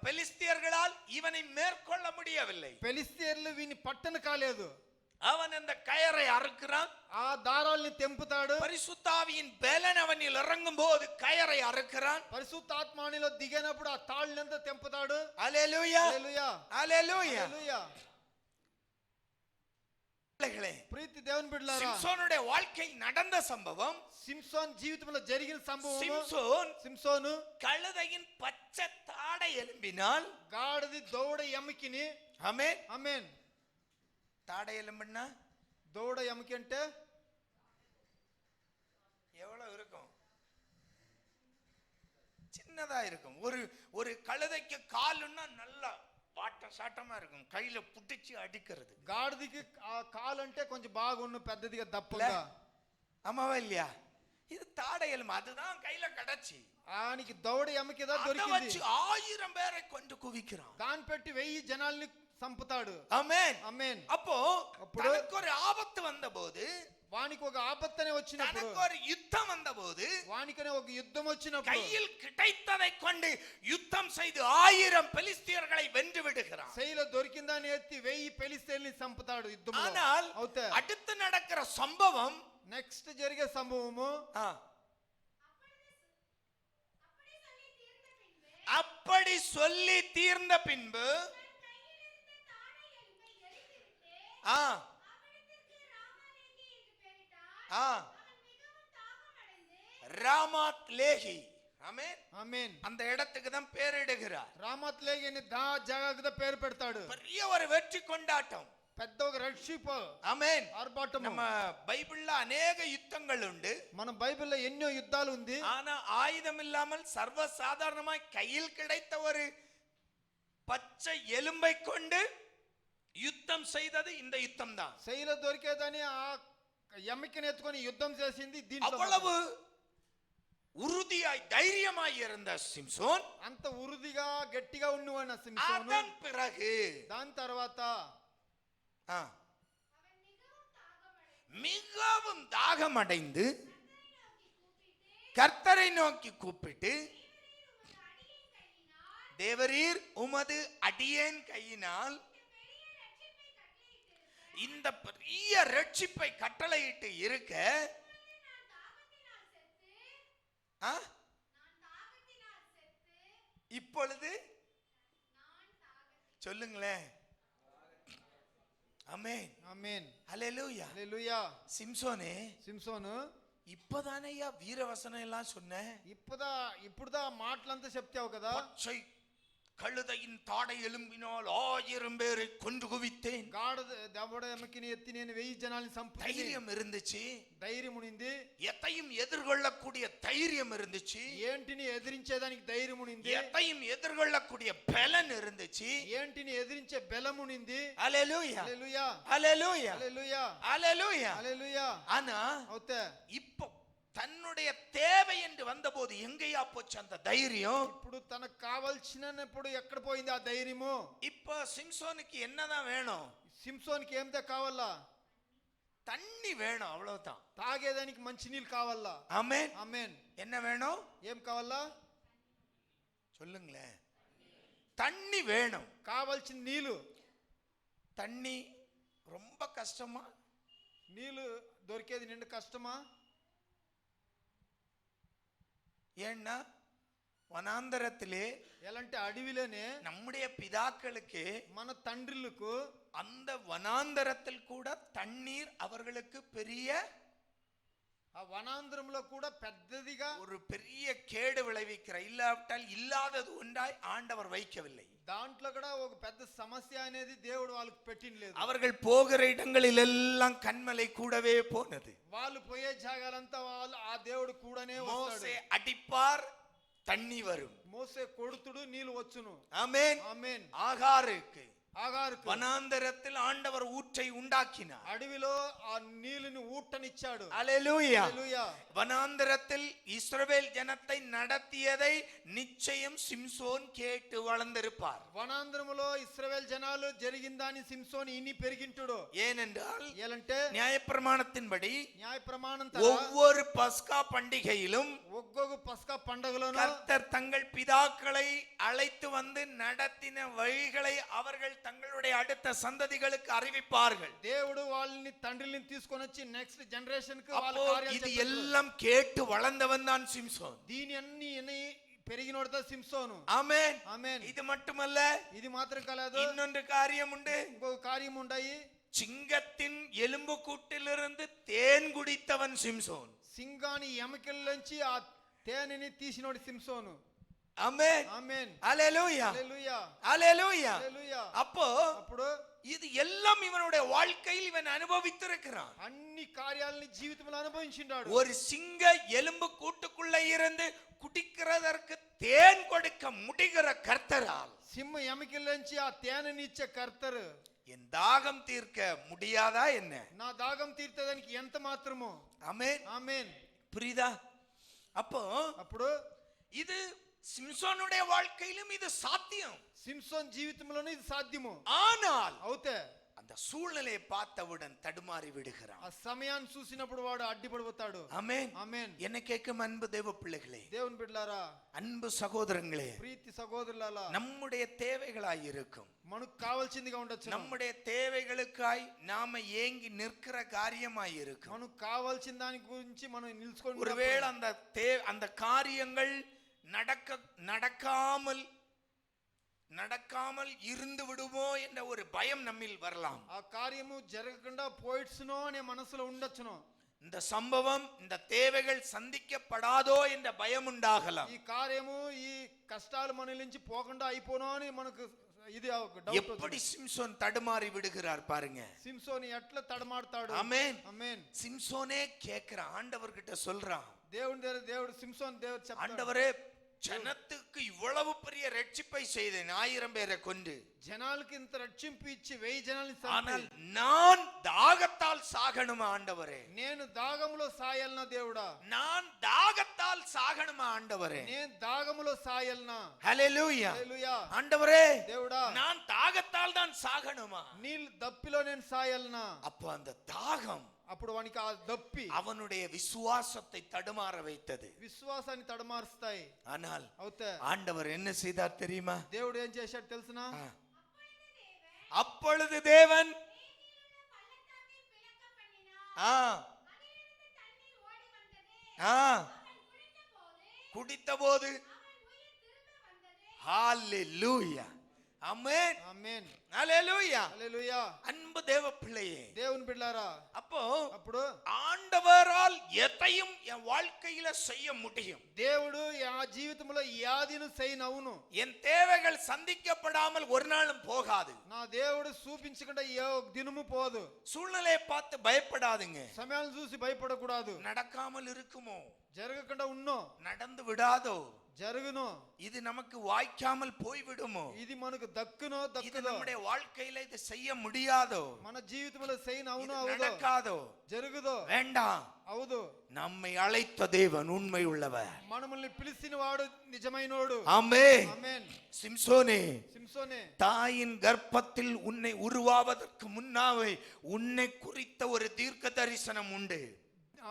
பெலிஸ்தியர்களால் இவனை மேற்கொள்ள முடியவில்லை. పెలిస్తీయర్లు వీని పట్టను కాలేదు. அவன் அந்த கயரை அறுக்கிறான். ఆ దారాల్ని తెంపుతాడు. பரிசுத்தாவியின் பலன் அவனில் இறங்கும் போது கயரை அறுக்கிறான். పరిశుద్ధాత్మనిలో దిగినప్పుడు ఆ తాళ్ళంతా తెంపుతాడు. அல்லேலூயா, హల్లెలూయా, அல்லேலூயா. హల్లెలూయా. ప్రీతి దేవుని బిడ్డలారా, சிம்சோனுடைய வாழ்க்கையில் நடந்த சம்பவம், సింసోన్ జీవితంలో జరిగిన సంభవం. சிம்சோனு கழுதையின் பச்சை தாடை எலும்பினால், గాడిది దౌడ ఎముకిని, ஆமென், ఆమేన్. தாடை எலும்புன்னா దౌడ ఎముకి అంటే எவ்வளவு இருக்கும்? சின்னதா இருக்கும். ஒரு கழுதைக்கு காலுன்னா நல்லா வாட்ட சாட்டமா இருக்கும், கையில புடிச்சு அடிக்கிறது. గాడిదికి కాలంటే కొంచెం బాగున్న పెద్దదిగా దప్పగా. ஆமாவா இல்லையா? இது தாடை எலும்பு, அதுதான் கையில கடச்சி ఆయనకి దౌడ ఎముకిదా దొరికింది. 1000 பேரை கொண்டு குவிக்கிறான். దాన్ని పెట్టి 1000 జనాల్ని సంపుతాడు. ఆమేన్, ఆమేన్. அப்போ தனக்கு ஒரு ஆபத்து வந்தபோது, వానికి ఒక ఆపత్తనే వచ్చినప్పుడు, தனக்கு ஒரு யுத்தம் வந்தபோது, వానికనే ఒక యుద్ధం వచ్చినప్పుడు கையில் கிடைத்ததை கொண்டு யுத்தம் செய்து 1000 பெலிஸ்தியர்களை வென்று விடுகிறான். శైల దొరికిందని ఎత్తి 1000 పెలిస్తీయుల్ని సంపుతాడు యుద్ధంలో. ஆனால் అవుతా அடுத்து நடக்கிற சம்பவம், నెక్స్ట్ జరిగే సంభవము, அப்படி சொல்லி தீர்ந்த பின்பு ராமாத் லேகி, ஆமென், ఆమేన్, அந்த இடத்துக்கு தான் பேரிடுகிறார். రామాత్ లేగిని దా జాగద పేరు పెడతాడు. பெரிய ஒரு வெற்றி கொண்டாட்டம், పెద్ద ఒక రక్షిపు, ஆமென். ఆర్భాటము. நம்ம பைபிள்ல அநேக யுத்தங்கள் உண்டு. మన బైబిల్లో ఎన్నో యుద్ధాలు ఉంది. ஆனா ஆயுதம் இல்லாமல் சர்வ சாதாரணமாய் கையில் கிடைத்த ஒரு பச்சை எலும்பை கொண்டு யுத்தம் செய்தது இந்த யுத்தம் தான். శైల దొరికేదని ఆ ఎమ్మికని ఎత్తుకొని యుద్ధం చేసింది దీంట్లో. அவ்வளவு உறுதியாய் தைரியமாய் இருந்த சிம்சோன் అంత ఉరుదిగా గట్టిగా ఉన్నవాడు సింసోను. அதன் பிறகு దాని తర్వాత மிகவும் தாகமடைந்து கர்த்தரை நோக்கி கூப்பிட்டு, தேவரீர் உமது அடியேன் கையினால் இந்த பெரிய ரட்சிப்பை கட்டளையிட்டு இருக்க, இப்பொழுது சொல்லுங்களேன். ஆமென், ఆమేన్, அல்லேலூயா, హల్లెలూయా. சிம்சோனே, సింసోను இப்பதானையா வீரவசனம் எல்லாம் சொன்ன, ఇప్పుడుదా మాటలంతా చెప్తావు కదా. பச்சை கழுதையின் தாடை எலும்பினால் 1000 பேரை கொண்டு குவித்தேன். గాడిద దవడ ఎముకిని ఎత్తి నేను 1000 జనాల్ని సంపుతాను. தைரியம் இருந்துச்சு, ధైర్యం ఉనింది. எதையும் எதிர்கொள்ளக்கூடிய தைரியம் இருந்துச்சு, ఏంటిని ఎదిరించేదానికి ధైర్యం ఉనింది. எதையும் எதிர்கொள்ளக்கூடிய பலன் இருந்துச்சு. ఏంటిని ఎదిరించే బలం ఉనింది. அல்லேலூயா, హల్లెలూయా, அல்லேலூயா, హల్లెలూయా, அல்லேலூயா. హల్లెలూయా. ஆனா అవుతే இப்போ தன்னுடைய தேவை என்று வந்தபோது எங்கேயா போச்சு அந்த தைரியம்? ఇప్పుడు తనకు కావాల్సినప్పుడు ఎక్కడ పోయింది ఆ ధైర్యము? இப்போ சிம்சோனுக்கு என்னதான் வேணும்? సింసోన్కి ఏందా కావాలా? தண்ணி வேணும், அவ்வளவுதான். తాగేదానికి మంచి నీళ్ళు కావాలా. ஆமென், ఆమేన్. என்ன வேணும் ఏం కావాలా? சொல்லுங்களேன். தண்ணி வேணும். కావాల్సిన నీళ్ళు. தண்ணி ரொம்ப கஷ்டமா? నీళ్ళు దొరికేది నిండు కష్టమా? ஏன்னா வனாந்தரத்திலே, ఎలాంటి అడవిలోనే நம்முடைய பிதாக்களுக்கு మన తండ్రులకు அந்த வனாந்தரத்தில் கூட தண்ணீர் அவர்களுக்கு பெரிய, ఆ వనాంధ్రంలో కూడా పెద్దదిగా ஒரு பெரிய கேடு விளைவிக்கிற, இல்லாவிட்டால் இல்லாதது ஒன்றாய் ஆண்டவர் வைக்கவில்லை. దాంట్లో కూడా ఒక పెద్ద సమస్య అనేది దేవుడు వాళ్ళకి పెట్టినలేదు. அவர்கள் போகிற இடங்களில் எல்லாம் கன்மலை கூடவே போனது. వాళ్ళు పోయే జాగాలంతా వాళ్ళు ఆ దేవుడు కూడానే వస్తాడు. மோசே அடிப்பார், தண்ணி வரும். మోసే కొడుతుడు, నీళ్ళు వచ్చును. ஆமென், ఆమేన్. ஆகாருக்கு ఆగారుకు வனாந்தரத்தில் ஆண்டவர் ஊற்றை உண்டாக்கினார். అడవిలో ఆ నీళ్ళని ఊటనిచ్చాడు. அல்லேலூயா. హల్లెలూయా. வனாந்தரத்தில் இஸ்ரவேல் ஜனத்தை நடத்தியதை நிச்சயம் சிம்சோன் கேட்டு வளர்ந்திருப்பார். వనాంధ్రములో ఇశ్రాయేల్ జనాలు జరిగిందాని సిమ్సోన్ ఇన్ని పెరిగింటుడు. ஏனென்றால் ఏలంటే நியாயப்பிரமாணத்தின்படி న్యాయ ప్రమాణం ஒவ்வொரு பஸ்கா பண்டிகையிலும் ఒక్కొక్క పస్కా పండుగలోను கர்த்தர் தங்கள் பிதாக்களை அழைத்து வந்து நடத்தின வழிகளை அவர்கள் தங்களுடைய அடுத்த சந்ததிகளுக்கு அறிவிப்பார்கள். దేవుడు వాళ్ళని తండ్రిని తీసుకొని వచ్చి నెక్స్ట్ జనరేషన్ కు వాళ్ళ அப்போ కార్యాలు இது చెప్పాడు. எல்லாம் கேட்டு வளர்ந்தவன் தான் சிம்சோன். దీని అన్ని పెరిగినోడదా సిమ్సోను. ஆமென். ఆమేన్. இது மட்டுமல்ல, ఇది మాత్రం కాలేదు, இன்னொன்று காரியம் உண்டு. ఇంకొక కార్యం ఉన్నాయి. சிங்கத்தின் எலும்பு கூட்டிலிருந்து தேன் குடித்தவன் சிம்சோன். సింగాని ఎముకల్లోంచి ఆ తేనెని తీసినోడు సిమ్సోను. ஆமென். ఆమేన్. அல்லேலூயா. హల్లెలూయా. அல்லேலூயா. హల్లెలూయా. அப்போ అప్పుడు இது எல்லாம் இவனுடைய வாழ்க்கையில் இவன் அனுபவித்திருக்கிறான். అన్ని కార్యాలని జీవితంలో అనుభవించిండాడు. ஒரு சிங்க எலும்பு கூட்டுக்குள்ள இருந்து குடிக்கிறதற்கு தேன் கொடுக்க முடிகிற கர்த்தரால் సింహ ఎముకల్లోంచి ఆ తేనెని ఇచ్చే కర్తరు என் தாகம் தீர்க்க முடியாதா என்ன? నా దాగం తీర్చడానికి ఎంత మాత్రమో. ஆமென். ఆమేన్. புரியுதா? அப்போ అప్పుడు இது சிம்சோனுடைய வாழ்க்கையிலும் இது சாத்தியம். సిమ్సోన్ జీవితంలోనే ఇది సాధ్యము. ஆனால் అవుతే அந்த சூழ்நிலையை பார்த்தவுடன் தடுமாறி விடுகிறான். ఆ సమయాన్ని చూసినప్పుడు వాడు అడ్డిపడిపోతాడు. ஆமென். ఆమేన్. என்ன கேட்கும் அன்பு தேவ பிள்ளைகளே, దేవుని బిడ్డలారా, அன்பு சகோதரங்களே, ప్రీతి సహోదరులారా, நம்முடைய தேவைகளாய் இருக்கும், మనకు కావాల్సిందిగా ఉండొచ్చు, நம்முடைய தேவைகளுக்காய் நாம ஏங்கி நிற்கிற காரியமாய் இருக்கும். మనకు కావాల్సిన దాని గురించి మనం నిల్చుకొని ஒருவேளை அந்த காரியங்கள் நடக்காமல் இருந்து விடுமோ என்ற ஒரு பயம் நம்மில் வரலாம். ఆ కార్యము జరగకుండా పోయిడ్చునో అనే మనసులో ఉండొచ్చును. இந்த சம்பவம், இந்த தேவைகள் சந்திக்கப்படாதோ என்ற பயம் உண்டாகலாம். ఈ కార్యము ఈ కష్టాలు మన నుంచి పోకుండా అయిపోనో అని మనకు ఇది எப்படி சிம்சோன் தடுமாறி விடுகிறார் பாருங்க. సిమ్సోన్ ఎట్లా తడమాడతాడు. ஆமென். ఆమేన్. சிம்சோனே கேக்குறான், ஆண்டவர்கிட்ட சொல்றான், దేవుడు సిమ్సోన్ దేవుడు చెప్తాడు, ஆண்டவரே ஜனத்துக்கு இவ்வளவு பெரிய ரட்சிப்பை செய்தேன், 1000 பேரை கொண்டு, జనాలకి ఇంత రక్షింపు ఇచ్చి 1000 జనాల్ని ஆனால் நான் தாகத்தால் சாகணுமா ஆண்டவரே? నేను దాగములో సాయల్నా దేవుడా? நான் தாகத்தால் சாகணுமா ஆண்டவரே? నేను దాగములో సాయల్నా? ஹல்லேலூயா. హల్లెలూయా. ஆண்டவரே, దేవుడా, நான் தாகத்தால் தான் சாகணுமா? నీళ్ళు దప్పిలో నేను సాయల్నా? அப்ப அந்த தாகம் అప్పుడు వానికి ఆ దప్పి அவனுடைய விசுவாசத்தை தடுமாற வைத்தது. విశ్వాసాన్ని తడమారుస్తాయి. ஆனால் అవుతే ஆண்டவர் என்ன செய்தார் தெரியுமா? దేవుడు ఏం చేశాడు తెలుసునా? அப்பொழுது தேவன் குடித்தபோது ஹல்லேலூயா. ஆமென். ఆమేన్. ஹல்லேலூயா. హల్లెలూయా. அன்பு தேவ பிள்ளையே, దేవుని బిడ్డలారా, அப்போ అప్పుడు ஆண்டவரால் எதையும் என் வாழ்க்கையில செய்ய முடியும். దేవుడు ఆ జీవితంలో యాదిను చేయనవును. என் தேவைகள் சந்திக்கப்படாமல் ஒரு நாளும் போகாது. నా దేవుడు చూపించకుండా ఏ దినము పోదు. சூழ்நிலையை பார்த்து பயப்படாதுங்க. సమయాలను చూసి భయపడకూడదు. நடக்காமல் இருக்குமோ, జరగకుండా ఉన్నో, நடந்து விடாதோ, జరుగును, இது நமக்கு வாய்க்காமல் போய்விடுமோ, ఇది మనకు దక్కునో இது దక్కదో, நம்முடைய வாழ்க்கையில இது செய்ய முடியாதோ, మన జీవితంలో చేయనవునో இது అవుదో, நடக்காதோ, జరుగుదో வேண்டாம். అవుదు. நம்மை அழைத்த தேவன் உண்மை உள்ளவர். మనల్ని పిలిచిన వాడు నిజమైనోడు. ஆமென். ఆమేన్. சிம்சோனே, సిమ్సోనే, தாயின் கர்ப்பத்தில் உன்னை உருவாவதற்கு முன்னாவே உன்னை குறித்த ஒரு தீர்க்க தரிசனம் உண்டு.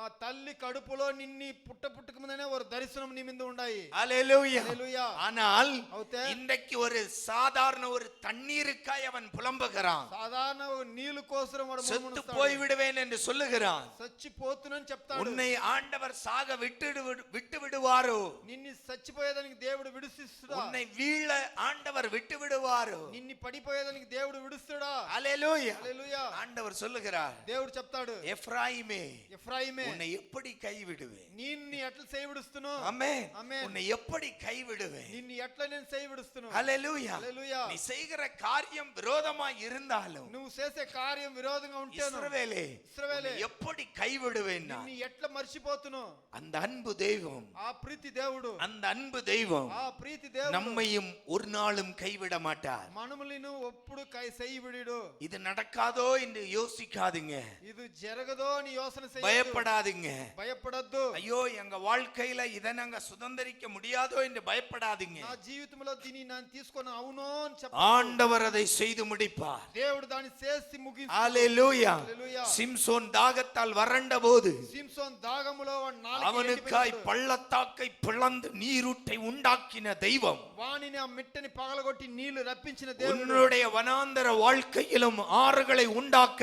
ఆ తల్లి కడుపులో నిన్ని పుట్టక ముందనే ఒక దర్శనం నీ మీద ఉన్నాయి. ஹல்லேலூயா. హల్లెలూయా. ஆனால் అవుతే இன்றைக்கு ஒரு சாதாரண ஒரு தண்ணீருக்காய் அவன் புலம்புகிறான். సాధారణ నీళ్లు కోసం వాడు செத்து మునుమునుస్తాడు. போய் விடுவேன் என்று சொல்லுகிறான். చచ్చిపోతునని చెప్తాడు. உன்னை ஆண்டவர் சாக விட்டு விடுவாரோ, నిన్ను చచ్చిపోయేదానికి దేవుడు విడిసిస్తాడా? உன்னை வீழ ஆண்டவர் விட்டு விடுவாரோ? నిన్ను పడిపోయేదానికి దేవుడు విడుస్తాడా? ஹல்லேலூயா. హల్లెలూయా. ஆண்டவர் சொல்லுகிறார், దేవుడు చెప్తాడు, எப்ராயிமே, ఎఫ్రాయిమే, నిమ్మే உன்னை எப்படி கைவிடுவேன்? నిన్ను ఎట్లా సేవిడుస్తును ஆமென். ஆமென். உன்னை எப்படி கைவிடுவேன்? నిన్ను ఎట్లా నేను సేవిడుస్తును ஹல்லேலூயா. హల్లెలూయా நீ செய்கிற காரியம் விரோதமாய் இருந்தாலும் నువ్వు చేసే కార్యం విరోధంగా ఉంటేను இஸ்ரவேலே ఇశ్రాయేలే உன்னை எப்படி கைவிடுவேன் நான்? నిన్ను ఎట్లా మర్చిపోతును அந்த அன்பு தெய்வம், ఆ ప్రీతి దేవుడు அந்த அன்பு தெய்வம் ఆ ప్రీతి దేవుడు நம்மையும் ஒரு நாளும் கைவிட மாட்டார். మనములను ఒప్పుడు సేయి విడిడు இது நடக்காதோ என்று யோசிக்காதீங்க, ఇది జరగదో అని యోచన చేయొద్దు பயப்படாதீங்க. భయపడద్దు ஐயோ எங்க வாழ்க்கையில இதை நாங்க சுதந்திரிக்க முடியாதோ என்று பயப்படாதீங்க. నా జీవితంలో దీన్ని నేను తీసుకొని అవునో అని ஆண்டவர் அதை செய்து முடிப்பார். దేవుడు దాన్ని చేసి ముగించి ஹல்லேலூயா. హల్లెలూయా சிம்சோன் தாகத்தால் வறண்ட போது சிம்சோன் தாகములో నాలుక அவனுக்காய் பள்ளத்தாக்கை பிளந்து நீரூட்டை உண்டாக்கின தெய்வம் వానిని ఆ మిట్టని పగలగొట్టి నీళ్లు రప్పించిన దేవుడు உன்னுடைய வனாந்தர வாழ்க்கையிலும் ஆறுகளை உண்டாக்க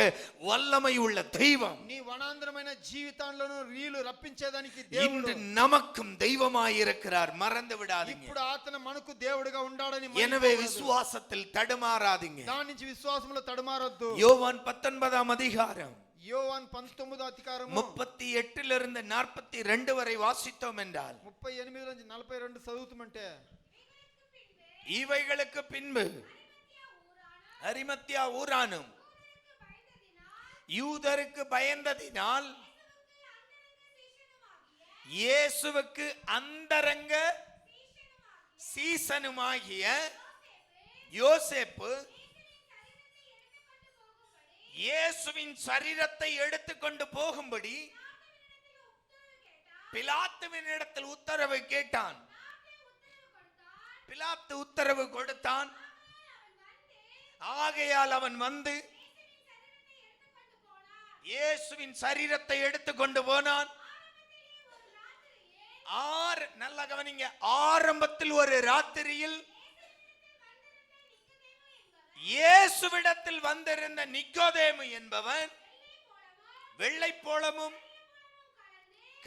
வல்லமை உள்ள தெய்வம் నీ వనాంతరమైన జీవితంలోను నీళ్లు రప్పించేదానికి దేవుడు இன்று நமக்கும் தெய்வமாய் இருக்கிறார். மறந்து விடாதீங்க. ఇప్పుడు అతను మనకు దేవుడిగా ఉన్నాడని எனவே விசுவாசத்தில் தடுமாறாதீங்க. దాని నుంచి విశ్వాసంలో తడమారొద్దు யோவான் 19ஆம் அதிகாரம் యోవాన్ 19వ అధికారము 38 இருந்து 42 வரை வாசித்தோம் என்றால் 38 నుంచి 42 చదువుతుమంటే இவைகளுக்கு பின்பு அரிமத்தியா ஊரானும் யூதருக்கு பயந்ததினால் இயேசுவுக்கு அந்தரங்க சீசனுமாகிய யோசேப்பு இயேசுவின் சரீரத்தை எடுத்துக்கொண்டு போகும்படி பிலாத்துவினிடத்தில் உத்தரவு கேட்டான். பிலாத்து உத்தரவு கொடுத்தான். ஆகையால் அவன் வந்து இயேசுவின் சரீரத்தை எடுத்துக்கொண்டு போனான். நல்ல கவனிங்க, ஆரம்பத்தில் ஒரு ராத்திரியில் இயேசுவிடத்தில் வந்திருந்த நிக்கோதேமு என்பவன் வெள்ளை போளமும்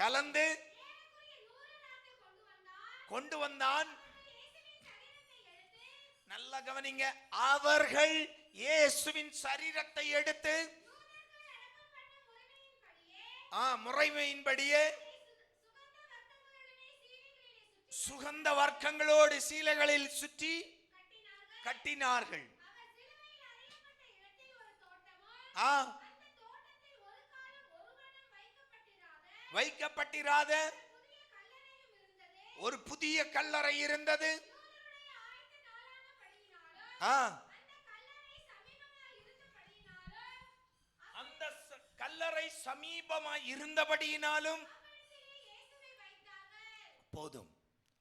கலந்து கொண்டு வந்தான். நல்ல கவனிங்க, அவர்கள் இயேசுவின் சரீரத்தை எடுத்து முறைமையின்படியே சுகந்த வர்க்கங்களோடு சீலைகளில் சுற்றி கட்டினார்கள். வைக்கப்பட்டிராத ஒரு புதிய கல்லறை இருந்தது. அந்த கல்லறை சமீபமாய் இருந்தபடியினாலும் போதும்.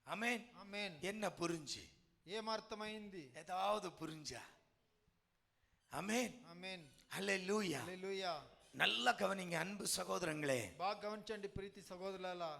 ஆமென் ஆமென். என்ன புரிஞ்சு? ఏమర్థమైంది? ஏதாவது புரிஞ்சா? ஆமென் ఆమేన్. హల్లెలూయా హల్లెలూయా. நல்ல கவனிங்க அன்பு சகோதரங்களே, బాగా గమనించండి ప్రీతి సహోదరులారా.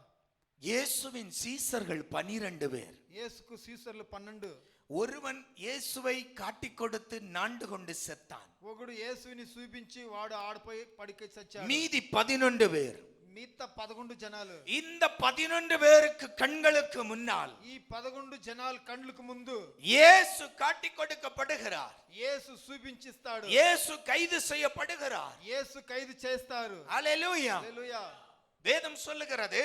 இயேசுவின் சீசர்கள் 12 பேர். యేసుకు శిష్యులు 12. ஒருவன் இயேசுவை காட்டிக் கொடுத்து நாண்டு கொண்டு செத்தான். ఒకడు యేసుని చూపించి వాడు ఆడిపోయి పడికి చచ్చాడు. மீதி 11 பேர். మిగతా 11 జనాలు. இந்த 11 பேருக்கு கண்களுக்கு முன்னால் ఈ 11 జనాలు కండ్లకు ముందు இயேசு காட்டிக் கொடுக்கப்படுகிறார். యేసు చూపించిస్తాడు. இயேசு கைது செய்யப்படுகிறார். యేసు ఖైదు చేస్తారు. ஹல்லேலூயா. హల్లెలూయా. வேதம் சொல்லுகிறது,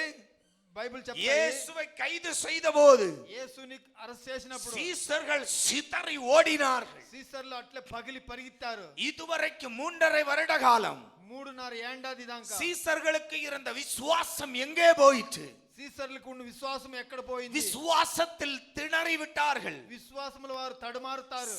బైబిల్ చెప్తుంది இயேசுவை கைது செய்தபோது యేసుని అరెస్ట్ చేసినప్పుడు சீசர்கள் சிதறி ஓடினார்கள். శిష్యులు అట్లే పగిలి పరిగెత్తారు. இதுவரைக்கும் 3.5 வருட காலம் 3.5 ఏడాది దాకా சீசர்களுக்கு இருந்த விசுவாசம் எங்கே போயிற்று? శిష్యులకు ఉన్న విశ్వాసం ఎక్కడ పోయింది? விசுவாசத்தில் திணறி விட்டார்கள். విశ్వాసములో వారు తడమారుతారు.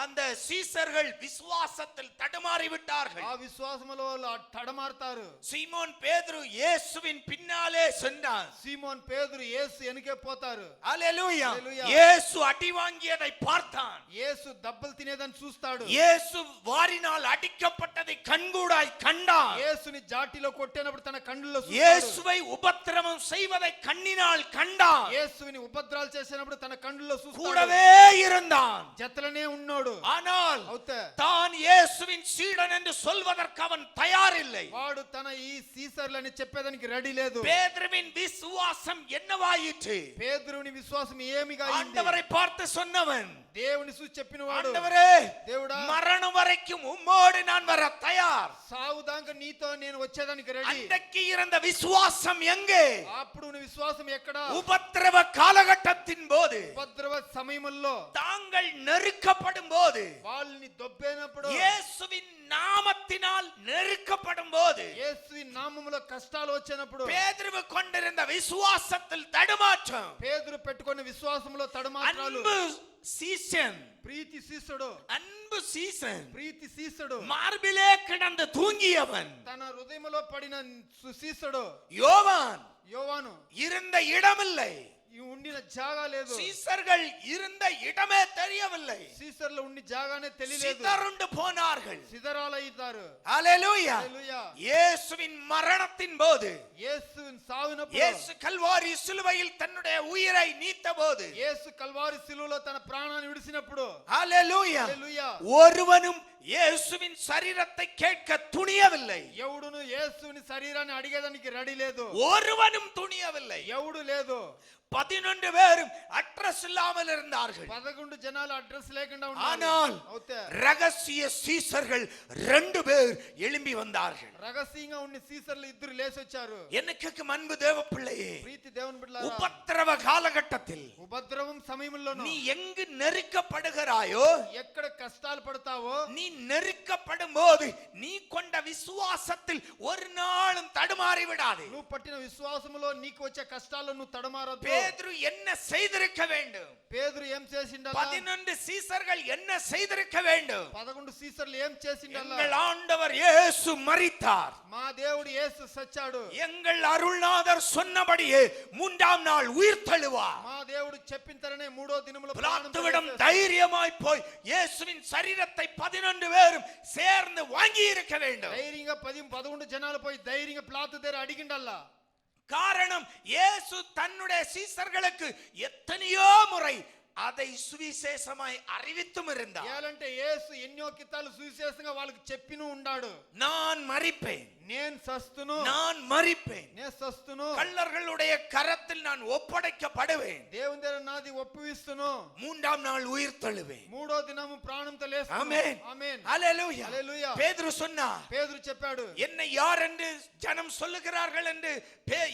அந்த சீசர்கள் விசுவாசத்தில் தடுமாறி விட்டார்கள். ఆ విశ్వాసములో వాళ్ళు తడమారుతారు. சீமோன் பேதுரு இயேசுவின் பின்னாலே சென்றான். సీమోన్ పేతురు యేసు వెనుకే పోతారు. ஹல்லேலூயா. హల్లెలూయా. இயேசு அடி வாங்கியதை பார்த்தான். యేసు దెబ్బలు తినేదని చూస్తాడు. இயேசு வாரினால் அடிக்கப்பட்டதை கண்கூடாய் கண்டான். యేసుని జాటిలో కొట్టినప్పుడు తన కళ్ళల్లో చూస్తాడు. இயேசுவை உபத்திரவம் செய்வ செய்வதை கண்ணினால் கண்டான், యేసుని ఉపద్రాలు చేసినప్పుడు తన కళ్ళలో చూస్తాడు, கூடவே இருந்தான். జతలనే ఉన్నాడు. ஆனால் అవుతే தான் இயேசுவின் சீடன் என்று சொல்வதற்கு அவன் தயாரில்லை. వాడు తన ఈ సీసర్లని చెప్పేదానికి రెడీ లేదు. பேதுருவின் விசுவாசம் என்னவாயிற்று? పేతురుని విశ్వాసం ఏమిగా అయింది? ஆண்டவரை பார்த்து சொன்னவன், దేవుని చూసి చెప్పిన వాడు, ஆண்டவரே దేవుడా மரணம் வரைக்கும் உம்மோடு நான் வர தயார். సావు దాకా నీతో నేను వచ్చేదానికి రెడీ. அன்றைக்கு இருந்த விசுவாசம் எங்கே? అప్పుడు నీ విశ్వాసం ఎక్కడ? உபத்திரவ காலகட்டத்தின் போது, ఉపద్రవ సమయంలో, தாங்கள் நெருக்கப்படும் போது, వాళ్ళని దొబ్బేనప్పుడు, இயேசுவின் நாமத்தினால் நெருக்கப்படும் போது, యేసు నామములో కష్టాలు వచ్చినప్పుడు, பேதுரு கொண்டிருந்த விசுவாசத்தில் தடுமாற்றம், పేతురు పెట్టుకున్న విశ్వాసంలో తడమాత్రాలు, அன்பு சீசன், ప్రీతి శిష్యుడు, அன்பு சீசன், ప్రీతి శిష్యుడు, மார்பிலே கிடந்து தூங்கியவன் తన హృదయంలో పడిన శిష్యుడు யோவான் యోవాను, இருந்த இடமில்லை. ఈ ఉండిన జాగా లేదు. சீசர்கள் இருந்த இடமே தெரியவில்லை. సీసర్లో ఉండి జాగానే తెలియలేదు. சிதறுண்டு போனார்கள். సిదరాలయ్యారు. ஹல்லேலூயா. హల్లెలూయా. இயேசுவின் மரணத்தின் போது, యేసు సావునప్పుడు, இயேசு கல்வாரி சிலுவையில் தன்னுடைய உயிரை நீத்தபோது, యేసు కల్వారి శిలువలో తన ప్రాణాన్ని విడిచినప్పుడు, ஹல்லேலூயா, హల్లెలూయా, ஒருவனும் இயேசுவின் சரீரத்தை கேட்க துணியவில்லை. ఎవడును యేసుని శరీరాన్ని అడిగేదానికి రెడీ లేదు. ஒருவனும் துணியவில்லை. ఎవడు లేదు. 11 பேரும் அட்ரஸ் இல்லாமல் இருந்தார்கள். 11 జనాలు అడ్రస్ లేకుండా ఉన్నారు. ஆனால் అవుతే ரகசிய சீசர்கள் 2 பேர் எழும்பி வந்தார்கள். రహస్యంగా ఉన్న సీసర్లు ఇద్దరు లేచి వచ్చారు. எனக்கு அன்பு தேவ பிள்ளையே, ప్రీతి దేవుని బిడ్డలారా, உபத்திரவ காலகட்டத்தில் ఉపద్రవం సమయంలోను நீ எங்கு நெருக்கப்படுகிறாயோ, ఎక్కడ కష్టాలు పడతావో, நீ நெருக்கப்படும் போது நீ கொண்ட விசுவாசத்தில் ஒரு நாளும் தடுமாறி விடாதே. నువ్వు పట్టిన విశ్వాసములో నీకు వచ్చే కష్టాల్లో నువ్వు తడమారొద్దు. பேதுரு என்ன செய்திருக்க வேண்டும்? పేతురు ఏం చేసిండాలా? 11 சீசர்கள் என்ன செய்திருக்க வேண்டும்? 11 సీసర్లు ఏం చేసిండాలా? எங்கள் ஆண்டவர் இயேசு மரித்தார். మా దేవుడు యేసు సచ్చాడు. எங்கள் அருள்நாதர் சொன்னபடியே 3ஆம் நாள் உயிர் தழுவார். మా దేవుడు చెప్పినతరనే మూడో దినములో பிலாத்துவிடம் தைரியமாய் போய் இயேசுவின் சரீரத்தை 11 பேரும் சேர்ந்து வாங்கி இருக்க வேண்டும். ధైర్యంగా 11 జనాలు పోయి ధైర్యంగా ప్లాతు దగ్గర అడిగిండల్లా. காரணம், இயேசு தன்னுடைய சீசர்களுக்கு எத்தனையோ முறை அதை சுவிசேஷமாய் அறிவித்தும் இருந்தார். ఏలంటే యేసు ఎన్నో కితాలు సువిశేషంగా వాళ్ళకి చెప్పిను ఉన్నాడు. நான் மரிப்பேன், నేను సస్తును, நான் மரிப்பேன், నేను సస్తును, கள்ளர்களுடைய கரத்தில் நான் ஒப்படைக்கப்படுவேன், దేవుని దగ్గర నాది ఒప్పిస్తును, 3ஆம் நாள் உயிர் தழுவேன். మూడో దినము ప్రాణంతో లేస్తాను. ஆமென். ఆమేన్. ஹல்லேலூயா. హల్లెలూయా. பேதுரு சொன்னார், పేతురు చెప్పాడు, என்னை யார் என்று ஜனம் சொல்லுகிறார்கள் என்று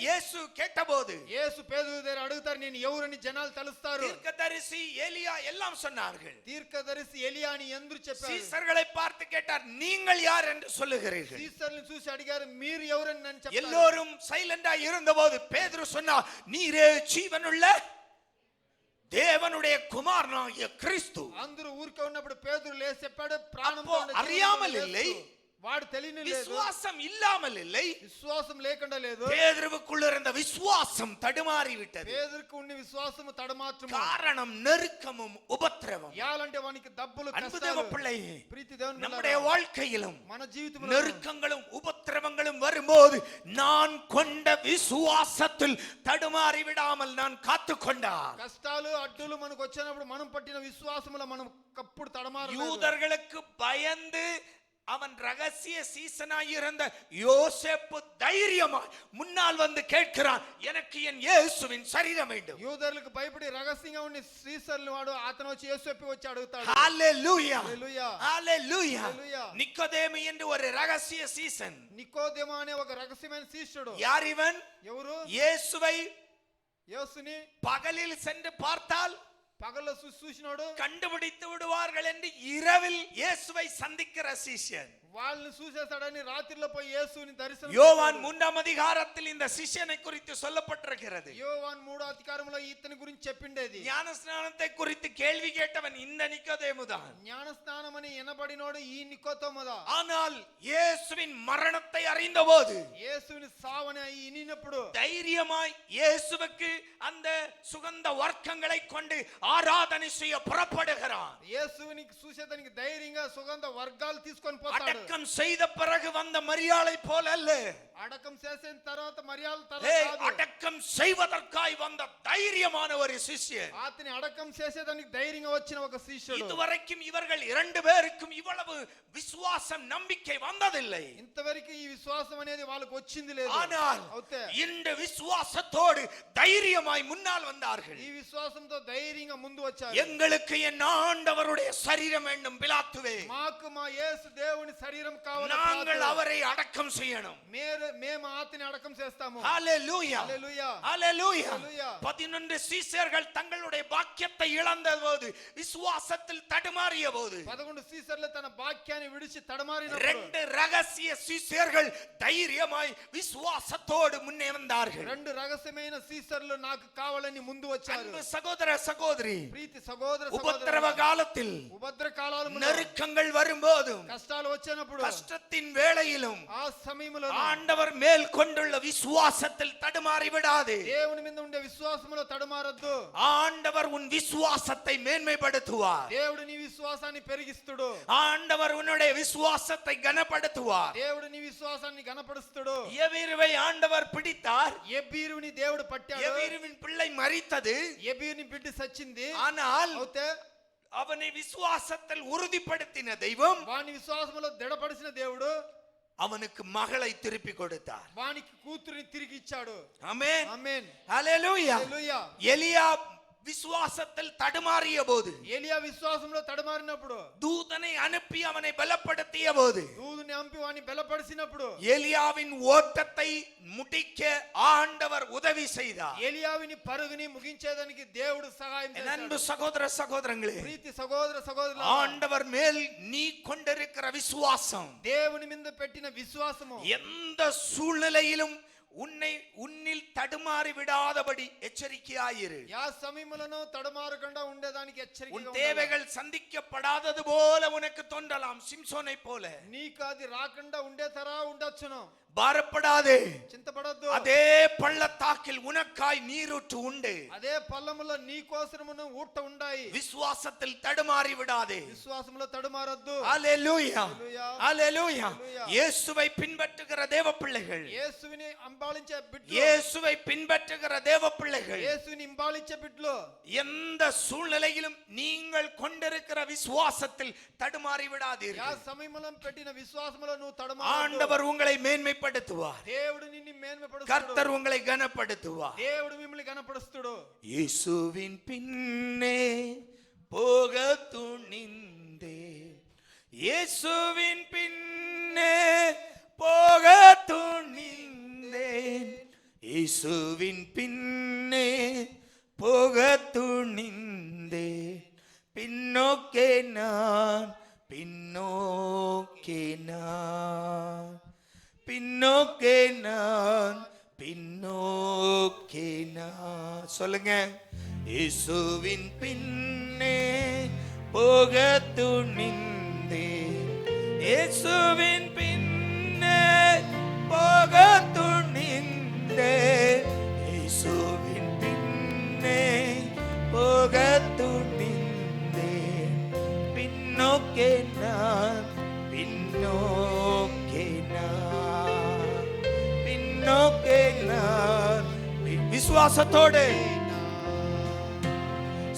இயேசு கேட்டபோது, యేసు పేతురు దగ్గర అడుగుతారు, నేను ఎవరని జనాలు తలుస్తారు. தீர்க்கதரிசி எலியா எல்லாம் சொன்னார்கள். దీర్ఘదర్శి ఎలియా అని ఎందుకు చెప్పారు? சீசர்களை பார்த்து கேட்டார், நீங்கள் யார் என்று சொல்லுகிறீர்கள்? సీసర్లను చూసి అడిగారు, మీరు ఎవరని నన్ను చెప్పారు. எல்லோரும் சைலண்டா இருந்தபோது பேதுரு சொன்னார், நீரே ஜீவனுள்ள தேவனுடைய குமாரனாகிய கிறிஸ்து. అందరూ ఊరికే ఉన్నప్పుడు పేతురు లేచి చెప్పాడు, ప్రాణంతో அப்போ ఉన్న அறியாமல் జీవమున్న இல்லை, యేసు. వాడు తెలియని లేదు, விசுவாசம் இல்லாமல் இல்லை, విశ్వాసం లేకుండా లేదు. பேதுருவுக்குள்ள இருந்த விசுவாசம் தடுமாறி விட்டது. పేదరికి ఉన్న విశ్వాసము తడమాత్రము. காரணம் நெருக்கமும் உபத்திரவம். యాలంటే వానికి దబ్బులు, அன்பு தேவ కష్టాలు. பிள்ளையே, ప్రీతి దేవుని நம்முடைய బిడ్డలారా, வாழ்க்கையிலும் మన జీవితంలో நெருக்கங்களும் உபத்திரவங்களும் வரும்போது நான் கொண்ட விசுவாசத்தில் தடுமாறி விடாமல் நான் காத்துக்கொண்டார். కష్టాలు అడ్డులు మనకు వచ్చినప్పుడు మనం పట్టిన విశ్వాసములో మనం కప్పుడు తడమారు. யூதர்களுக்கு பயந்து அவன் ரகசிய சீசனாய் இருந்த யோசேப்பு தைரியமாய் முன்னால் வந்து கேட்கிறான், எனக்கு என் இயேசுவின் சரீரம் வேண்டும். యూదర్లకు భయపడి రహస్యంగా ఉండి శ్రీసర్లు వాడు అతను వచ్చి యేసు చెప్పి వచ్చి అడుగుతాడు. ஹல்லேலூயா, హల్లెలూయా. ஹல்லேலூயா. హల్లెలూయా. நிக்கோதேமு என்று ஒரு ரகசிய சீசன். నికోదేము అనే ఒక రహస్యమైన శిష్యుడు. யார் இவன்? ఎవరు? இயேசுவை యేసుని பகலில் சென்று பார்த்தால் పగల్లో చూసినాడు, கண்டுபிடித்து விடுவார்கள் என்று இரவில் இயேசுவை சந்திக்கிற சீஷன். వాళ్ళని చూసేస్తాడని రాత్రిలో పోయి యేసుని దర్శనం. யோவான் 3ஆம் அதிகாரத்தில் இந்த சிஷ்யனை குறித்து சொல்லப்பட்டிருக்கிறது. యోవాన్ 3వ అధికారంలో ఇతని గురించి చెప్పిండేది. ஞான ஸ்நானத்தை குறித்து கேள்வி கேட்டவன் இந்த நிக்கோதேமுதான். జ్ఞాన స్నానం అని ఎనబడినోడు ఈ నికోదేముదా. ஆனால் இயேசுவின் மரணத்தை அறிந்தபோது యేసుని సావని ఇనినప్పుడు தைரியமாய் இயேசுவுக்கு அந்த சுகந்த வர்க்கங்களை கொண்டு ஆராதனை செய்ய புறப்படுகிறான். యేసు యేసుని చూసేదానికి ధైర్యంగా సుగంధ వర్గాలు తీసుకొని పోతాడు. அடக்கம் செய்த பிறகு வந்த மரியாளை போல அல்ல. అడకం చేసిన తర్వాత మరియాల తల ஏய், కాదు. அடக்கம் செய்வதற்காய் வந்த தைரியமான ஒரு சிஷ்யன். అతని అడకం చేసేదానికి ధైర్యంగా వచ్చిన ఒక శిష్యుడు. இதுவரைக்கும் இவர்கள் இரண்டு பேருக்கும் இவ்வளவு விசுவாசம் நம்பிக்கை வந்ததில்லை. ఇంతవరకు ఈ విశ్వాసం అనేది వాళ్ళకి వచ్చింది లేదు. ஆனால் అవుతే இந்த விசுவாசத்தோடு தைரியமாய் முன்னால் வந்தார்கள். ఈ విశ్వాసంతో ధైర్యంగా ముందు వచ్చారు. எங்களுக்கு என் ஆண்டவருடைய சரீரம் வேண்டும் பிலாத்துவே. మాకు మా యేసు దేవుని శరీరం కావాలి. நாங்கள் அவரை அடக்கம் செய்யணும். మేము అతని అడకం చేస్తాము. ஹalleluya హల్లెలూయా ஹalleluya. హల్లెలూయా. 11 சீஷர்கள் தங்களுடைய பாக்கியத்தை இழந்தபோது விசுவாசத்தில் தடுமாறிய போது 11 சீசர்లు తన భాగ్యాన్ని విడిచి తడమారినప్పుడు ரெண்டு ரகசிய சீஷர்கள் தைரியமாய் விசுவாசத்தோடு முன்னே வந்தார்கள். రెండు రహస్యమైన సీసర్లు నాకు కావాలని ముందు వచ్చారు. அன்பு சகோதர சகோதரி, ప్రీతి సహోదర உபத்திரவ காலத்தில் ఉపద్ర కాలాలలో நெருக்கங்கள் வரும்போதும் కష్టాలు వచ్చినప్పుడు கஷ்டத்தின் வேளையிலும் ఆ సమయంలో ஆண்டவர் மேல் கொண்டுள்ள விசுவாசத்தில் தடுமாறி விடாதே. దేవుని మీద ఉండే విశ్వాసములో తడమారొద్దు. ஆண்டவர் உன் விசுவாசத்தை மேன்மைப்படுத்துவார். దేవుడు నీ విశ్వాసాన్ని పెరిగిస్తుడు. ஆண்டவர் உன்னுடைய விசுவாசத்தை கனப்படுத்துவார். దేవుడు నీ విశ్వాసాన్ని గణపరుస్తుడు. எபிருவை ஆண்டவர் பிடித்தார். ఎబీరుని దేవుడు పట్టాడు. எபிருவின் பிள்ளை மரித்தது. ఎబీరుని బిడ్డ సచ్చింది. ஆனால் అవుతే அவனை விசுவாசத்தில் உறுதிப்படுத்தின தெய்வம் వాని విశ్వాసములో దృఢపరిచిన దేవుడు அவனுக்கு மகளை திருப்பி கொடுத்தார். వానికి కూతురిని తిరిగి ఇచ్చాడు. ஆமென் ఆమేన్ ஹalleluya. హల్లెలూయా. எலியா விசுவாசத்தில் தடுமாறிய போது, ఏలియా విశ్వాసంలో తడమారినప్పుడు, தூதனை அனுப்பி அவனை பலப்படுத்திய போது, దూదుని అంపి వాని బలపరిచినప్పుడు, எலியாவின் ஓட்டத்தை முடிக்க ஆண்டவர் உதவி செய்தார். ఏలియావిని పరుగుని ముగించేదానికి దేవుడు సహాయం என் அன்பு చేశాడు. சகோதர சகோதரங்களே, ప్రీతి సహోదర సహోదరులారా, ஆண்டவர் மேல் நீ கொண்டிருக்கிற விசுவாசம் దేవుని మీద పెట్టిన విశ్వాసము எந்த சூழ்நிலையிலும் உன்னில் தடுமாறி விடாதபடி எச்சரிக்கையாயிரு. యా సమయములను తడమారకుండా ఉండేదానికి హెచ్చరికగా உன் ఉండాలి. தேவைகள் சந்திக்கப்படாதது போல உனக்கு தோன்றலாம், சிம்சோனை போல. నీకు అది రాకుండా ఉండే తరా ఉండొచ్చును. பாரப்படாதே. చింతపడొద్దు. அதே பள்ளத்தாக்கில் உனக்காய் நீரூற்று உண்டு. అదే పల్లములో నీ కోసమును ఊట ఉండాయి. விசுவாசத்தில் தடுமாறி விடாதே. విశ్వాసములో తడమారొద్దు. ஹalleluya హల్లెలూయా. ஹalleluya. హల్లెలూయా. இயேசுவை பின்பற்றுகிற தேவ பிள்ளைகள், యేసుని అంబాళించే బిడ్డలు, இயேசுவை பின்பற்றுகிற தேவ பிள்ளைகள், యేసుని అంబాళించే బిడ్డలు எந்த சூழ்நிலையிலும் நீங்கள் கொண்டிருக்கிற விசுவாசத்தில் தடுமாறி యా விடாதீர்கள். సమయములో పెట్టిన విశ్వాసములో నువ్వు తడమారొద్దు. ஆண்டவர் உங்களை மேன்மைப்படுத்துவார். దేవుడు నిన్ను మేన్మపరుస్తాడు. கர்த்தர் உங்களை கனப்படுத்துவார். దేవుడు మిమ్మల్ని గణపరుస్తాడు. இயேசுவின் பின்னே போக துணிந்தே, இயேசுவின் பின்னே போக துணிந்தேன், இயேசுவின் பின்னே போக துணிந்தேன், பின்னோக்கே நான் பின்னோக்கே நான் பின்னோக்கே நான் பின்னோக்கே நான். சொல்லுங்க. இயேசுவின் பின்னே போக துணிந்தேன், இயேசுவின் பின்னே போக துணிந்தேன், இயேசுவின் பின்னே போக துணிந்தேன், பின்னோக்கே நான் பின்னோக்கே நான் பின்னோக்கே நான். விசுவாசத்தோடு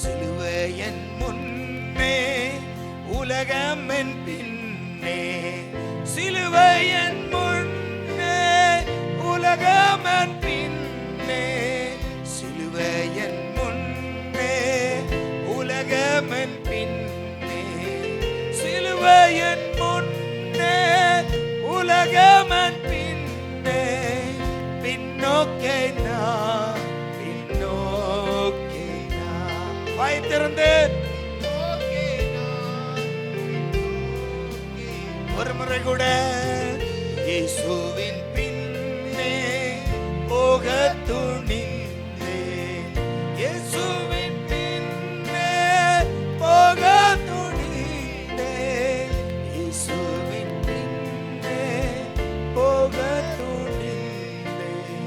சிலுவையன் முன்னே உலகமென் பின்னே, சிலுவையன் முன்னே உலகமென் பின்னே, சிலுவையன் முன்னே உலகமென் பின்னே, சிலுவையன் முன்னே உலகமென் பின்னே, பின்னோக்கே நான் பின்னோக்கே நான். வாய்த்திருந்து ஒரு முறை கூட இயேசுவின் பின்னே போக துணிந்தேன், இயேசுவின் பின்னே போக துணிந்தேன், இயேசுவின் பின்னே போக துணிந்தேன்,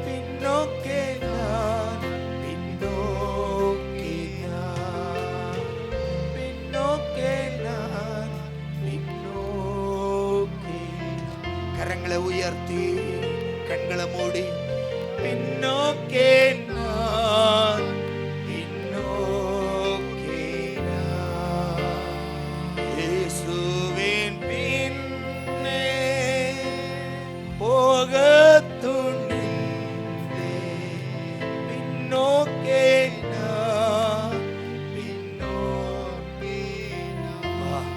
பின்னோக்கே நான் பின்னோக்கே நான் பின்னோக்கே கரங்களை உயர்த்தி கண்களை மூடி பின்னோக்கே நான், பின்னோக்கே நான், இயேசுவின் பின்னே போகத் துணிந்தேன். பின்னோக்கே நான், பின்னோக்கே நான்.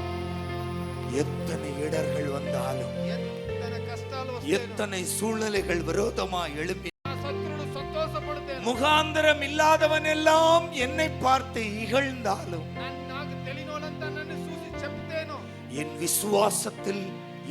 எத்தனை இடர்கள் வந்தாலும், ఎత్తన కష్టాలు వస్తే எத்தனை சூழ்நிலைகள் விரோதமாய் எழுப்பி నా శత్రుడు సంతోషపడతాను. முகாந்திரம் இல்லாதவன் எல்லாம் என்னை பார்த்து இகழ்ந்தாலும் నాకు తెలియనోళ్ళంతా నన్ను చూసి చెప్తేను என் விசுவாசத்தில்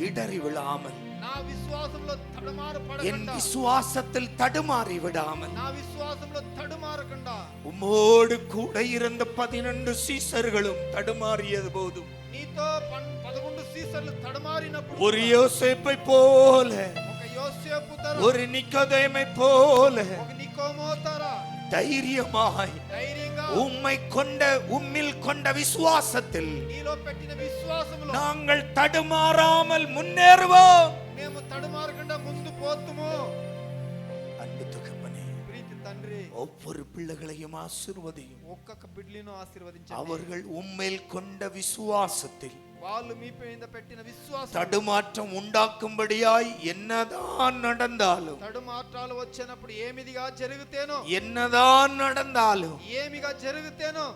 இடறி விழாமல், నా విశ్వాసంలో తడమారు என் పడకుండా, விசுவாசத்தில் தடுமாறி விடாமல், నా విశ్వాసంలో తడుమారకుండా, உம்மோடு கூட இருந்த 12 சீசர்களும் தடுமாறியது போதும் నీతో 11 సీసర్లు తడమారినప్పుడు ஒரு யோசேப்பை போல, ఒక యోసేపు తర, ஒரு நிக்கோதேமை போல ఒక నికోమో తర தைரியமாய் ధైర్యంగా உம்மில் கொண்ட விசுவாசத்தில் నీలో పెట్టిన విశ్వాసములో நாங்கள் தடுமாறாமல் முன்னேறுவோம். మేము తడుమారకుండా ముందు పోతుము. அன்பு தகப்பனே, ప్రీతి తండ్రి, ஒவ்வொரு பிள்ளைகளையும் ஆசீர்வதியும். ఒక్కొక్క బిడ్డలను ఆశీర్వదించండి. அவர்கள் உம்மேல் கொண்ட விசுவாசத்தில் వాళ్ళు మీ మీద పెట్టిన విశ్వాసం தடுமாற்றம் உண்டாக்கும்படியாய் என்னதான் நடந்தாலும், తడుమాటాలు వచ్చినప్పుడు ఏమిదిగా జరుగుతేనో, என்னதான் நடந்தாலும் ఏమిగా జరుగుతేనో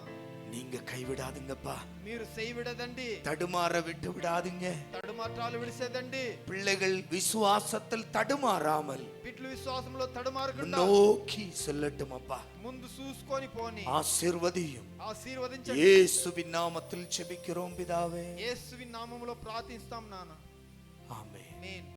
நீங்க கைவிடாதீங்கப்பா. మీరు செய்விடదండి, தடுமாற விட்டு விடாதீங்க. తడుమాటాలు విడిసేదండి. பிள்ளைகள் விசுவாசத்தில் தடுமாறாமல் బిడ్డలు విశ్వాసంలో తడుమారకుండా நோக்கி செல்லட்டும் அப்பா. ముందు చూసుకొని పోని ஆசீர்வதியும். ఆశీర్వదించండి. இயேசுவின் நாமத்தில் ஜெபிக்கிறோம் பிதாவே. యేసువిన్ నామములో ప్రార్థిస్తాం నాన్న. ஆமென். ఆమేన్.